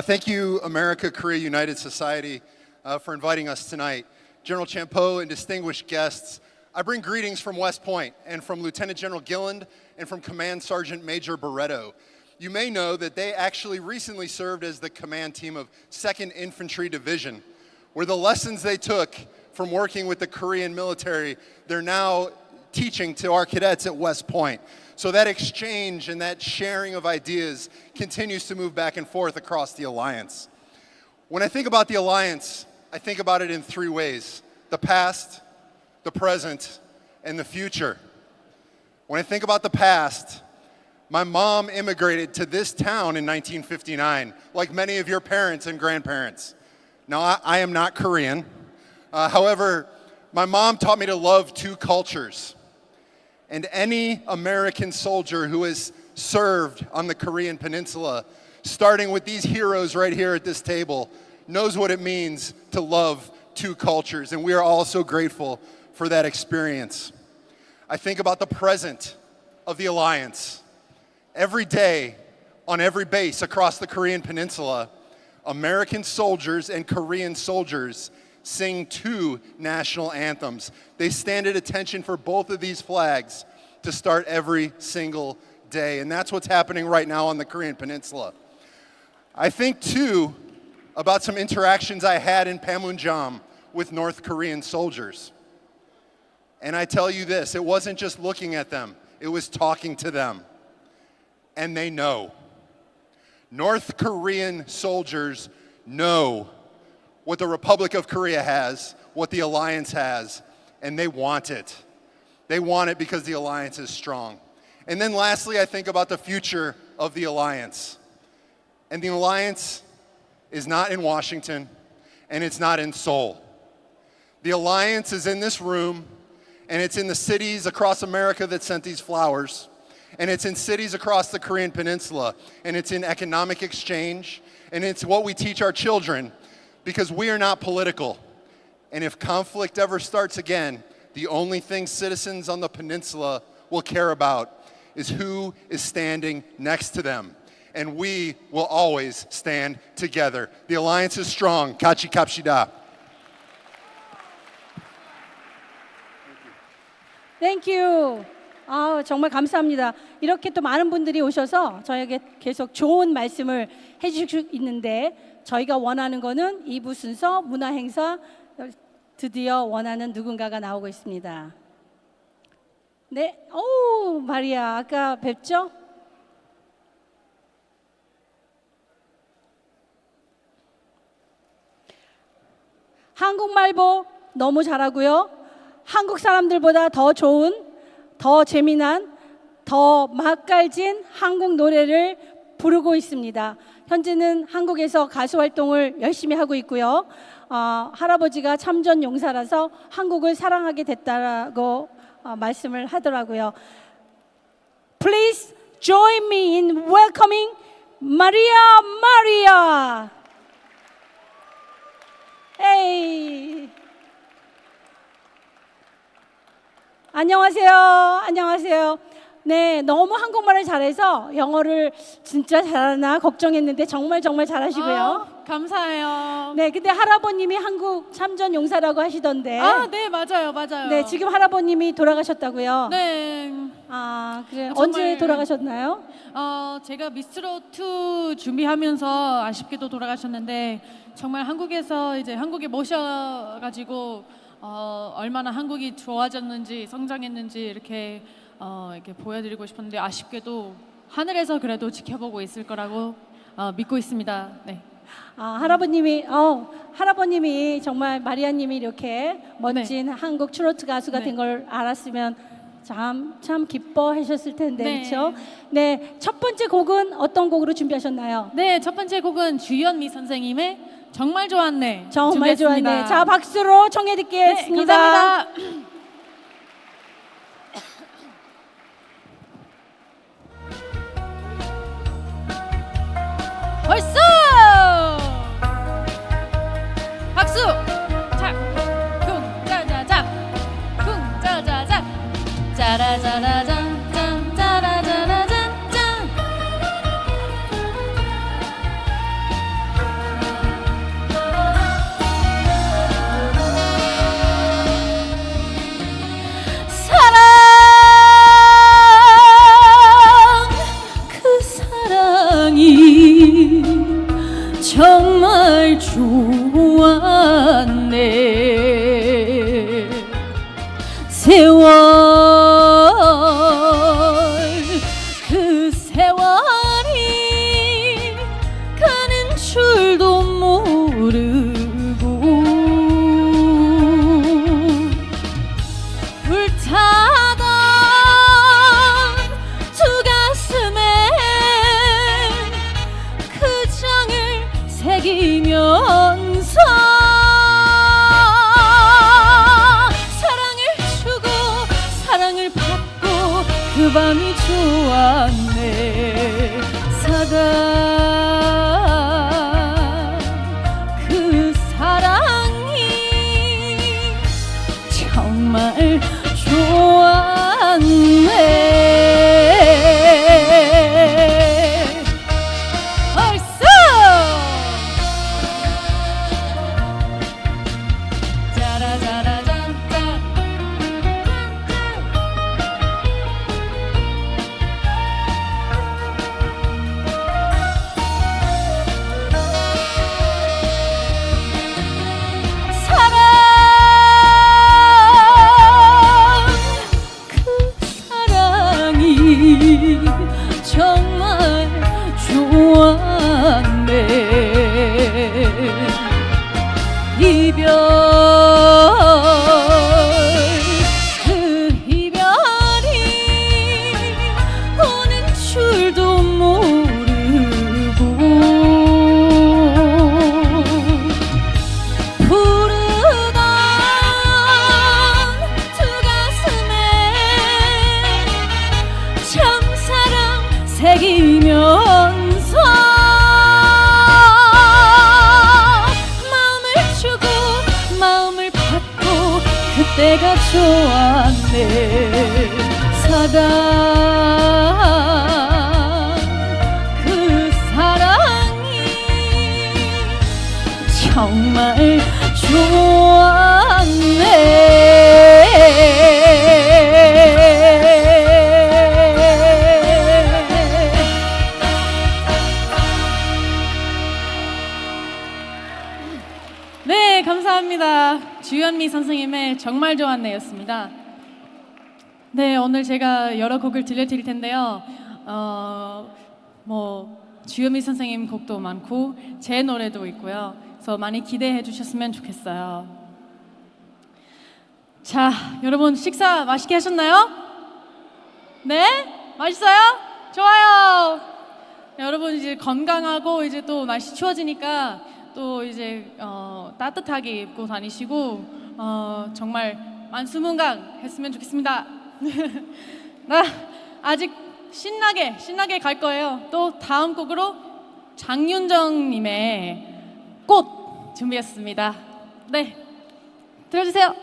Thank you, America Korea United Society, for inviting us tonight. General Champeau and distinguished guests, I bring greetings from West Point and from Lieutenant General Gilland and from Command Sergeant Major Barreto. You may know that they actually recently served as the command team of 2nd Infantry Division, where the lessons they took from working with the Korean military, they're now teaching to our cadets at West Point. So that exchange and that sharing of ideas continues to move back and forth across the alliance. When I think about the alliance, I think about it in three ways: the past, the present, and the future. When I think about the past, my mom immigrated to this town in 1959, like many of your parents and grandparents. Now, I am not Korean. However, my mom taught me to love two cultures. And any American soldier who has served on the Korean Peninsula, starting with these heroes right here at this table, knows what it means to love two cultures. And we are all so grateful for that experience. I think about the present of the alliance. Every day, on every base across the Korean Peninsula, American soldiers and Korean soldiers sing two national anthems. They stand at attention for both of these flags to start every single day. And that's what's happening right now on the Korean Peninsula. I think, too, about some interactions I had in Panmunjom with North Korean soldiers. And I tell you this, it wasn't just looking at them, it was talking to them. And they know. North Korean soldiers know what the Republic of Korea has, what the alliance has, and they want it. They want it because the alliance is strong. And then lastly, I think about the future of the alliance. And the alliance is not in Washington, and it's not in Seoul. The alliance is in this room, and it's in the cities across America that sent these flowers, and it's in cities across the Korean Peninsula, and it's in economic exchange, and it's what we teach our children, because we are not political. And if conflict ever starts again, the only thing citizens on the peninsula will care about is who is standing next to them. And we will always stand together. The alliance is strong. 같이 갑시다. Thank you. 정말 감사합니다. 이렇게 또 많은 분들이 오셔서 저에게 계속 좋은 말씀을 해주시고 있는데 저희가 원하는 거는 2부 순서 문화행사 드디어 원하는 누군가가 나오고 있습니다. 네, 마리아 아까 뵙죠? 한국말도 너무 잘하고요. 한국 사람들보다 더 좋은, 더 재미난, 더 맛깔진 한국 노래를 부르고 있습니다. 현재는 한국에서 가수 활동을 열심히 하고 있고요. 할아버지가 참전 용사라서 한국을 사랑하게 됐다라고 말씀을 하더라고요. Please join me in welcoming Maria. Hey. 안녕하세요. 네, 너무 한국말을 잘해서 영어를 진짜 잘하나 걱정했는데 정말 잘하시고요. 감사해요. 네, 근데 할아버님이 한국 참전 용사라고 하시던데. 네, 맞아요. 네, 지금 할아버님이 돌아가셨다고요. 네. 그래요. 정말- 언제 돌아가셨나요? 제가 미스트롯2 준비하면서 아쉽게도 돌아가셨는데 정말 한국에서 이제 한국에 모셔가지고 얼마나 한국이 좋아졌는지 성장했는지 이렇게 보여드리고 싶었는데 아쉽게도 하늘에서 그래도 지켜보고 있을 거라고 믿고 있습니다. 네. 할아버님이 정말 마리아님이 이렇게 멋진 한국 트로트 가수가 네. 된 걸 알았으면 참 기뻐하셨을 텐데, 네. 그렇죠? 네, 첫 번째 곡은 어떤 곡으로 준비하셨나요? 네, 첫 번째 곡은 주현미 선생님의 정말 좋았네. 정말 준비했습니다. 좋았네. 자, 박수로 청해 듣겠습니다. 네, 감사합니다. 벌써 박수. 자, 쿵짜자자, 쿵짜자자, 짜라짜라잔, 짠, 짜라짜라잔, 짠. 그 사랑이 정말 좋았네. 세월 그 세월이 가는 줄도 모르고 불타던 두 가슴에 그 장을 새기면서 사랑을 주고 사랑을 받고 그 밤이 좋았네. 사랑 그 사랑이 정말 좋았네. 얼쑤! 짜라짜라짠, 짠. 사랑이 정말 좋았네. 이별 그 이별이 오는 줄도 모르고 부르던 두 가슴에 참사랑 새기면서 마음을 주고 마음을 받고 그때가 좋았네. 사랑 그 사랑이 정말 좋았네. 네, 감사합니다. 주현미 선생님의 정말 좋았네였습니다. 네, 오늘 제가 여러 곡을 들려드릴 텐데요. 주현미 선생님 곡도 많고 제 노래도 있고요. 그래서 많이 기대해 주셨으면 좋겠어요. 자, 여러분 식사 맛있게 하셨나요? 네? 맛있어요? 좋아요. 여러분 이제 건강하고 이제 또 날씨 추워지니까 또 이제 따뜻하게 입고 다니시고 정말 만수문강 했으면 좋겠습니다. 나 아직 신나게 갈 거예요. 또 다음 곡으로 장윤정님의 꽃 준비했습니다. 네, 들어주세요.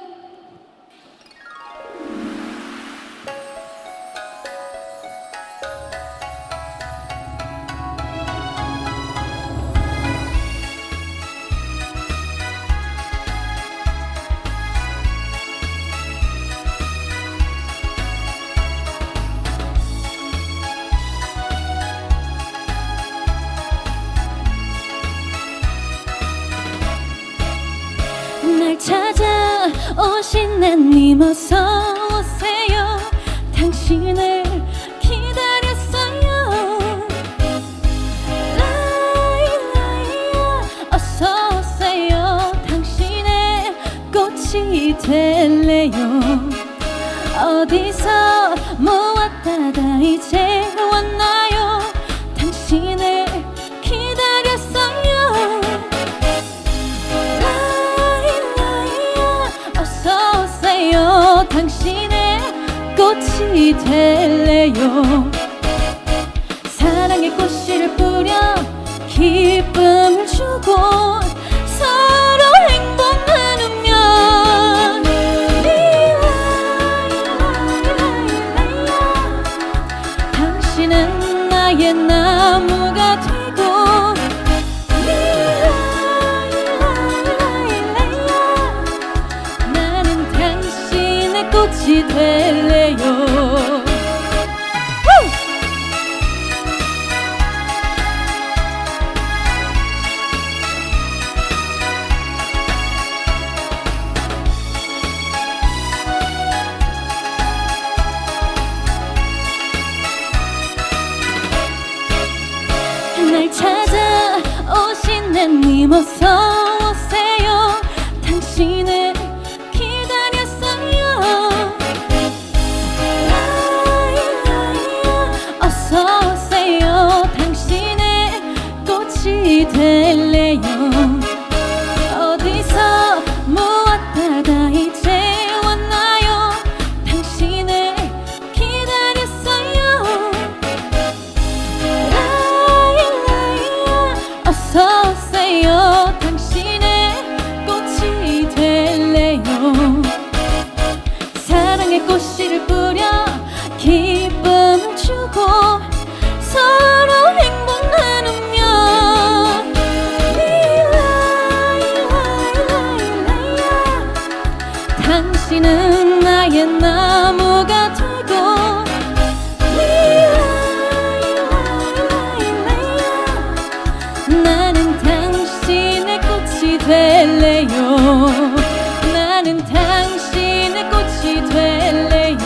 신나님 어서 오세요. 당신을 기다렸어요. 라이라이야 어서 오세요. 당신의 꽃이 될래요. 어디서 모았다가 이제 왔나요. 당신을 기다렸어요. 어서 오세요. 당신의 꽃이 될래요. 사랑의 꽃씨를 뿌려 기쁨을 주고 서로 행복 나누면 당신은 나의 나무가 되고 나는 당신의 꽃이 될래요. 날 찾아오신 내님 어서 오세요. 당신을 기다렸어요. 어서 오세요. 당신의 꽃이 될래요. 어디서 모았다가 이제 왔나요. 당신을 기다렸어요. 어서 오세요. 당신의 꽃이 될래요. 사랑의 꽃씨를 뿌려 기쁨을 주고 서로 행복 나누면 당신은 나의 나무가 되고 나는 당신의 꽃이 될래요. 나는 당신의 꽃이 될래요.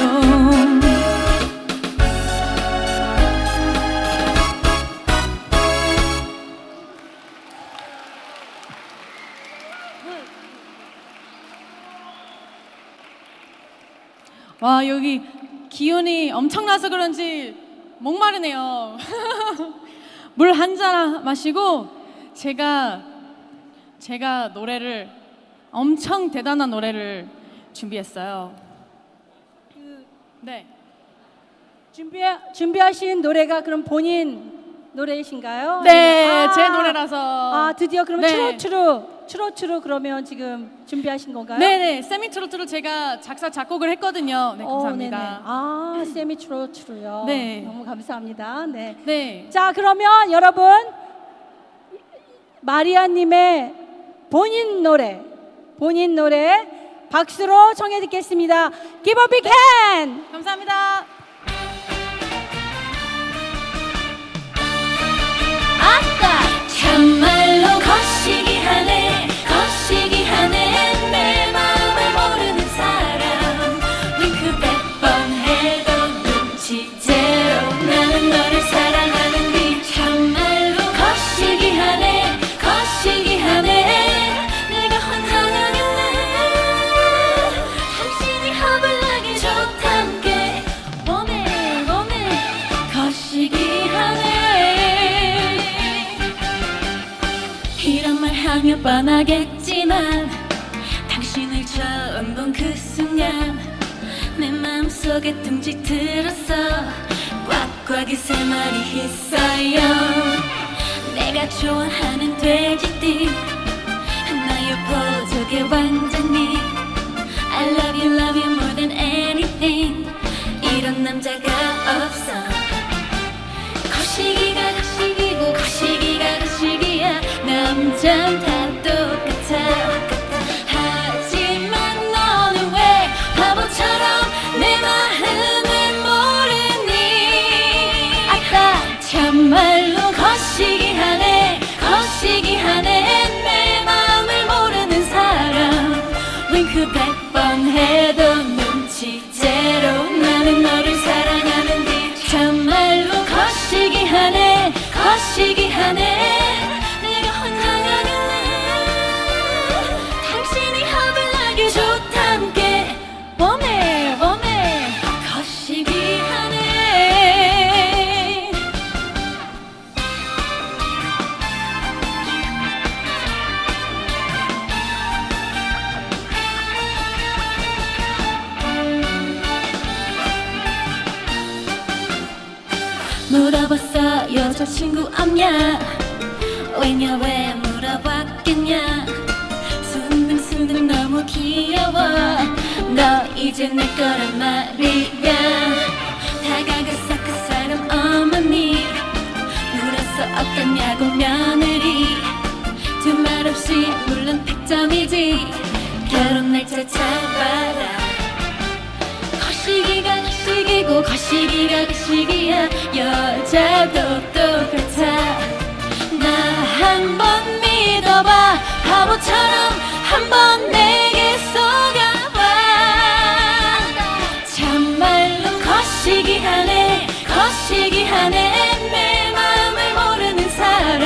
와, 여기 기온이 엄청나서 그런지 목마르네요. 물 한 잔 마시고 제가 노래를 엄청 대단한 노래를 준비했어요. 네. 준비하신 노래가 그럼 본인 노래이신가요? 네, 제 노래라서. 드디어 그러면 네. 트로트로 그러면 지금 준비하신 건가요? 네네, 세미 트로트로 제가 작사 작곡을 했거든요. 네, 감사합니다. 세미 트로트로요. 네. 너무 감사합니다. 네. 네. 자, 그러면 여러분 마리아님의 본인 노래 박수로 청해 듣겠습니다. Give a big hand. 감사합니다. 아따 참말로 거시기 하네 거시기 하네 내 마음을 모르는 사람 윙크 100번 해도 눈치채로 나는 너를 사랑하는데 참말로 거시기 하네 거시기 하네 내가 환장하겠네 당신이 합을 나기 좋단게 봄에 거시기 하네 이런 말 하며 뻔하겠지만 당신을 처음 본 그 순간 내 마음속에 둥지 틀었어 꽉꽉이 세 마리 있어요 내가 좋아하는 돼지띠 나의 보조개 왕자님 I love you more than anything 이런 남자가 없어 거시기가 거시기고 거시기가 거시기야 남잔 다 똑같아 하지만 너는 왜 바보처럼 내 마음을 모르니 아따 참말로 거시기 하네 거시기 하네 내 마음을 모르는 사람 윙크 100번 해 물어봤어 여자친구 없냐 왜냐 왜 물어봤겠냐 순둥순둥 너무 귀여워 너 이제 내 거란 말이야 다가가서 그 사람 어머니 물었어 어떠냐고 며느리 두 말 없이 물론 100점이지 결혼 날짜 잡아라 거시기가 거시기고 거시기가 거시기야 여자도 똑같아 나 한 번 믿어봐 바보처럼 한 번 내게 속아봐 참말로 거시기하네 거시기하네 내 마음을 모르는 사람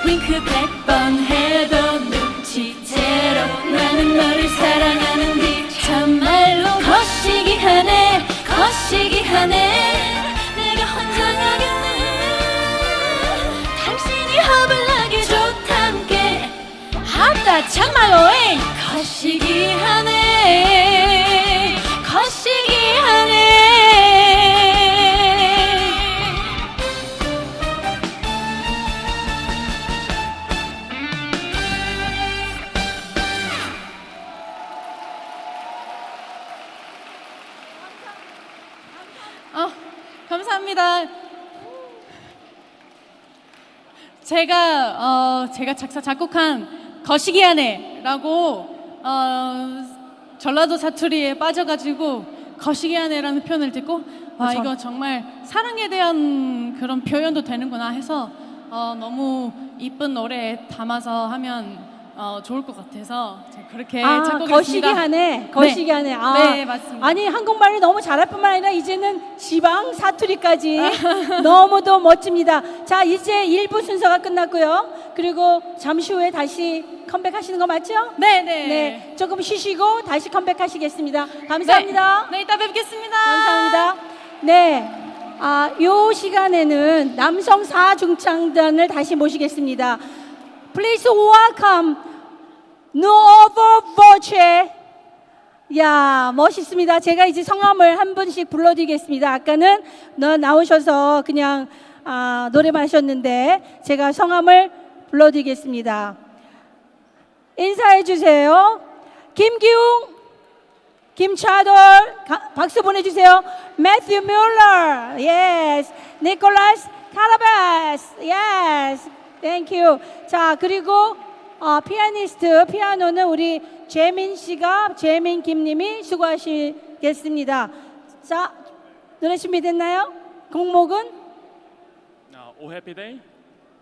윙크 100번 해도 눈치채로 나는 너를 사랑하는데 참말로 거시기하네 거시기하네 내가 환장하겠네 당신이 겁을 나게 좋담게 아따 참말로 거시기하네 거시기하네 감사합니다. 제가 작사 작곡한 거시기하네라고 전라도 사투리에 빠져가지고 거시기하네라는 표현을 듣고 와 이거 정말 사랑에 대한 그런 표현도 되는구나 해서 너무 이쁜 노래에 담아서 하면 좋을 것 같아서 제가 그렇게 작곡했습니다. 거시기하네. 거시기하네. 네. 네, 맞습니다. 아니 한국말을 너무 잘할 뿐만 아니라 이제는 지방 사투리까지 너무도 멋집니다. 자 이제 1부 순서가 끝났고요. 그리고 잠시 후에 다시 컴백하시는 거 맞죠? 네. 네. 조금 쉬시고 다시 컴백하시겠습니다. 감사합니다. 네, 이따 뵙겠습니다. 감사합니다. 네. 요 시간에는 남성 사중창단을 다시 모시겠습니다. Please welcome Nuovo Voce. 야, 멋있습니다. 제가 이제 성함을 한 분씩 불러드리겠습니다. 아까는 나오셔서 그냥 노래만 하셨는데 제가 성함을 불러드리겠습니다. 인사해 주세요. 김기웅, 김차돌, 박수 보내주세요. 매튜 뮬러, yes. 니콜라스 카라바스, yes. Thank you. 자, 그리고 피아니스트, 피아노는 우리 재민 씨가, 재민 김님이 수고하시겠습니다. 자, 노래 준비됐나요? 곡목은? Oh Happy Day.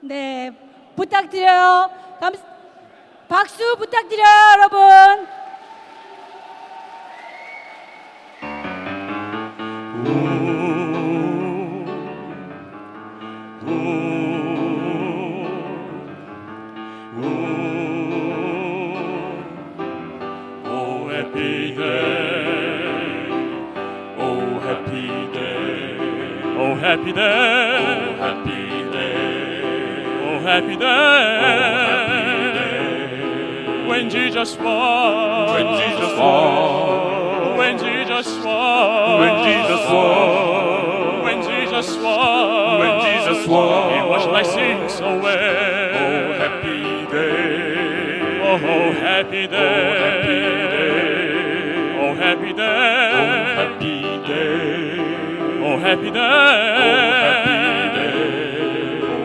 네, 부탁드려요. 박수 부탁드려요, 여러분. Oh happy day, oh happy day, oh happy day, oh happy day, oh happy day, when Jesus was, when Jesus was, when Jesus was, when Jesus was, when Jesus was, when Jesus was, He washed my sins away. Oh happy day, oh happy day, oh happy day, oh happy day, oh happy day, oh happy day,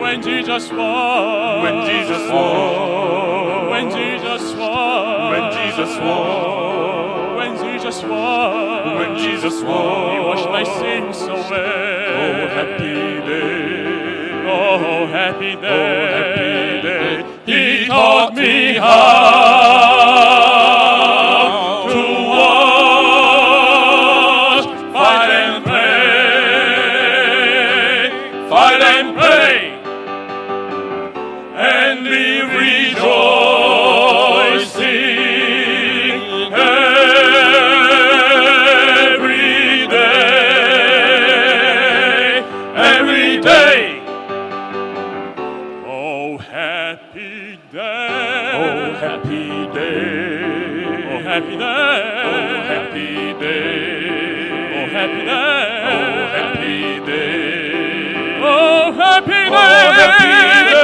when Jesus was, when Jesus was, when Jesus was, when Jesus was, when Jesus was, when Jesus was, He washed my sins away. Oh happy day, oh happy day, oh happy day, He taught me how to wash, fight and pray, and be rejoicing every day, every day. Oh happy day, oh happy day, oh happy day, oh happy day, oh happy day, oh happy day, happy day.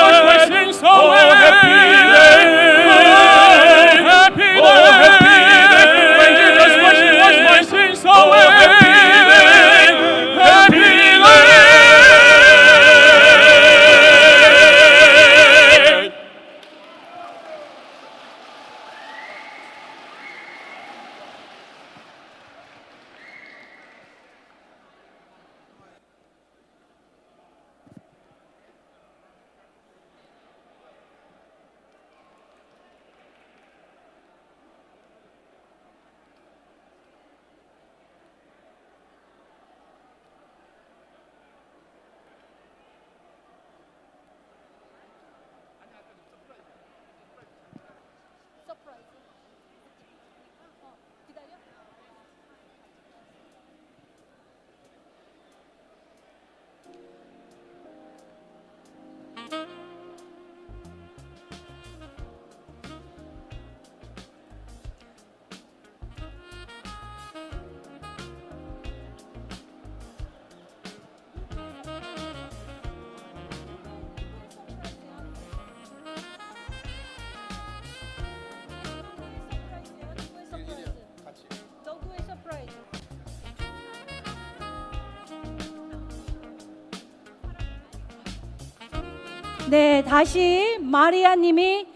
Wash my sins away. Happy day. Happy day. When Jesus washed my sins away. Happy day. Happy day. 네, 다시 마리아님이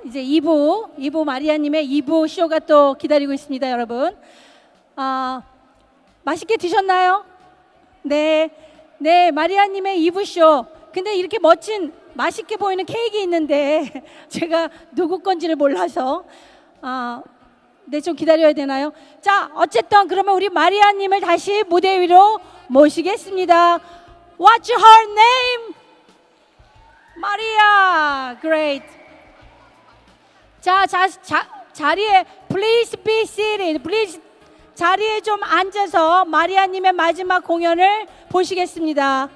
이제 2부 마리아님의 2부 쇼가 또 기다리고 있습니다, 여러분. 맛있게 드셨나요? 네, 네, 마리아님의 2부 쇼. 근데 이렇게 멋진 맛있게 보이는 케이크 있는데 제가 누구 건지를 몰라서 네, 좀 기다려야 되나요? 자, 어쨌든 그러면 우리 마리아님을 다시 무대 위로 모시겠습니다. What's her name? 마리아, great. 자, 자리에 please be seated. please 자리에 좀 앉아서 마리아님의 마지막 공연을 보시겠습니다.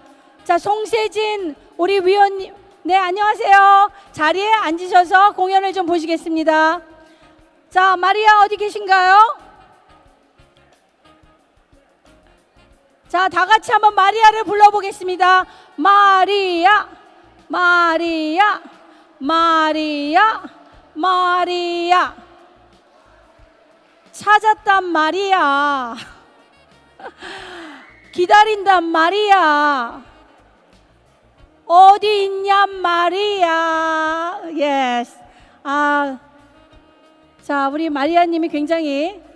자, 송세진 우리 위원님, 네, 안녕하세요. 자리에 앉으셔서 공연을 좀 보시겠습니다. 자, 마리아 어디 계신가요? 자, 다 같이 한번 마리아를 불러보겠습니다. 마리아. 마리아, 마리아, 마리아. 찾았단 말이야. 기다린단 말이야. 어디 있냔 말이야. Yes. 자, 우리 마리아님이 굉장히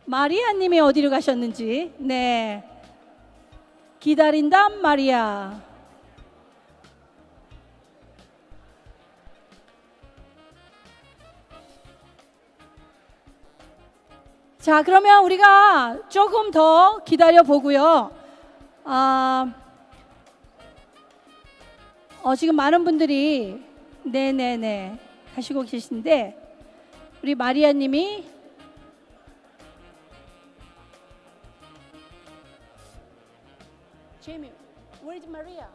마리아님이 어디로 가셨는지. 네, 기다린단 말이야. 자, 그러면 우리가 조금 더 기다려 보고요. 지금 많은 분들이 네네네 가시고 계신데 우리 마리아님이 Jamie, where is Maria?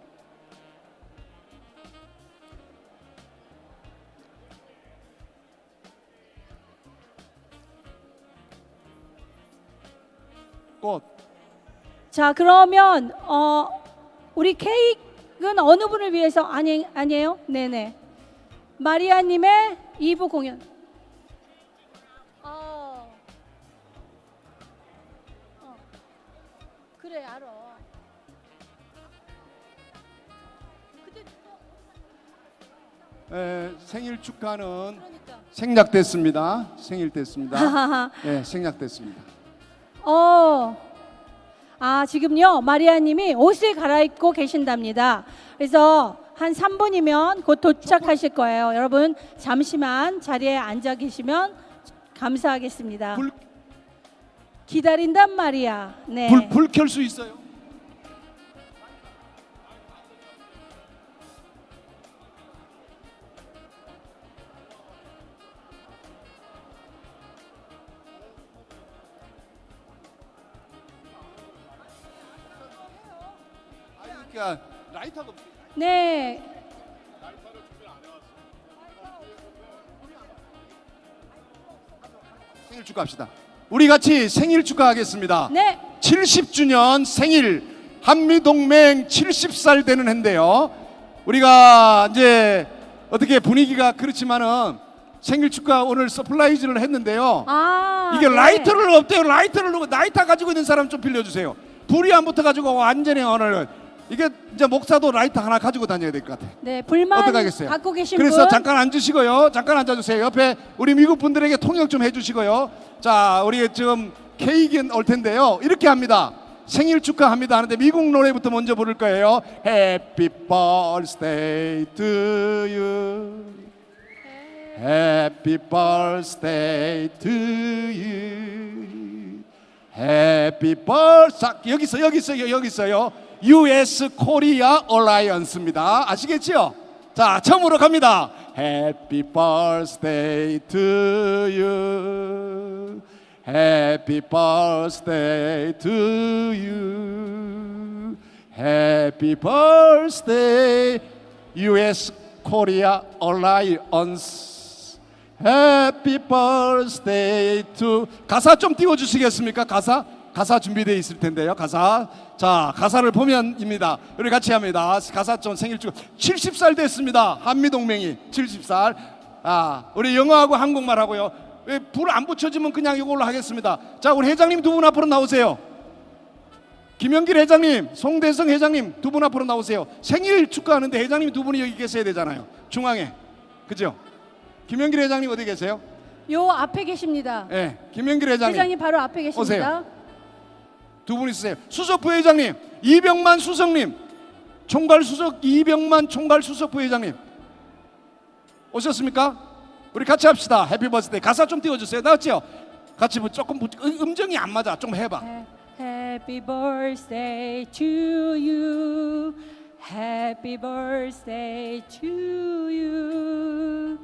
꽃. 자, 그러면 우리 케이크는 어느 분을 위해서 아니에요? 네네. 마리아님의 2부 공연. 그래, 알아. 생일 축하는 생략됐습니다. 생략됐습니다. 네, 생략됐습니다. 지금요 마리아님이 옷을 갈아입고 계신답니다. 그래서 한 3분이면 곧 도착하실 거예요. 여러분 잠시만 자리에 앉아 계시면 감사하겠습니다. 기다린단 말이야. 네. 불 켤 수 있어요? 그러니까 라이터가 없어요. 네. 생일 축하합시다. 우리 같이 생일 축하하겠습니다. 네. 70주년 생일 한미동맹 70살 되는 해인데요. 우리가 이제 어떻게 분위기가 그렇지만은 생일 축하 오늘 서프라이즈를 했는데요. 이게 네. 라이터를 없대요. 라이터를 라이터 가지고 있는 사람 좀 빌려주세요. 불이 안 붙어가지고 완전히 오늘 이게 이제 목사도 라이터 하나 가지고 다녀야 될 것 같아요. 네, 불만 어떡하겠어요? 갖고 계신 그래서 분. 잠깐 앉으시고요. 잠깐 앉아주세요. 옆에 우리 미국 분들에게 통역 좀 해주시고요. 자, 우리 지금 케이크 올 텐데요. 이렇게 합니다. 생일 축하합니다 하는데 미국 노래부터 먼저 부를 거예요. Happy birthday to you. Happy birthday to you. Happy birthday. 여기 있어요. US Korea Alliance입니다. 아시겠죠? 자, 처음으로 갑니다. Happy birthday to you. Happy birthday to you. Happy birthday US Korea Alliance. Happy birthday to 가사 좀 띄워주시겠습니까? 가사 준비되어 있을 텐데요. 자, 가사를 보면입니다. 우리 같이 합니다. 가사 좀 생일 축하. 70살 됐습니다. 한미동맹이 70살. 우리 영어하고 한국말 하고요. 왜 불 안 붙여지면 그냥 이걸로 하겠습니다. 자, 우리 회장님 두 분 앞으로 나오세요. 김영길 회장님, 송대성 회장님 두 분 앞으로 나오세요. 생일 축하하는데 회장님 두 분이 여기 계셔야 되잖아요. 중앙에. 그죠? 김영길 회장님 어디 계세요? 요 앞에 계십니다. 네, 김영길 회장님. 회장님 바로 앞에 계십니다. 오세요. 두 분 있으세요. 수석 부회장님, 이병만 수석님, 총괄 수석 이병만 총괄 수석 부회장님 오셨습니까? 우리 같이 합시다. 해피 버스데이. 가사 좀 띄워주세요. 나왔죠? 같이 조금 음정이 안 맞아. 좀 해봐. Happy birthday to you. Happy birthday to you.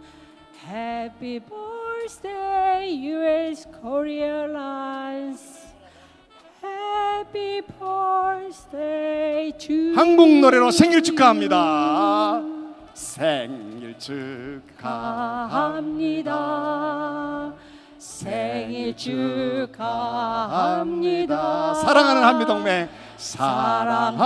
Happy birthday US Korea Alliance. Happy birthday to 한국 노래로 생일 축하합니다. 생일 축하합니다. 생일 축하합니다. 사랑하는 한미동맹. 사랑하는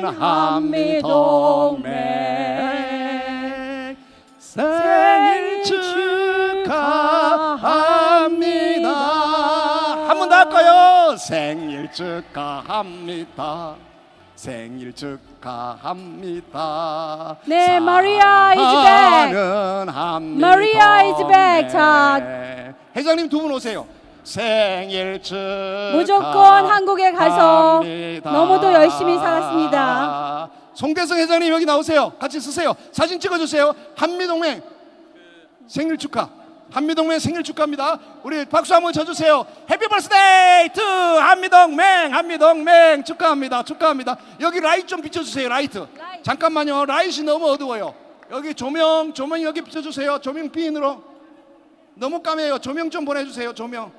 한미동맹. 생일 축하합니다. 한 번 더 할까요? 생일 축하합니다. 생일 축하합니다. 네, 마리아 is back. 마리아 is back. 자, 회장님 두 분 오세요. 생일 축하합니다. 무조건 한국에 가서 너무도 열심히 살았습니다. 송대성 회장님 여기 나오세요. 같이 쓰세요. 사진 찍어주세요. 한미동맹 생일 축하. 한미동맹 생일 축하합니다. 우리 박수 한번 쳐주세요. 해피 버스데이 투 한미동맹. 한미동맹 축하합니다. 여기 라이트 좀 비춰주세요. 라이트. 잠깐만요. 라이트이 너무 어두워요. 여기 조명 여기 비춰주세요. 조명 핀으로 너무 까매요. 조명 좀 보내주세요. 조명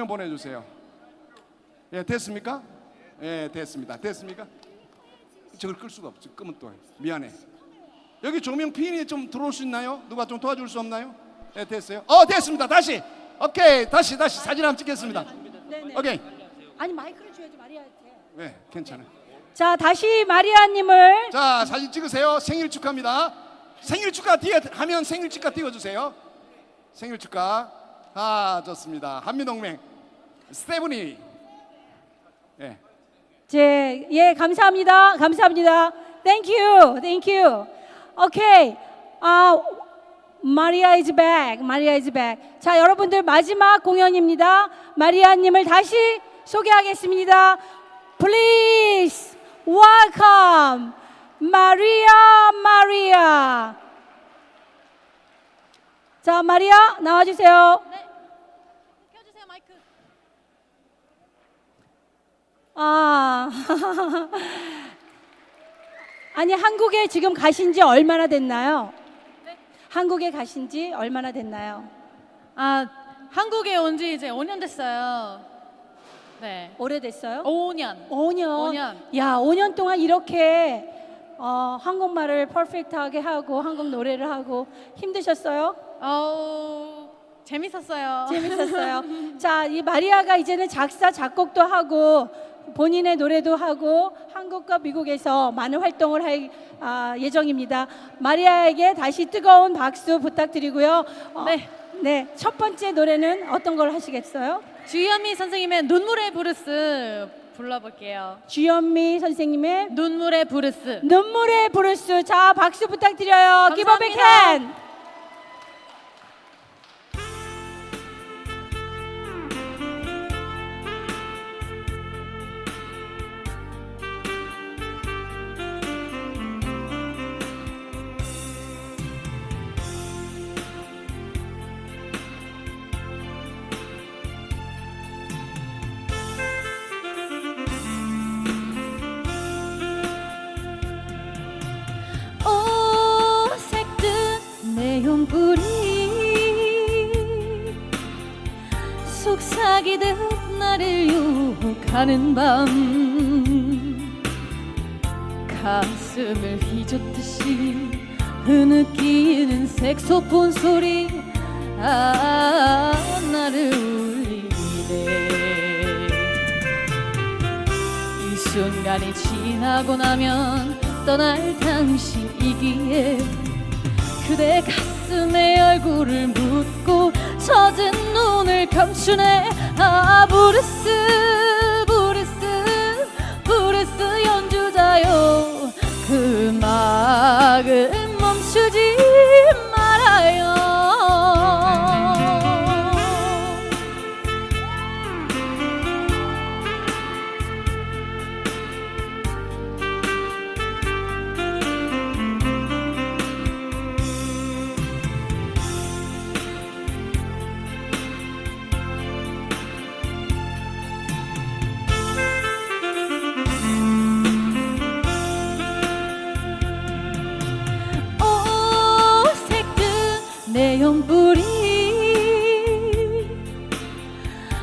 보내주세요. 예, 됐습니까? 예, 됐습니까? 저걸 끌 수가 없죠. 끄면 또 미안해. 여기 조명 핀이 좀 들어올 수 있나요? 누가 좀 도와줄 수 없나요? 네, 됐어요. 됐습니다. 다시. 오케이. 다시 사진 한번 찍겠습니다. 네네. 오케이. 아니 마이크를 줘야지 마리아한테. 네, 괜찮아요. 자, 다시 마리아님을. 자, 사진 찍으세요. 생일 축하합니다. 생일 축하 하면 생일 축하 띄워주세요. 생일 축하. 좋습니다. 한미동맹 스테브니. 예. 예, 감사합니다. Thank you. Okay. 마리아 is back. 자, 여러분들 마지막 공연입니다. 마리아님을 다시 소개하겠습니다. Please welcome 마리아. 자, 마리아 나와주세요. 네. 켜주세요 마이크. 아니, 한국에 지금 가신 지 얼마나 됐나요? 네? 한국에 가신 지 얼마나 됐나요? 한국에 온 지 이제 5년 됐어요. 네. 오래됐어요? 5년. 5년. 야, 5년 동안 이렇게 한국말을 퍼펙트하게 하고 한국 노래를 하고 힘드셨어요? 재밌었어요. 재밌었어요. 자, 이 마리아가 이제는 작사 작곡도 하고 본인의 노래도 하고 한국과 미국에서 많은 활동을 할 예정입니다. 마리아에게 다시 뜨거운 박수 부탁드리고요. 네, 첫 번째 노래는 어떤 걸 하시겠어요? 주현미 선생님의 눈물의 브루스 불러볼게요. 주현미 선생님의 눈물의 브루스. 눈물의 브루스. 자, 박수 부탁드려요. Give a big 감사합니다. hand. 내용불이 속삭이듯 나를 유혹하는 밤 가슴을 휘젓듯이 흐느끼는 색소폰 소리 나를 울리네. 이 순간이 지나고 나면 떠날 당신이기에 그대 가슴에 얼굴을 묻고 젖은 눈을 감추네. 브루스 브루스 브루스 연주자요, 그 음악을 멈추지 말아요. 내연불이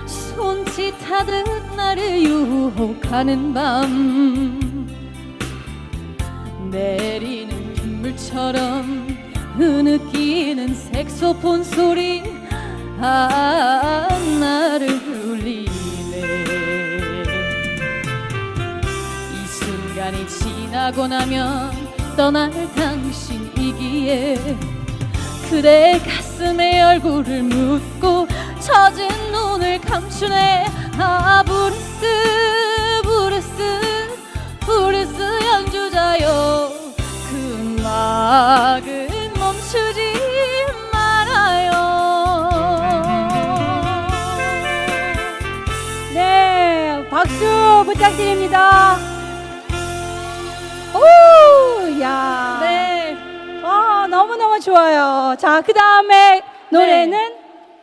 손짓하듯 나를 유혹하는 밤 내리는 빗물처럼 흐느끼는 색소폰 소리 나를 울리네. 이 순간이 지나고 나면 떠날 당신이기에 그대 가슴에 얼굴을 묻고 젖은 눈을 감추네. 브루스 브루스 브루스 연주자요, 그 음악을 멈추지 말아요. 네, 박수 부탁드립니다. 오, 야. 네. 너무너무 좋아요. 자, 그 다음에 노래는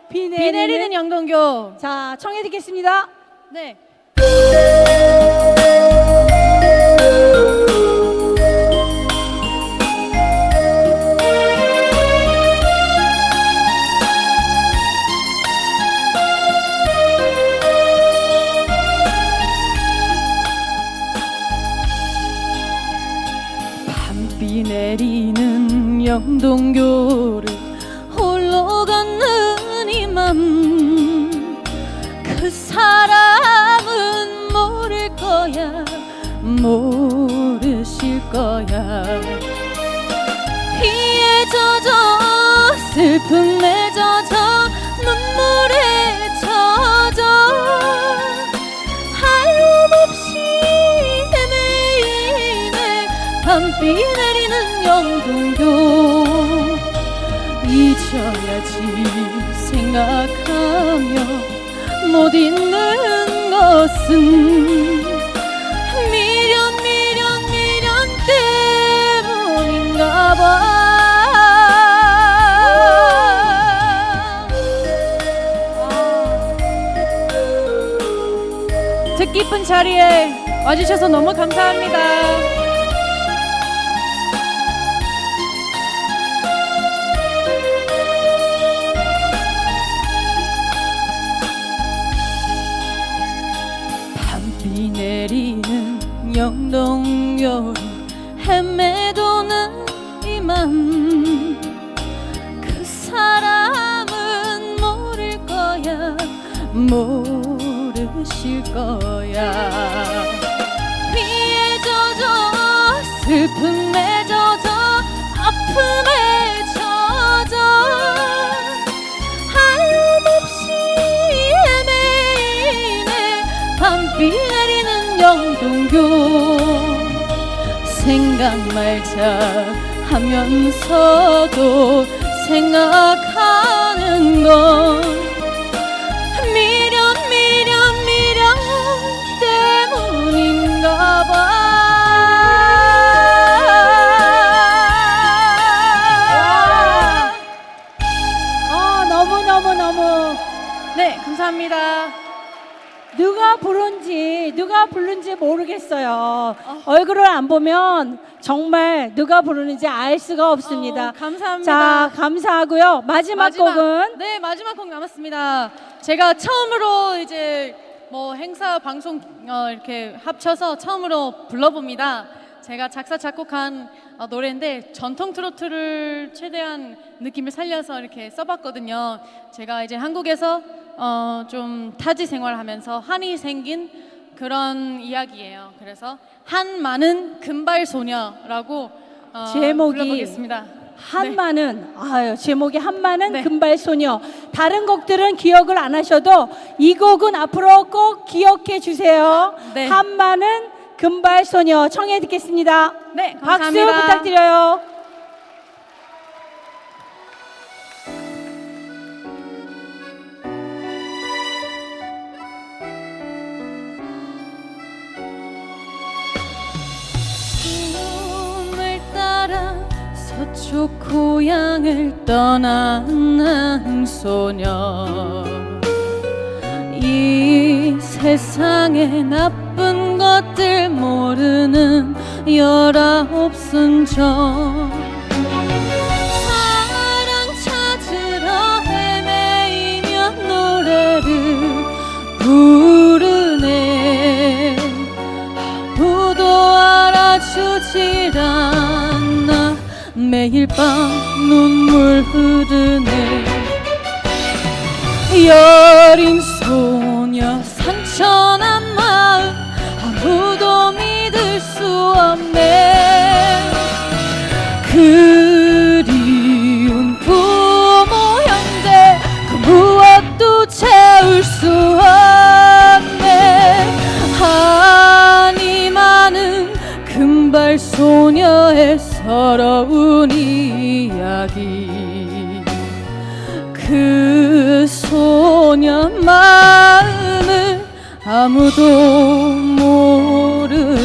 비 내리는 영동교. 자, 청해 듣겠습니다. 네. 밤비 내리는 영동교를 홀로 걷는 이 맘, 그 사람은 모를 거야, 모르실 거야. 비에 젖어 슬픔에 젖어 눈물에 젖어 하염없이 헤매이네. 밤비 내리는 영동교 잊어야지 생각하며 못 잊는 것은 미련 때문인가 봐. 뜻깊은 자리에 와주셔서 너무 감사합니다. 밤비 내리는 영동교를 헤매 그 사람은 모를 거야 모르실 거야 피에 젖어 슬픔에 젖어 아픔에 젖어 하염없이 헤매이네 밤비 내리는 영동교 생각 말자 하면서도 생각하는 건 미련 때문인가 봐. 너무 네, 감사합니다. 누가 부른지 모르겠어요. 얼굴을 안 보면 정말 누가 부르는지 알 수가 없습니다. 감사합니다. 자, 감사하고요. 마지막 곡은 네, 마지막 곡 남았습니다. 제가 처음으로 이제 뭐 행사 방송 이렇게 합쳐서 처음으로 불러봅니다. 제가 작사 작곡한 노래인데 전통 트로트를 최대한 느낌을 살려서 이렇게 써봤거든요. 제가 이제 한국에서 좀 타지 생활하면서 한이 생긴 그런 이야기예요. 그래서 한 많은 금발 소녀라고 제목이 불러보겠습니다. 제목이 한많은 금발 소녀. 다른 곡들은 기억을 안 하셔도 이 곡은 앞으로 꼭 기억해 주세요. 네. 한많은 금발 소녀 청해 듣겠습니다. 네, 박수 감사합니다. 부탁드려요. 꿈을 따라 서쪽 고향을 떠난 한 소녀 이 세상에 나쁜 것들 모르는 19순정 사랑 찾으러 헤매이며 노래를 부르네 아무도 알아주질 않아 매일 밤 눈물 흐르네 여린 소녀 상처난 마음 아무도 믿을 수 없네 그리운 부모 형제 그 무엇도 채울 수 없네 한이 많은 금발 소녀의 서러운 이야기 그 소녀 마음을 아무도 모르네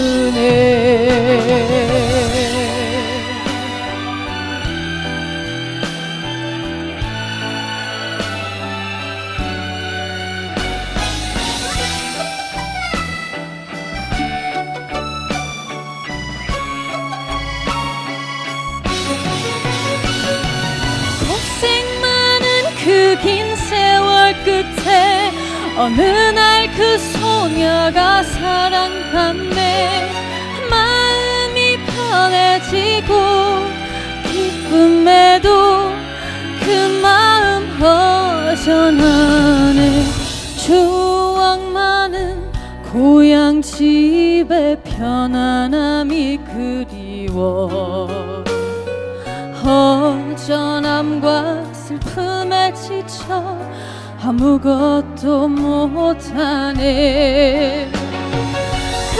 긴 세월 끝에 어느 날 그 소녀가 사랑받네 마음이 편해지고 기쁨에도 그 마음 허전하네 추억 많은 고향 집의 편안함이 그리워 허전함과 슬픔에 지쳐 아무것도 못하네 그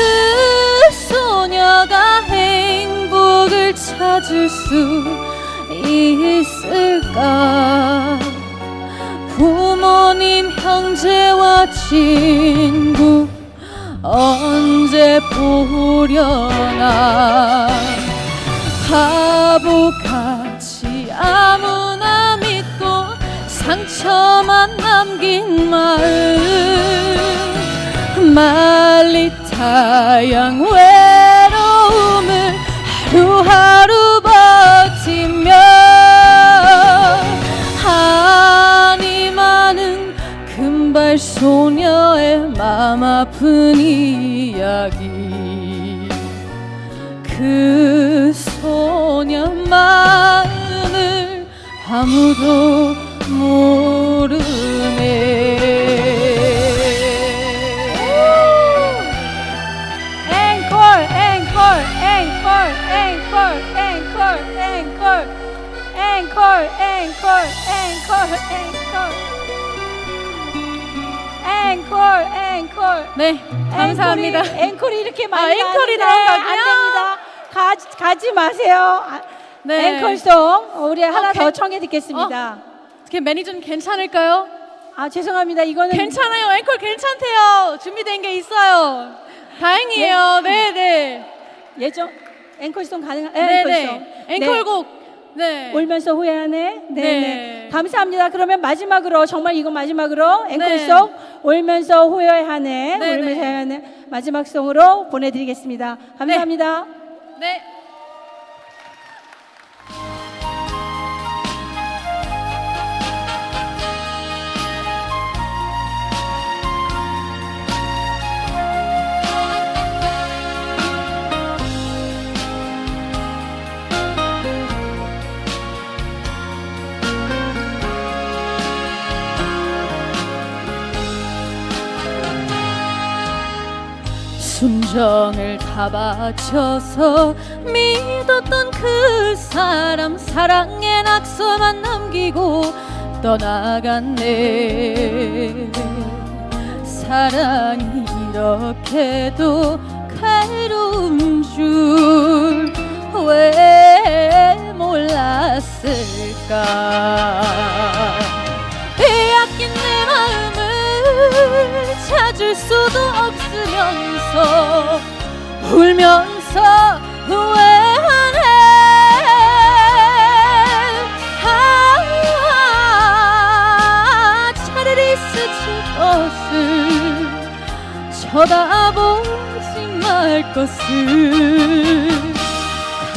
소녀가 행복을 찾을 수 있을까 부모님 형제와 친구 언제 보려나 바보같이 아무나 믿고 상처만 남긴 마음 말리 타양 외로움을 하루하루 버티며 한이 많은 금발 소녀의 맘 아픈 이야기 그 소녀 마음 아무도 모르네. 앵콜. 네, 감사합니다. 앵콜이 이렇게 많이 앵콜이 나오는데 안 나온다고요? 됩니다. 가지 마세요. 네. 앵콜송 우리 하나 더 괜- 청해 듣겠습니다. 매니저님 괜찮을까요? 아 죄송합니다. 이거는 괜찮아요. 앵콜 괜찮대요. 준비된 게 있어요. 다행이에요. 네, 네. 예정 앵콜송 가능한 네, 앵콜송. 네. 앵콜곡. 네. 울면서 후회하네. 네, 네. 네. 감사합니다. 그러면 마지막으로 정말 이거 마지막으로 네. 앵콜송 울면서 후회하네. 네, 울면서 네. 후회하네. 마지막 송으로 보내드리겠습니다. 감사합니다. 네. 순정을 다 바쳐서 믿었던 그 사람 사랑의 낙서만 남기고 떠나갔네. 사랑이 이렇게도 괴로운 줄 왜 몰랐을까. 빼앗긴 내 마음을 찾을 수도 없으면서 울면서 후회하네. 차라리 스칠 것을 쳐다보지 말 것을.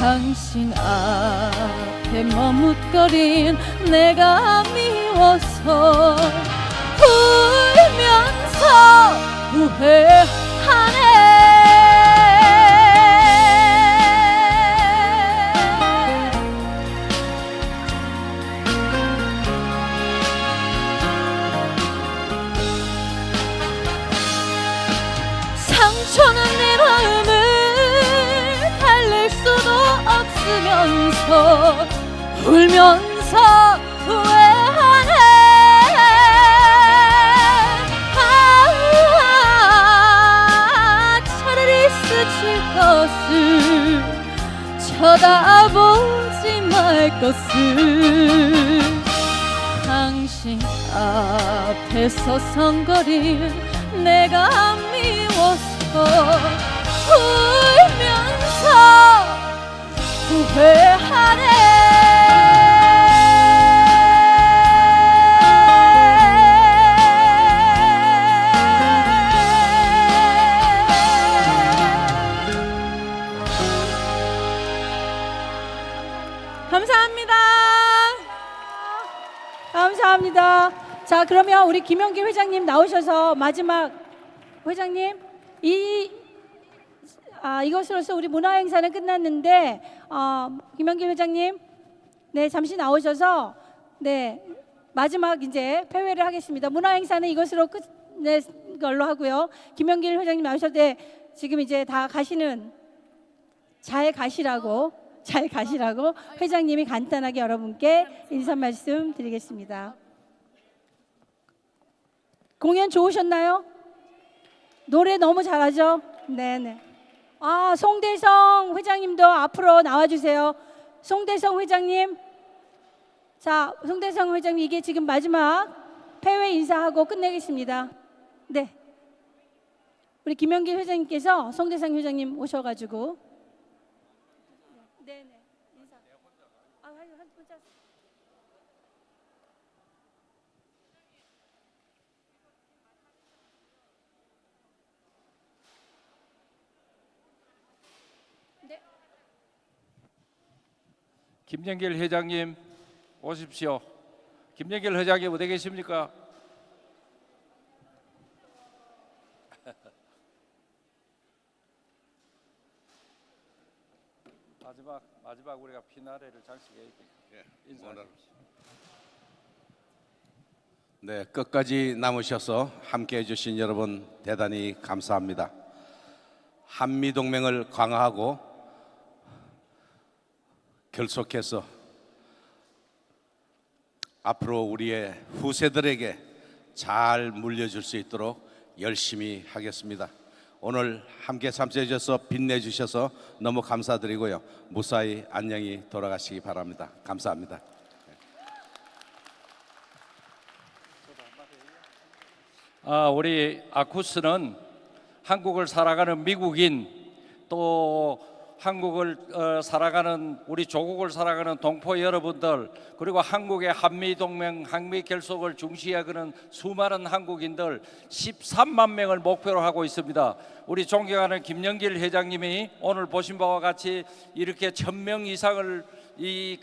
당신 앞에 머뭇거린 내가 미워서 울면서 후회하네. 상처는 내 마음을 달랠 수도 없으면서 울면서 후회하네. 차라리 스칠 것을 쳐다보지 말 것을. 당신 앞에 서성거린 내가 미워서 울면서 후회하네. 감사합니다. 감사합니다. 자, 그러면 우리 김영기 회장님 나오셔서 마지막 회장님 이것으로서 우리 문화 행사는 끝났는데 김영기 회장님 네 잠시 나오셔서 네 마지막 이제 폐회를 하겠습니다. 문화 행사는 이것으로 끝낼 걸로 하고요. 김영길 회장님 나오셔서 지금 이제 다 가시는 잘 가시라고 회장님이 간단하게 여러분께 인사 말씀 드리겠습니다. 공연 좋으셨나요? 노래 너무 잘하죠? 네네. 송대성 회장님도 앞으로 나와주세요. 송대성 회장님. 자, 송대성 회장님 이게 지금 마지막 폐회 인사하고 끝내겠습니다. 네. 우리 김영길 회장님께서 송대성 회장님 오셔가지고. 네네. 인사. 혼자. 김영길 회장님 오십시오. 김영길 회장님 어디 계십니까? 마지막 우리가 피나레를 장식해야겠다. 인사하십시오. 네, 끝까지 남으셔서 함께해 주신 여러분 대단히 감사합니다. 한미 동맹을 강화하고 결속해서 앞으로 우리의 후세들에게 잘 물려줄 수 있도록 열심히 하겠습니다. 오늘 함께 참석해 주셔서 빛내주셔서 너무 감사드리고요. 무사히 안녕히 돌아가시기 바랍니다. 감사합니다. 우리 아쿠스는 한국을 살아가는 미국인, 또 한국을 살아가는 우리 조국을 살아가는 동포 여러분들, 그리고 한국의 한미동맹, 한미결속을 중시하는 수많은 한국인들 13만 명을 목표로 하고 있습니다. 우리 존경하는 김영길 회장님이 오늘 보신 바와 같이 이렇게 1000명 이상을 이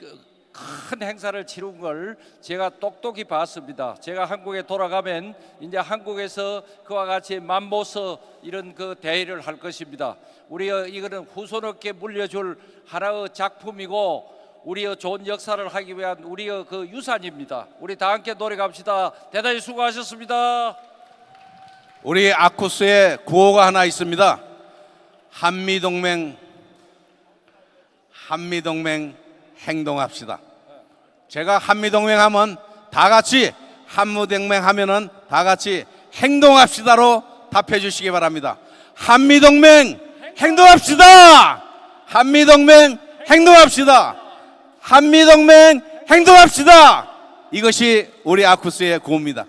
큰 행사를 치른 걸 제가 똑똑히 봤습니다. 제가 한국에 돌아가면 이제 한국에서 그와 같이 맘모서 이런 그 대회를 할 것입니다. 우리의 이거는 후손 없게 물려줄 하나의 작품이고 우리의 좋은 역사를 하기 위한 우리의 그 유산입니다. 우리 다 함께 노래 갑시다. 대단히 수고하셨습니다. 우리 아쿠스에 구호가 하나 있습니다. 한미동맹 행동합시다. 제가 한미동맹 하면 다 같이, 한미동맹 하면은 다 같이 행동합시다로 답해 주시기 바랍니다. 한미동맹 행동합시다. 한미동맹 행동합시다. 한미동맹 행동합시다. 이것이 우리 아쿠스의 구호입니다.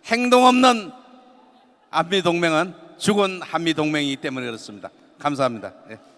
행동 없는 한미동맹은 죽은 한미동맹이기 때문에 그렇습니다. 감사합니다. 예.